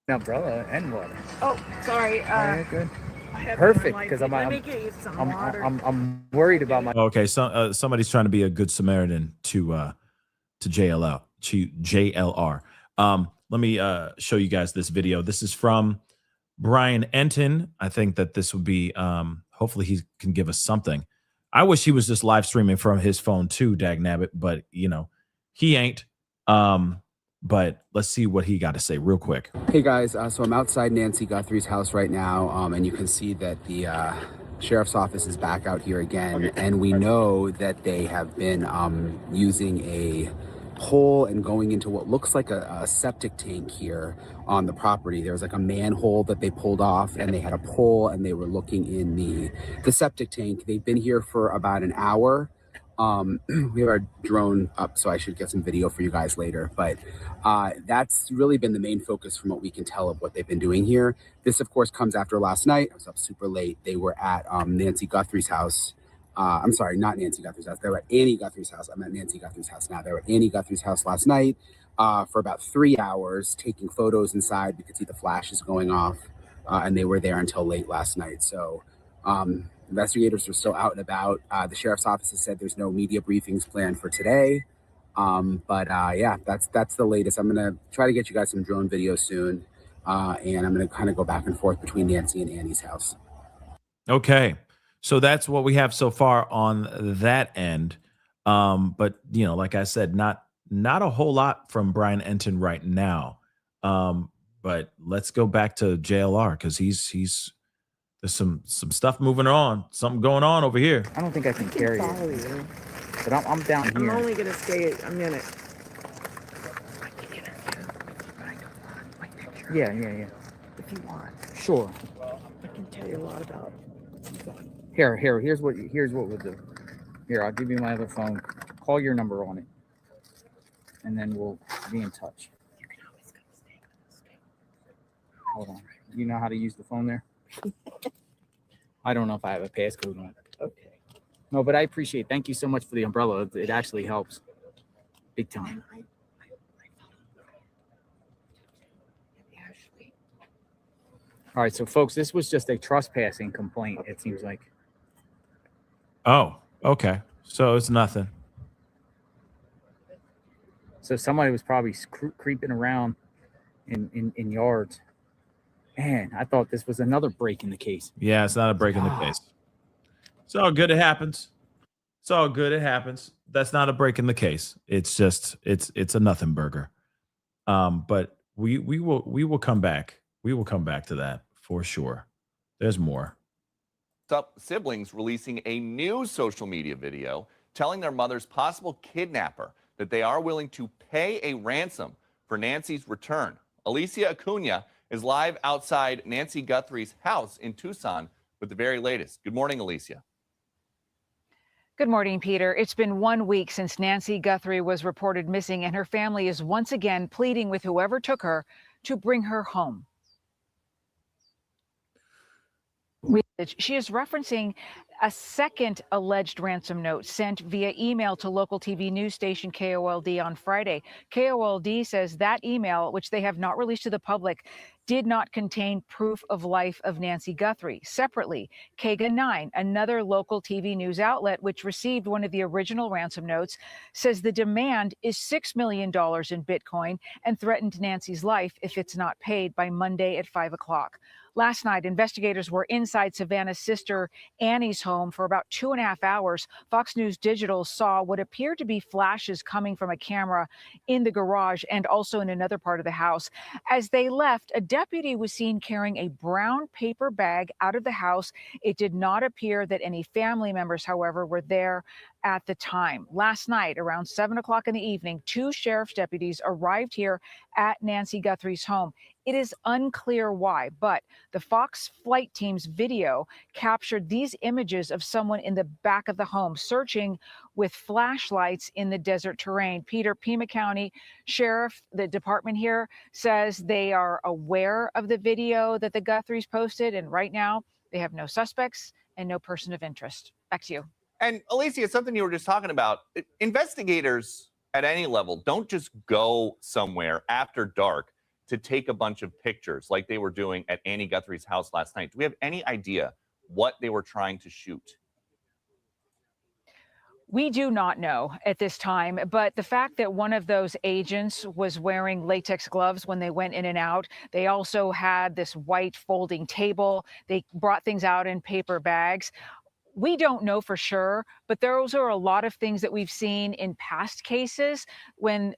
Umbrella and water. Oh, sorry. Yeah, good. I have Perfect, my because life. I'm Let me get you some water. I'm worried about my. Okay, so somebody's trying to be a good Samaritan to JLR. Let me show you guys this video. This is from Brian Enton. I think that this would be hopefully he can give us something. I wish he was just live streaming from his phone too, dagnabbit, but you know, he ain't. But let's see what he got to say real quick. Hey guys, so I'm outside Nancy Guthrie's house right now, and you can see that the sheriff's office is back out here again, and we know that they have been using a hole and going into what looks like a septic tank here on the property. There was like a manhole that they pulled off, and they had a pole, and they were looking in the septic tank. They've been here for about an hour. We have our drone up, so I should get some video for you guys later, but that's really been the main focus from what we can tell of what they've been doing here. This of course comes after last night. I was up super late. They were at Nancy Guthrie's house. I'm sorry, not Nancy Guthrie's house. They were at Annie Guthrie's house. I'm at Nancy Guthrie's house now. They were at Annie Guthrie's house last night for about 3 hours, taking photos inside. You could see the flashes going off, and they were there until late last night. So investigators are still out and about. The sheriff's office has said there's no media briefings planned for today. But yeah, that's the latest. I'm going to try to get you guys some drone video soon. And I'm going to kind of go back and forth between Nancy and Annie's house. Okay. So that's what we have so far on that end. But you know, like I said, not a whole lot from Brian Enton right now. But let's go back to JLR because he's there's some stuff moving on, something going on over here. I don't think I can carry it. But I'm down here. I'm only gonna stay a minute. Yeah. If you want, Sure. I can tell you a lot about. Here. Here's what we'll do. Here, I'll give you my other phone. Call your number on it, and then we'll be in touch. You can always come stay with us. Hold on. You know how to use the phone there? I don't know if I have a passcode on it. Okay. No, but I appreciate it. Thank you so much for the umbrella. It actually helps. Big time. All right, so folks, this was just a trespassing complaint, it seems like. Oh, okay. So it's nothing. So somebody was probably creeping around in yards. Man, I thought this was another break in the case. Yeah, it's not a break in the case. It's all good. It happens. It's all good. It happens. That's not a break in the case. It's just it's a nothing burger. But we will come back. We will come back to that for sure. There's more. Siblings releasing a new social media video telling their mother's possible kidnapper that they are willing to pay a ransom for Nancy's return. Alicia Acuna is live outside Nancy Guthrie's house in Tucson with the very latest. Good morning, Alicia. Good morning, Peter. It's been 1 week since Nancy Guthrie was reported missing, and her family is once again pleading with whoever took her to bring her home. She is referencing a second alleged ransom note sent via email to local TV news station KOLD on Friday. KOLD says that email, which they have not released to the public, did not contain proof of life of Nancy Guthrie. Separately, KGA 9, another local TV news outlet which received one of the original ransom notes, says the demand is $6 million in Bitcoin and threatened Nancy's life if it's not paid by Monday at 5 o'clock. Last night, investigators were inside Savannah's sister Annie's home for about 2.5 hours. Fox News Digital saw what appeared to be flashes coming from a camera in the garage and also in another part of the house. As they left, a deputy was seen carrying a brown paper bag out of the house. It did not appear that any family members, however, were there at the time. Last night, around 7 o'clock in the evening, 2 sheriff's deputies arrived here at Nancy Guthrie's home. It is unclear why, but the Fox flight team's video captured these images of someone in the back of the home searching with flashlights in the desert terrain. Peter, Pima County Sheriff, the department here, says they are aware of the video that the Guthries posted, and right now they have no suspects and no person of interest. Back to you. And Alicia, something you were just talking about, investigators at any level don't just go somewhere after dark to take a bunch of pictures like they were doing at Annie Guthrie's house last night. Do we have any idea what they were trying to shoot? We do not know at this time, but the fact that one of those agents was wearing latex gloves when they went in and out, they also had this white folding table. They brought things out in paper bags. We don't know for sure, but those are a lot of things that we've seen in past cases when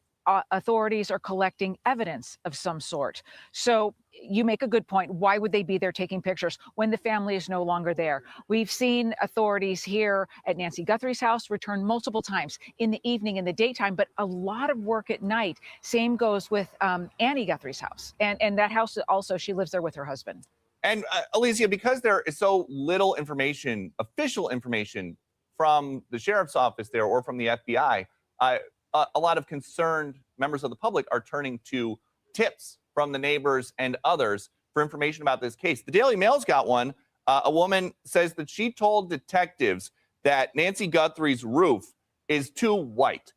authorities are collecting evidence of some sort. So you make a good point. Why would they be there taking pictures when the family is no longer there? We've seen authorities here at Nancy Guthrie's house return multiple times in the evening, in the daytime, but a lot of work at night. Same goes with Annie Guthrie's house. And that house also, she lives there with her husband. And Alicia, because there is so little information, official information from the sheriff's office there or from the FBI, a lot of concerned members of the public are turning to tips from the neighbors and others for information about this case. The Daily Mail's got one. A woman says that she told detectives that Nancy Guthrie's roof is too white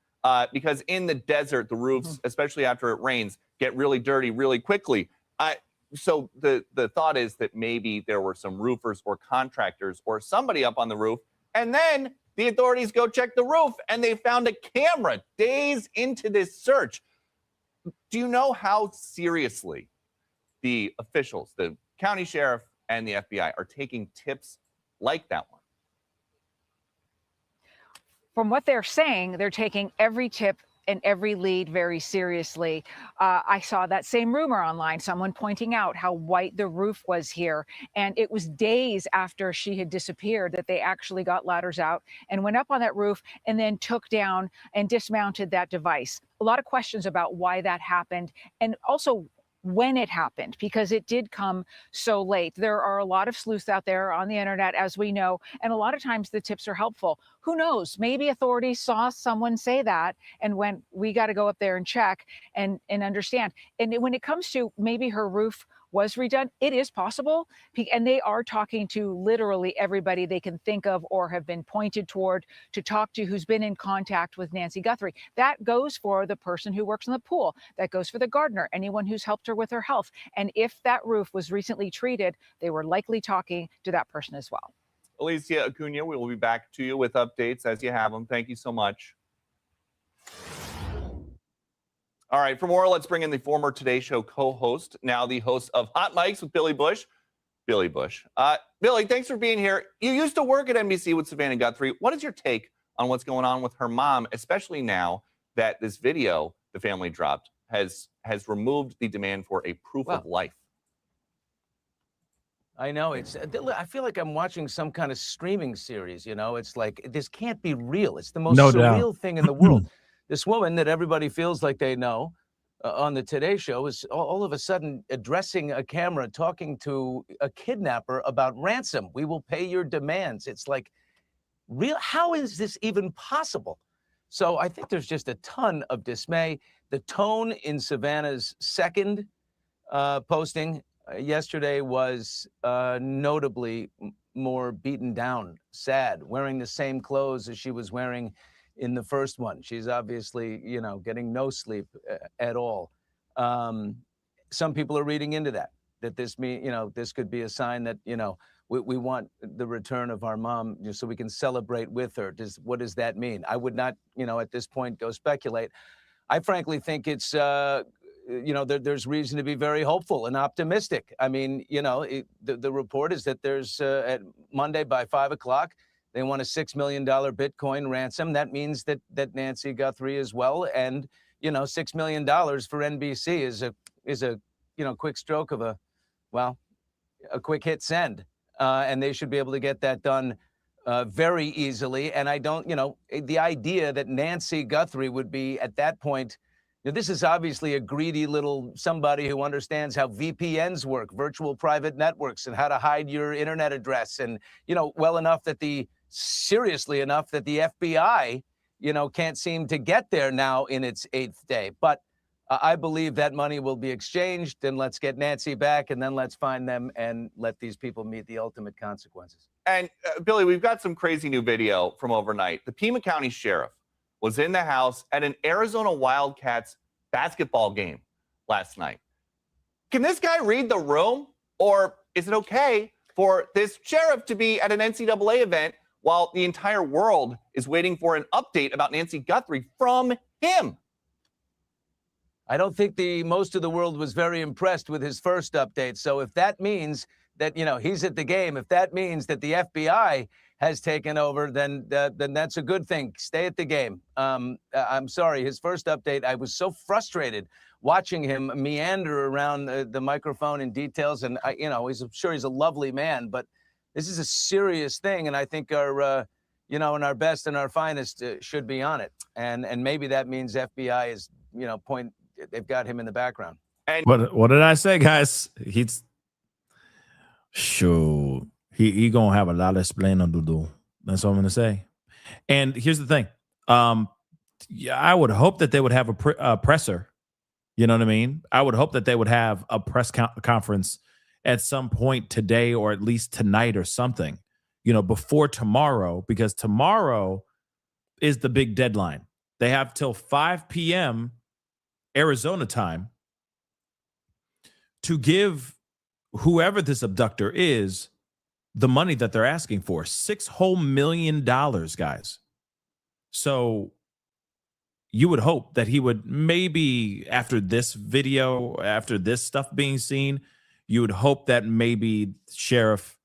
because in the desert, the roofs, especially after it rains, get really dirty really quickly. So the thought is that maybe there were some roofers or contractors or somebody up on the roof, and then the authorities go check the roof and they found a camera days into this search. Do you know how seriously the officials, the county sheriff and the FBI, are taking tips like that one? From what they're saying, they're taking every tip and every lead very seriously. I saw that same rumor online, someone pointing out how white the roof was here. And it was days after she had disappeared that they actually got ladders out and went up on that roof and then took down and dismounted that device. A lot of questions about why that happened and also when it happened, because it did come so late. There are a lot of sleuths out there on the internet, as we know, and a lot of times the tips are helpful. Who knows? Maybe authorities saw someone say that and went, we got to go up there and check and understand. And when it comes to maybe her roof was redone, it is possible. And they are talking to literally everybody they can think of or have been pointed toward to talk to who's been in contact with Nancy Guthrie. That goes for the person who works in the pool. That goes for the gardener, anyone who's helped her with her health. And if that roof was recently treated, they were likely talking to that person as well. Alicia Acuna, we will be back to you with updates as you have them. Thank you so much. All right, for more, let's bring in the former Today Show co-host, now the host of Hot Mics with Billy Bush. Billy Bush. Billy, thanks for being here. You used to work at NBC with Savannah Guthrie. What is your take on what's going on with her mom, especially now that this video the family dropped has removed the demand for a proof of life? I know. I feel like I'm watching some kind of streaming series, you know? It's like, this can't be real. It's the most surreal thing in the world. This woman that everybody feels like they know on the Today Show is all of a sudden addressing a camera, talking to a kidnapper about ransom. We will pay your demands. It's like, real? How is this even possible? So I think there's just a ton of dismay. The tone in Savannah's second posting yesterday was notably more beaten down, sad, wearing the same clothes as she was wearing in the first one. She's obviously, you know, getting no sleep at all. Some people are reading into that this this could be a sign that, you know, we want the return of our mom so we can celebrate with her. What does that mean? I would not, you know, at this point go speculate. I frankly think it's, you know, there's reason to be very hopeful and optimistic. I mean, you know, the report is that there's at Monday by 5 o'clock, they want a $6 million Bitcoin ransom. That means that Nancy Guthrie as well. And, you know, $6 million for NBC is a you know, quick stroke of a quick hit send. And they should be able to get that done very easily. And I don't, the idea that Nancy Guthrie would be at that point, this is obviously a greedy little somebody who understands how VPNs work, virtual private networks, and how to hide your internet address. And, well enough that seriously enough that the FBI, can't seem to get there now in its 8th day. But I believe that money will be exchanged, and let's get Nancy back, and then let's find them and let these people meet the ultimate consequences. And Billy, we've got some crazy new video from overnight. The Pima County Sheriff was in the house at an Arizona Wildcats basketball game last night. Can this guy read the room? Or is it okay for this sheriff to be at an NCAA event while the entire world is waiting for an update about Nancy Guthrie from him? I don't think most of the world was very impressed with his first update. So if that means that, he's at the game, if that means that the FBI has taken over, then that's a good thing. Stay at the game. I'm sorry, his first update, I was so frustrated watching him meander around the microphone in details. And, I'm sure he's a lovely man, but this is a serious thing. And I think our, in our best and our finest should be on it. And maybe that means FBI is, they've got him in the background. And what did I say, guys? He's sure he gonna have a lot of explaining to do. That's all I'm gonna say. And here's the thing. Yeah, I would hope that they would have a presser. You know what I mean? I would hope that they would have a press conference at some point today, or at least tonight or something, before tomorrow, because tomorrow is the big deadline. They have till 5 p.m. Arizona time to give whoever this abductor is the money that they're asking for, $6 whole million, guys. So you would hope that he would, maybe after this video, after this stuff being seen, you would hope that maybe Sheriff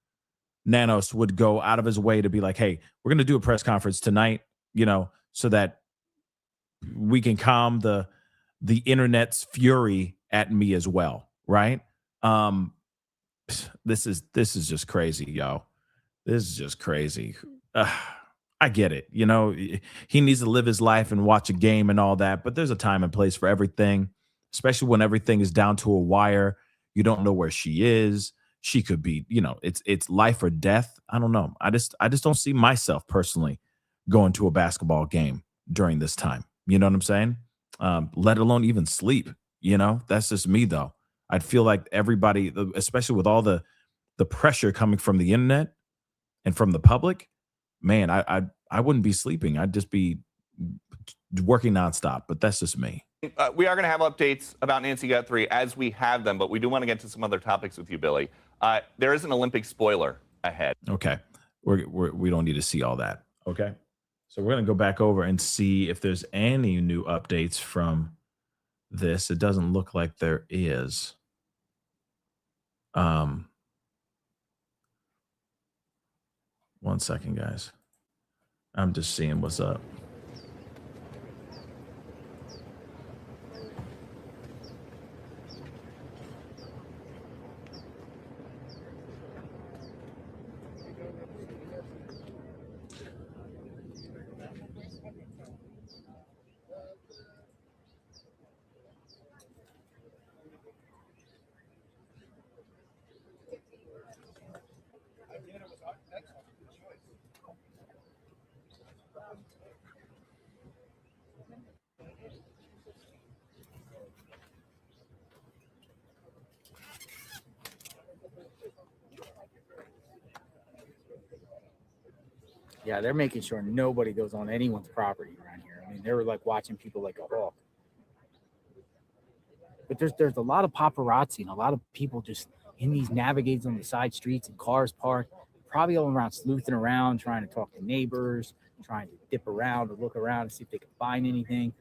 Nanos would go out of his way to be like, hey, we're going to do a press conference tonight, so that we can calm the internet's fury at me as well, right? This is just crazy, yo. This is just crazy. I get it. He needs to live his life and watch a game and all that, but there's a time and place for everything, especially when everything is down to a wire. You don't know where she is. She could be, it's life or death. I don't know. I just don't see myself personally going to a basketball game during this time. You know what I'm saying? Let alone even sleep. That's just me, though. I'd feel like everybody, especially with all the pressure coming from the internet and from the public, man, I wouldn't be sleeping. I'd just be working nonstop. But that's just me. We are going to have updates about Nancy Guthrie as we have them, but we do want to get to some other topics with you, Billy. There is an Olympic spoiler ahead. Okay. We don't need to see all that. Okay. So we're going to go back over and see if there's any new updates from this. It doesn't look like there is. 1 second, guys. I'm just seeing what's up. Yeah, they're making sure nobody goes on anyone's property around here. I mean, they were like watching people like a hawk. But there's a lot of paparazzi and a lot of people just in these navigates on the side streets and cars parked, probably all around sleuthing around, trying to talk to neighbors, trying to dip around or look around and see if they can find anything.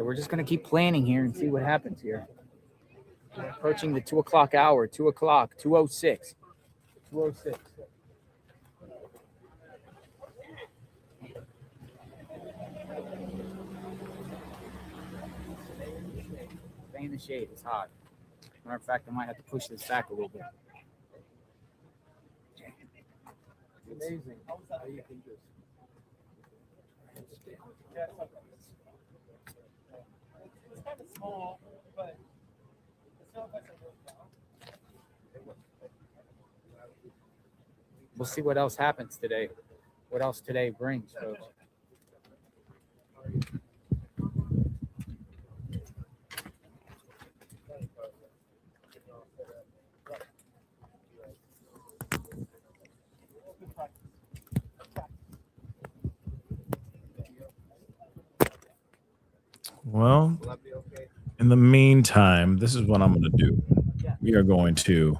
So we're just going to keep planning here and see what happens here. We're approaching the 2 o'clock hour, 2 o'clock, 2:06. 2:06. Stay in the shade. It's hot. Matter of fact, I might have to push this back a little bit. It's amazing how you can just. It's kind of small, but it's not much of We'll see what else happens today. What else today brings, folks. Well, in the meantime, this is what I'm going to do. We are going to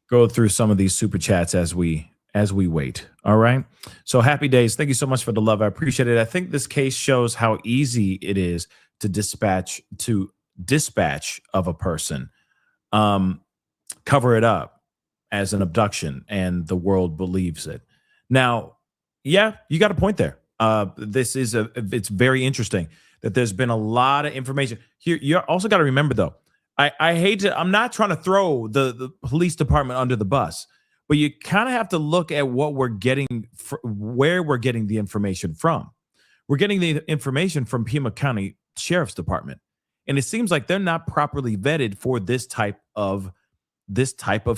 go through some of these super chats as we wait. All right. So happy days. Thank you so much for the love. I appreciate it. I think this case shows how easy it is to dispatch of a person, cover it up as an abduction, and the world believes it. Now, yeah, you got a point there. It's very interesting that there's been a lot of information here. You also got to remember, though, I'm not trying to throw the police department under the bus, but you kind of have to look at what we're getting, where we're getting the information from. We're getting the information from Pima County Sheriff's Department, and it seems like they're not properly vetted for this type of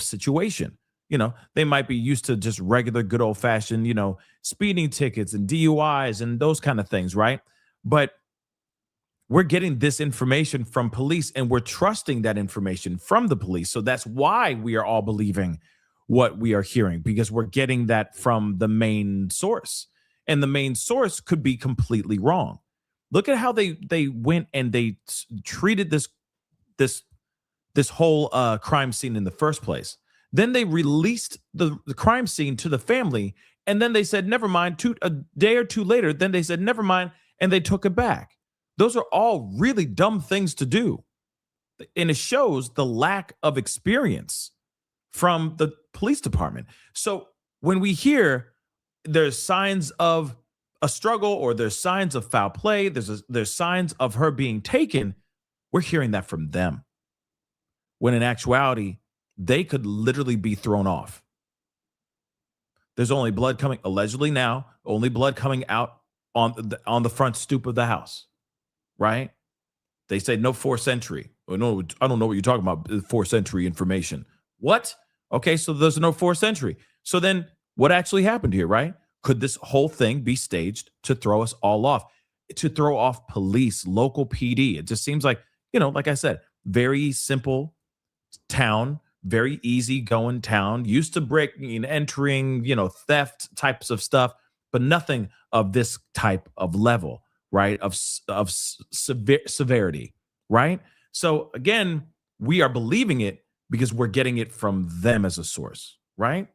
situation. You know, they might be used to just regular good old fashioned, speeding tickets and DUIs and those kind of things, right? But we're getting this information from police, and we're trusting that information from the police. So that's why we are all believing what we are hearing, because we're getting that from the main source, and the main source could be completely wrong. Look at how they went and they treated this whole crime scene in the first place. Then they released the crime scene to the family, and then they said, never mind. A day or two later, then they said, never mind, and they took it back. Those are all really dumb things to do. And it shows the lack of experience from the police department. So when we hear there's signs of a struggle, or there's signs of foul play, there's signs of her being taken, we're hearing that from them. When in actuality, they could literally be thrown off. There's only blood coming, allegedly now, only blood coming out on the front stoop of the house, right? They say no forced entry. Oh, no, I don't know what you're talking about, forced entry information. What? Okay, so there's no forced entry. So then what actually happened here, right? Could this whole thing be staged to throw us all off, to throw off police, local PD? It just seems like, like I said, very simple town, very easy going town, used to breaking and entering, theft types of stuff, but nothing of this type of level, right? Of severity, right? So again, we are believing it because we're getting it from them as a source, right?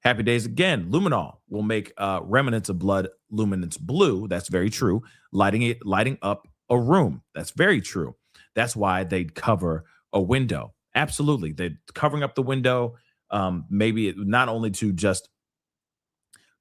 Happy days again. Luminol will make remnants of blood luminance blue. That's very true. Lighting up a room. That's very true. That's why they'd cover a window. Absolutely. They're covering up the window. Maybe not only to just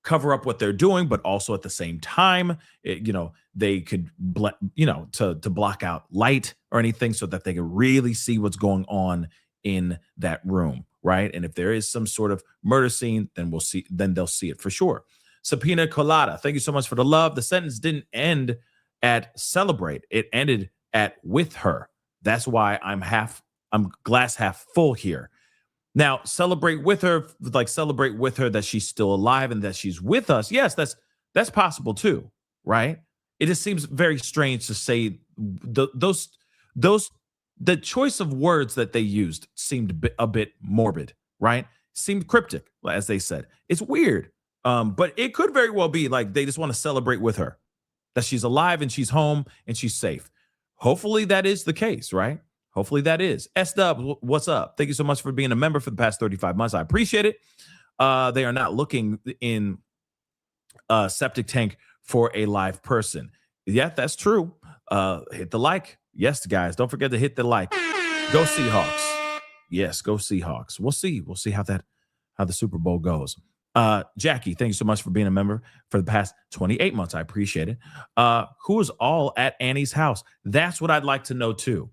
cover up what they're doing, but also at the same time, they could, to block out light or anything so that they can really see what's going on in that room, right? And if there is some sort of murder scene, then they'll see it for sure. Subpoena Colada, thank you so much for the love. The sentence didn't end at celebrate. It ended at with her. That's why I'm glass half full here. Now, celebrate with her that she's still alive and that she's with us. Yes, that's possible too, right? It just seems very strange to say the choice of words that they used seemed a bit morbid, right? Seemed cryptic, as they said. It's weird, but it could very well be like they just want to celebrate with her, that she's alive and she's home and she's safe. Hopefully that is the case, right? Hopefully that is. S-Dub, what's up? Thank you so much for being a member for the past 35 months. I appreciate it. They are not looking in a septic tank for a live person. Yeah, that's true. Hit the like. Yes, guys, don't forget to hit the like. Go Seahawks. Yes, go Seahawks. We'll see. We'll see how the Super Bowl goes. Jackie, thank you so much for being a member for the past 28 months. I appreciate it. Who was all at Annie's house? That's what I'd like to know too.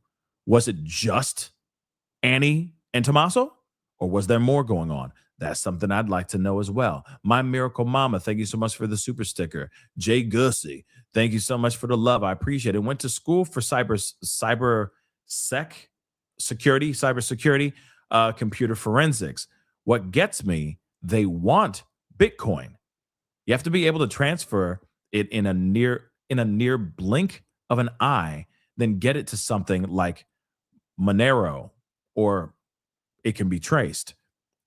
Was it just Annie and Tommaso, or was there more going on? That's something I'd like to know as well. My Miracle Mama, thank you so much for the super sticker. Jay Gussie, thank you so much for the love. I appreciate it. Went to school for cybersecurity, computer forensics. What gets me, they want Bitcoin. You have to be able to transfer it in a near blink of an eye, then get it to something like Monero, or it can be traced.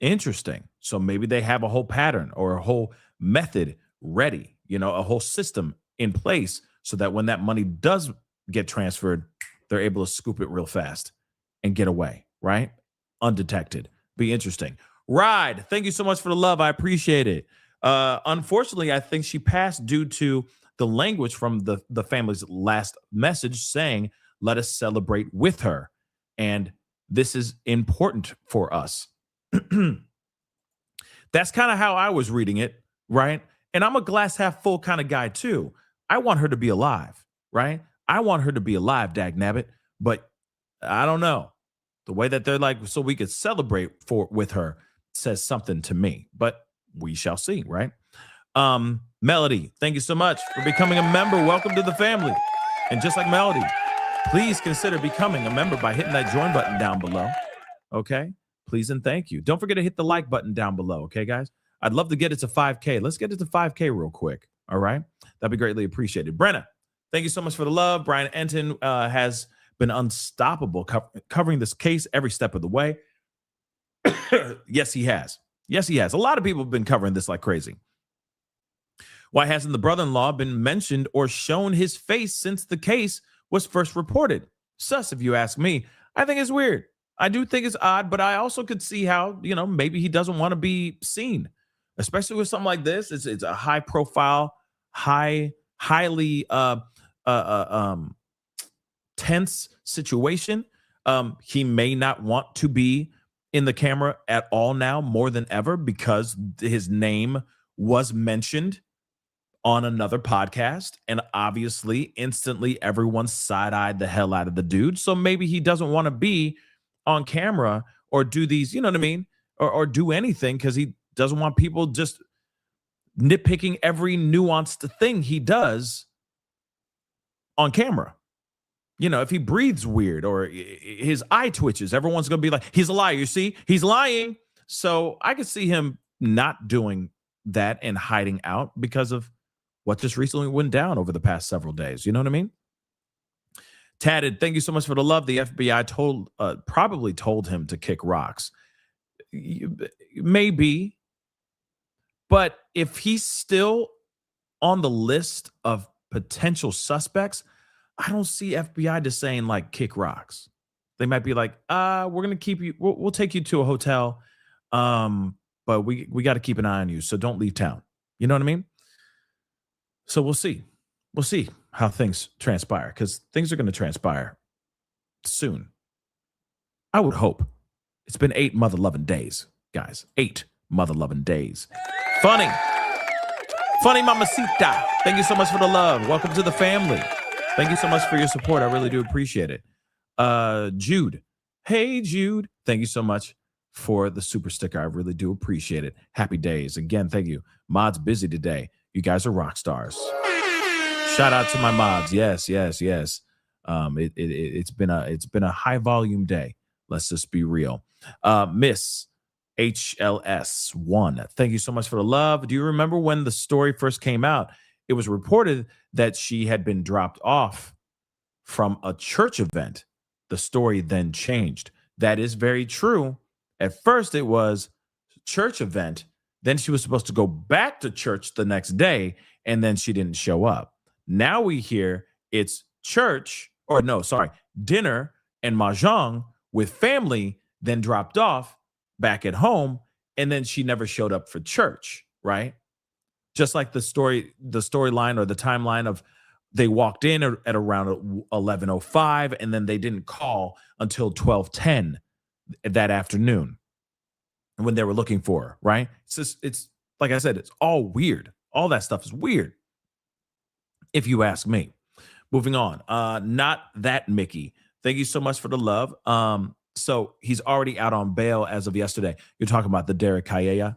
Interesting. So maybe they have a whole pattern or a whole method ready, a whole system in place so that when that money does get transferred, they're able to scoop it real fast and get away, right? Undetected. Be interesting. Ride, thank you so much for the love. I appreciate it. Unfortunately, I think she passed due to the language from the family's last message saying, let us celebrate with her. And this is important for us. That's kind of how I was reading it, right? And I'm a glass half full kind of guy too. I want her to be alive, right? I want her to be alive, dagnabbit. But I don't know. The way that they're like, so we could celebrate with her says something to me. But we shall see, right? Melody, thank you so much for becoming a member. Welcome to the family. And just like Melody, please consider becoming a member by hitting that join button down below. Okay? Please and thank you. Don't forget to hit the like button down below. Okay, guys? I'd love to get it to 5K. Let's get it to 5K real quick. All right? That'd be greatly appreciated. Brenna, thank you so much for the love. Brian Enton has been unstoppable covering this case every step of the way. Yes, he has. Yes, he has. A lot of people have been covering this like crazy. Why hasn't the brother-in-law been mentioned or shown his face since the case was first reported? Sus, if you ask me. I think it's weird. I do think it's odd, but I also could see how, maybe he doesn't want to be seen, especially with something like this. It's a high profile, highly tense situation. He may not want to be in the camera at all now, more than ever, because his name was mentioned on another podcast, and obviously instantly everyone side-eyed the hell out of the dude. So maybe he doesn't want to be on camera or do these, you know what I mean? Or do anything because he doesn't want people just nitpicking every nuanced thing he does on camera. If he breathes weird or his eye twitches, everyone's going to be like, he's a liar. You see, he's lying. So I could see him not doing that and hiding out because of what just recently went down over the past several days. You know what I mean? Tatted, thank you so much for the love. The FBI probably told him to kick rocks. Maybe. But if he's still on the list of potential suspects, I don't see FBI just saying like kick rocks. They might be like, we're going to keep you. We'll take you to a hotel. But we got to keep an eye on you. So don't leave town. You know what I mean? So we'll see. We'll see how things transpire because things are going to transpire soon. I would hope. It's been 8 mother-loving days, guys. 8 mother-loving days. Funny mamacita. Thank you so much for the love. Welcome to the family. Thank you so much for your support. I really do appreciate it. Jude. Hey, Jude. Thank you so much for the super sticker. I really do appreciate it. Happy days. Again, thank you. Mod's busy today. You guys are rock stars. Shout out to my mods. Yes. It's been a high volume day. Let's just be real. Miss HLS1. Thank you so much for the love. Do you remember when the story first came out? It was reported that she had been dropped off from a church event. The story then changed. That is very true. At first, it was church event. Then she was supposed to go back to church the next day, and then she didn't show up. Now we hear it's dinner and mahjong with family, then dropped off back at home, and then she never showed up for church, right? Just like the storyline or the timeline of they walked in at around 11:05, and then they didn't call until 12:10 that afternoon when they were looking for her, right? It's like I said, it's all weird. All that stuff is weird, if you ask me. Moving on. Not that Mickey. Thank you so much for the love. So he's already out on bail as of yesterday. You're talking about the Derek Kayea.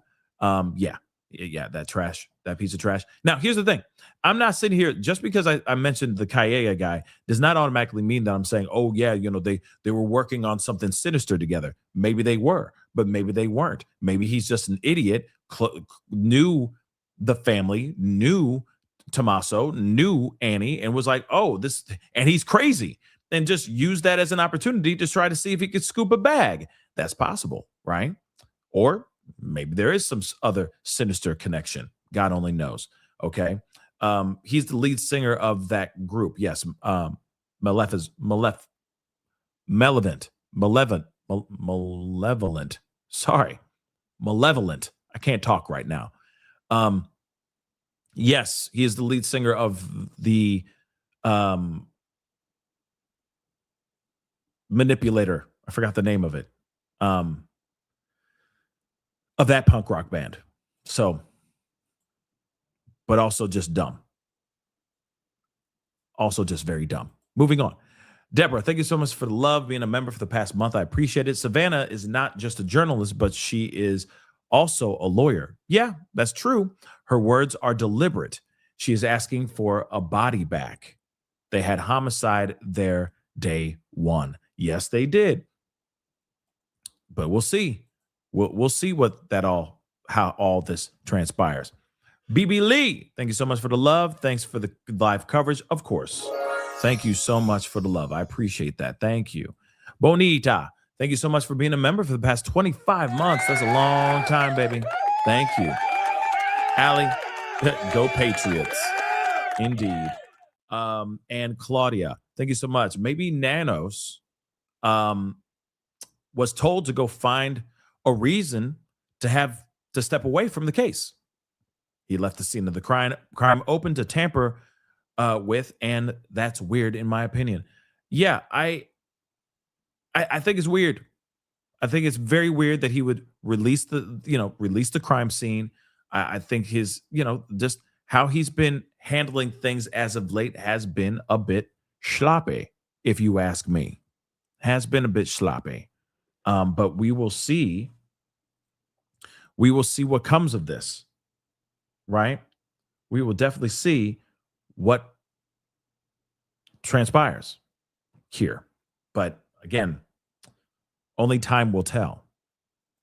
Yeah, that trash, that piece of trash. Now, here's the thing. I'm not sitting here, just because I mentioned the Kayea guy does not automatically mean that I'm saying, oh, yeah, they were working on something sinister together. Maybe they were, but maybe they weren't. Maybe he's just an idiot, knew the family, knew Tommaso, knew Annie, and was like, oh, this, and he's crazy, and just used that as an opportunity to try to see if he could scoop a bag. That's possible, right? Or maybe there is some other sinister connection. God only knows. Okay. He's the lead singer of that group. Yes. Malevolent. Sorry. Malevolent. I can't talk right now. Yes, he is the lead singer of the Manipulator. I forgot the name of it. Of that punk rock band. So, but also just dumb. Also just very dumb. Moving on. Deborah, thank you so much for the love, being a member for the past month. I appreciate it. Savannah is not just a journalist, but she is also a lawyer. Yeah, that's true. Her words are deliberate. She is asking for a body back. They had homicide there day one. Yes, they did. But we'll see. We'll see how all this transpires. BB Lee, thank you so much for the love. Thanks for the live coverage. Of course. Thank you so much for the love. I appreciate that. Thank you. Bonita, thank you so much for being a member for the past 25 months. That's a long time, baby. Thank you. Allie, go Patriots. Indeed. And Claudia, thank you so much. Maybe Nanos was told to go find a reason to step away from the case. He left the scene of the crime open to tamper with, and that's weird in my opinion. Yeah, I think it's weird. I think it's very weird that he would release the crime scene. I think his, just how he's been handling things as of late has been a bit sloppy, if you ask me. Has been a bit sloppy. But we will see. We will see what comes of this. Right? We will definitely see what transpires here. But again, only time will tell.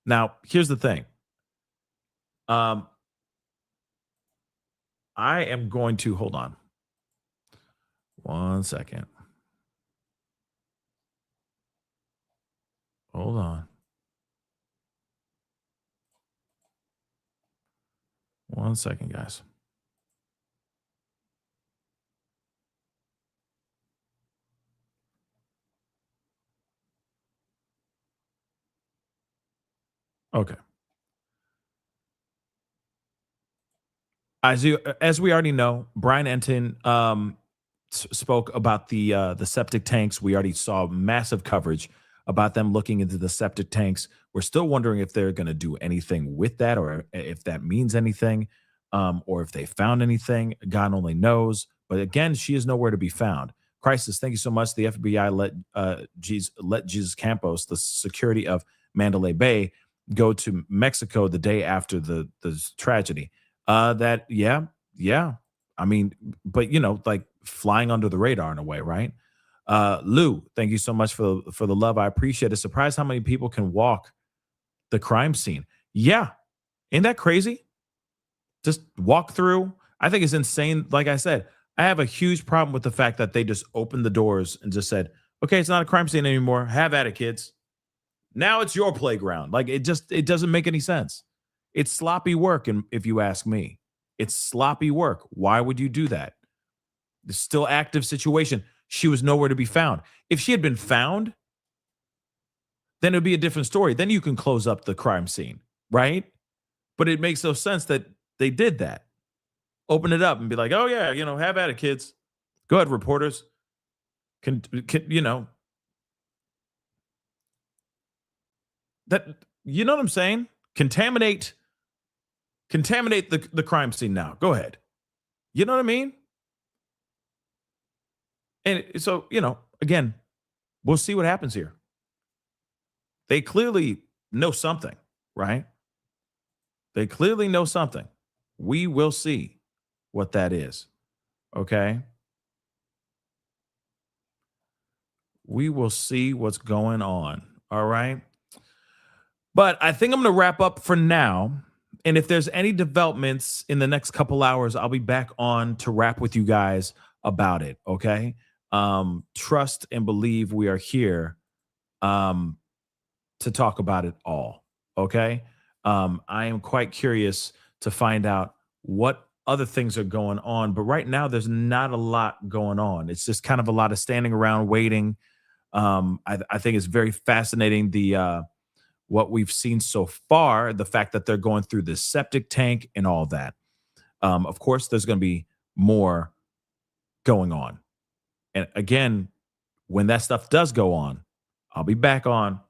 Now, here's the thing. I am going to hold on. 1 second. Hold on. 1 second, guys. Okay. As we already know, Brian Entin spoke about the septic tanks. We already saw massive coverage about them looking into the septic tanks. We're still wondering if they're going to do anything with that, or if that means anything, or if they found anything. God only knows. But again, she is nowhere to be found. Crisis, thank you so much. The FBI let Jesus Campos, the security of Mandalay Bay, go to Mexico the day after the tragedy. Yeah. I mean, but like flying under the radar in a way, right? Lou, thank you so much for the love. I appreciate it. Surprised how many people can walk the crime scene. Yeah. Ain't that crazy? Just walk through. I think it's insane. Like I said, I have a huge problem with the fact that they just opened the doors and just said, okay, it's not a crime scene anymore. Have at it, kids. Now it's your playground. Like it doesn't make any sense. It's sloppy work. And if you ask me, it's sloppy work. Why would you do that? It's still active situation. She was nowhere to be found. If she had been found, then it would be a different story. Then you can close up the crime scene, right? But it makes no sense that they did that. Open it up and be like, oh yeah, have at it, kids. Go ahead, reporters. Can you know that? You know what I'm saying? Contaminate the crime scene now. Go ahead. You know what I mean? And so, again, we'll see what happens here. They clearly know something, right? They clearly know something. We will see what that is. Okay? We will see what's going on. All right? But I think I'm going to wrap up for now. And if there's any developments in the next couple hours, I'll be back on to wrap with you guys about it. Okay? Trust and believe we are here to talk about it all. Okay? I am quite curious to find out what other things are going on. But right now, there's not a lot going on. It's just kind of a lot of standing around waiting. I think it's very fascinating what we've seen so far, the fact that they're going through the septic tank and all that. Of course, there's going to be more going on. And again, when that stuff does go on, I'll be back on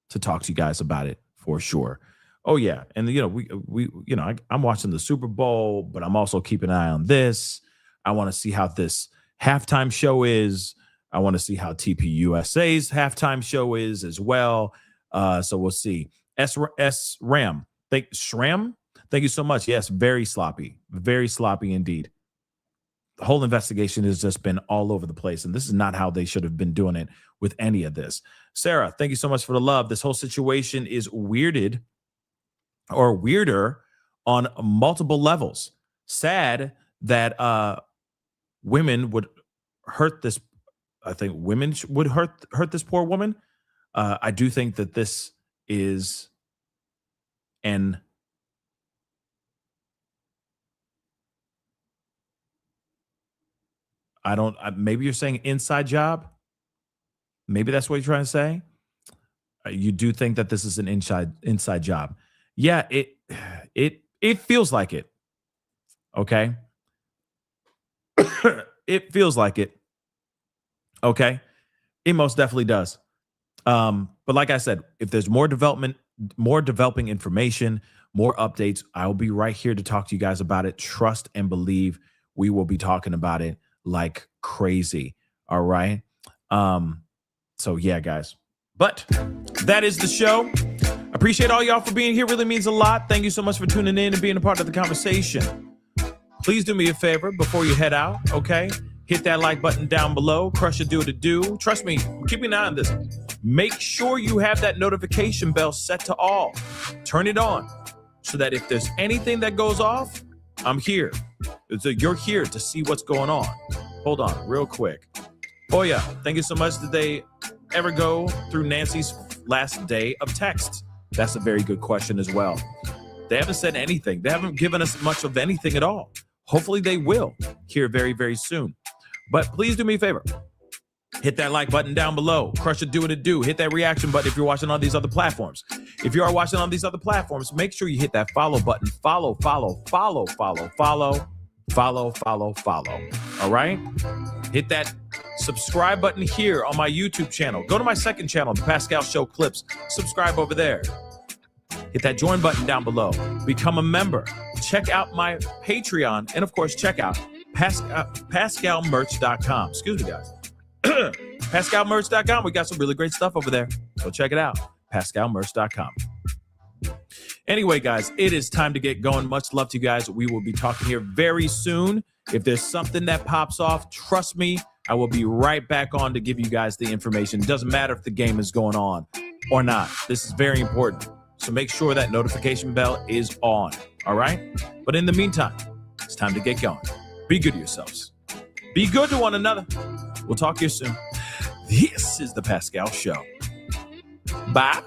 to talk to you guys about it for sure. Oh yeah, and I'm watching the Super Bowl, but I'm also keeping an eye on this. I want to see how this halftime show is. I want to see how TPUSA's halftime show is as well. So we'll see. Shram, thank you so much. Yes, very sloppy indeed. The whole investigation has just been all over the place, and this is not how they should have been doing it with any of this. Sarah, thank you so much for the love. This whole situation is weirder on multiple levels. Sad that women would hurt this. I think women would hurt this poor woman. I do think that this is maybe you're saying inside job. Maybe that's what you're trying to say. You do think that this is an inside job. Yeah, it feels like it. Okay. It feels like it. Okay. It most definitely does. But like I said, if there's more developing information, more updates, I'll be right here to talk to you guys about it. Trust and believe we will be talking about it like crazy. All right. So yeah, guys, but that is the show. Appreciate all y'all for being here. Really means a lot. Thank you so much for tuning in and being a part of the conversation. Please do me a favor before you head out. Okay. Hit that like button down below. Crush it, do it, do. Trust me, keep an eye on this. Make sure you have that notification bell set to all. Turn it on so that if there's anything that goes off, I'm here. So you're here to see what's going on. Hold on real quick. Oh yeah, thank you so much. Did they ever go through Nancy's last day of texts? That's a very good question as well. They haven't said anything. They haven't given us much of anything at all. Hopefully they will here very, very soon. But please do me a favor. Hit that like button down below. Crush it, do it, do. Hit that reaction button if you're watching on these other platforms. If you are watching on these other platforms, make sure you hit that follow button. Follow. All right? Hit that subscribe button here on my YouTube channel. Go to my second channel, The Pascal Show Clips. Subscribe over there. Hit that join button down below. Become a member. Check out my Patreon. And, of course, check out PascalMerch.com. Excuse me, guys. PascalMerch.com. We got some really great stuff over there. Go check it out. PascalMerch.com. Anyway, guys, it is time to get going. Much love to you guys. We will be talking here very soon. If there's something that pops off, trust me, I will be right back on to give you guys the information. It doesn't matter if the game is going on or not. This is very important. So make sure that notification bell is on. All right? But in the meantime, it's time to get going. Be good to yourselves. Be good to one another. We'll talk to you soon. This is The Pascal Show. Bye.